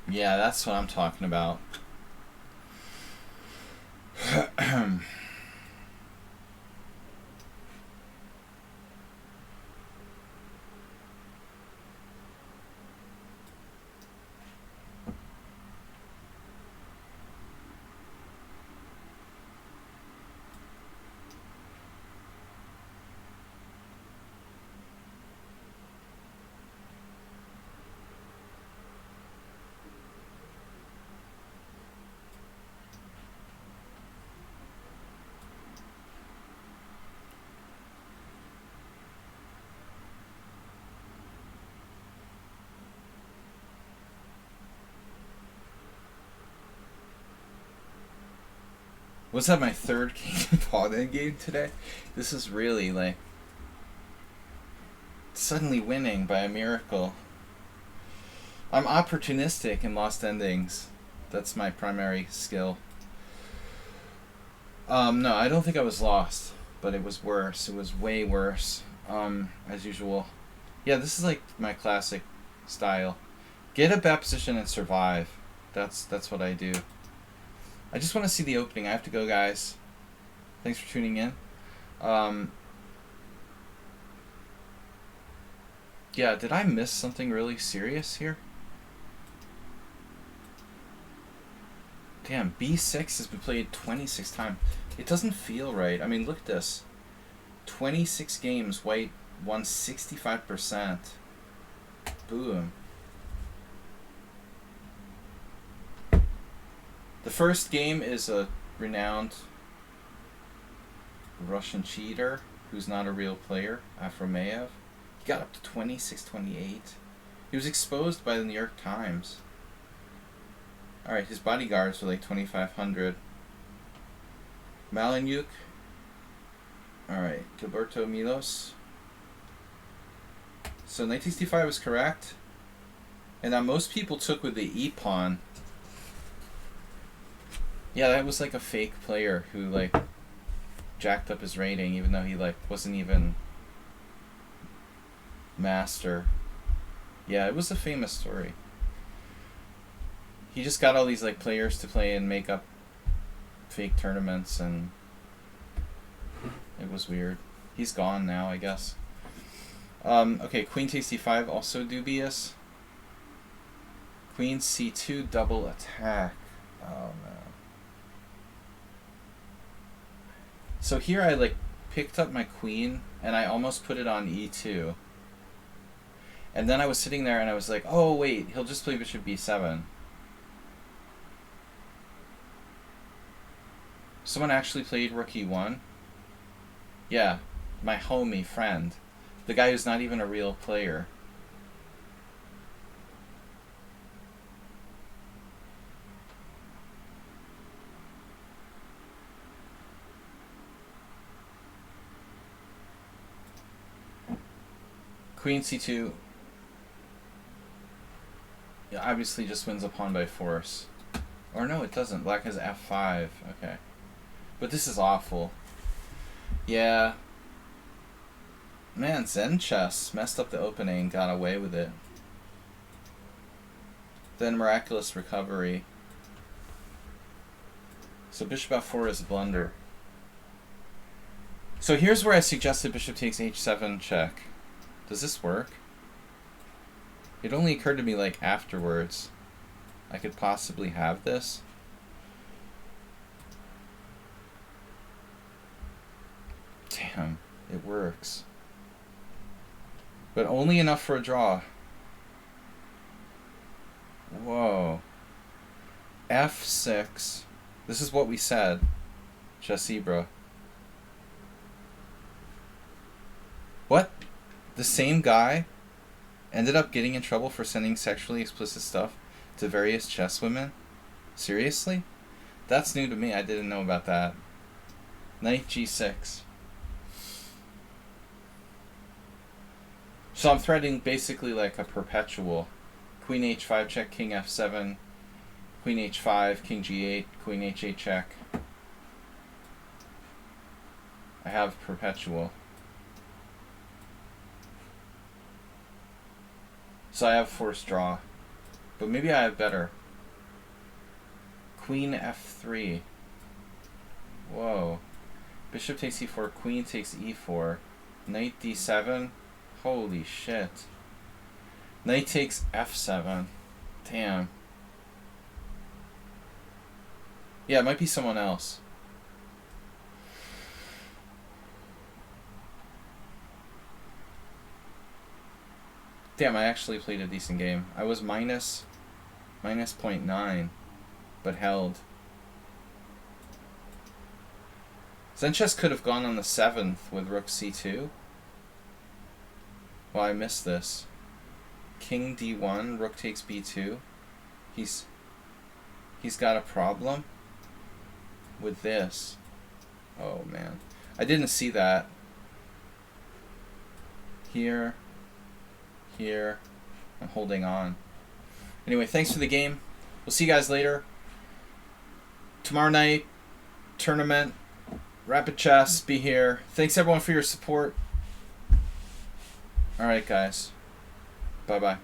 [SPEAKER 1] Yeah, that's what I'm talking about. Was that my third king and pawn endgame today? This is really like suddenly winning by a miracle. I'm opportunistic in lost endings. That's my primary skill. No, I don't think I was lost, but it was worse. It was way worse. As usual. Yeah, this is like my classic style. Get a bad position and survive. That's what I do. I just want to see the opening. I have to go, guys. Thanks for tuning in. Yeah, did I miss something really serious here? Damn, B6 has been played 26 times. It doesn't feel right. I mean, look at this. 26 games, white won 65%. Boom. The first game is a renowned Russian cheater who's not a real player, Afromeyev. He got up to 26-28. He was exposed by the New York Times. Alright, his bodyguards were like 2,500. Malinyuk. Alright, Gilberto Milos. So 1965 was correct. And now most people took with the E-pawn. Yeah, that was like a fake player who like jacked up his rating even though he like wasn't even master. Yeah, it was a famous story. He just got all these like players to play and make up fake tournaments, and it was weird. He's gone now, I guess. Okay, Queen takes c5, also dubious. Queen c2, double attack. Oh, man. So here I like picked up my queen and I almost put it on e2. And then I was sitting there and I was like, oh wait, he'll just play bishop b7. Someone actually played rook e1? Yeah, my homie friend. The guy who's not even a real player. Queen c2. Yeah, obviously just wins a pawn by force. Or no, it doesn't. Black has f5. Okay. But this is awful. Yeah. Man, Zen chess messed up the opening and got away with it. Then miraculous recovery. So bishop f4 is a blunder. So here's where I suggested bishop takes h7 check. Does this work? It only occurred to me like afterwards. I could possibly have this. Damn, it works. But only enough for a draw. Whoa. f6. This is what we said. Chessibra. What? The same guy ended up getting in trouble for sending sexually explicit stuff to various chess women? Seriously? That's new to me. I didn't know about that. Knight g6. So I'm threading basically like a perpetual. Queen h5 check, king f7, queen h5, king g8, queen h8 check. I have perpetual. So I have forced draw. But maybe I have better. Queen f3. Whoa. Bishop takes e4, queen takes e4. Knight d7. Holy shit. Knight takes f7. Damn. Yeah, it might be someone else. Damn, I actually played a decent game. I was minus 0.9, but held. Zen chess could have gone on the 7th with rook c2. Well, I missed this. King d1, rook takes b2. He's got a problem with this. Oh man, I didn't see that. Here. I'm holding on. Anyway, thanks for the game. We'll see you guys later. Tomorrow night, tournament, Rapid Chess, be here. Thanks everyone for your support. Alright guys. Bye-bye.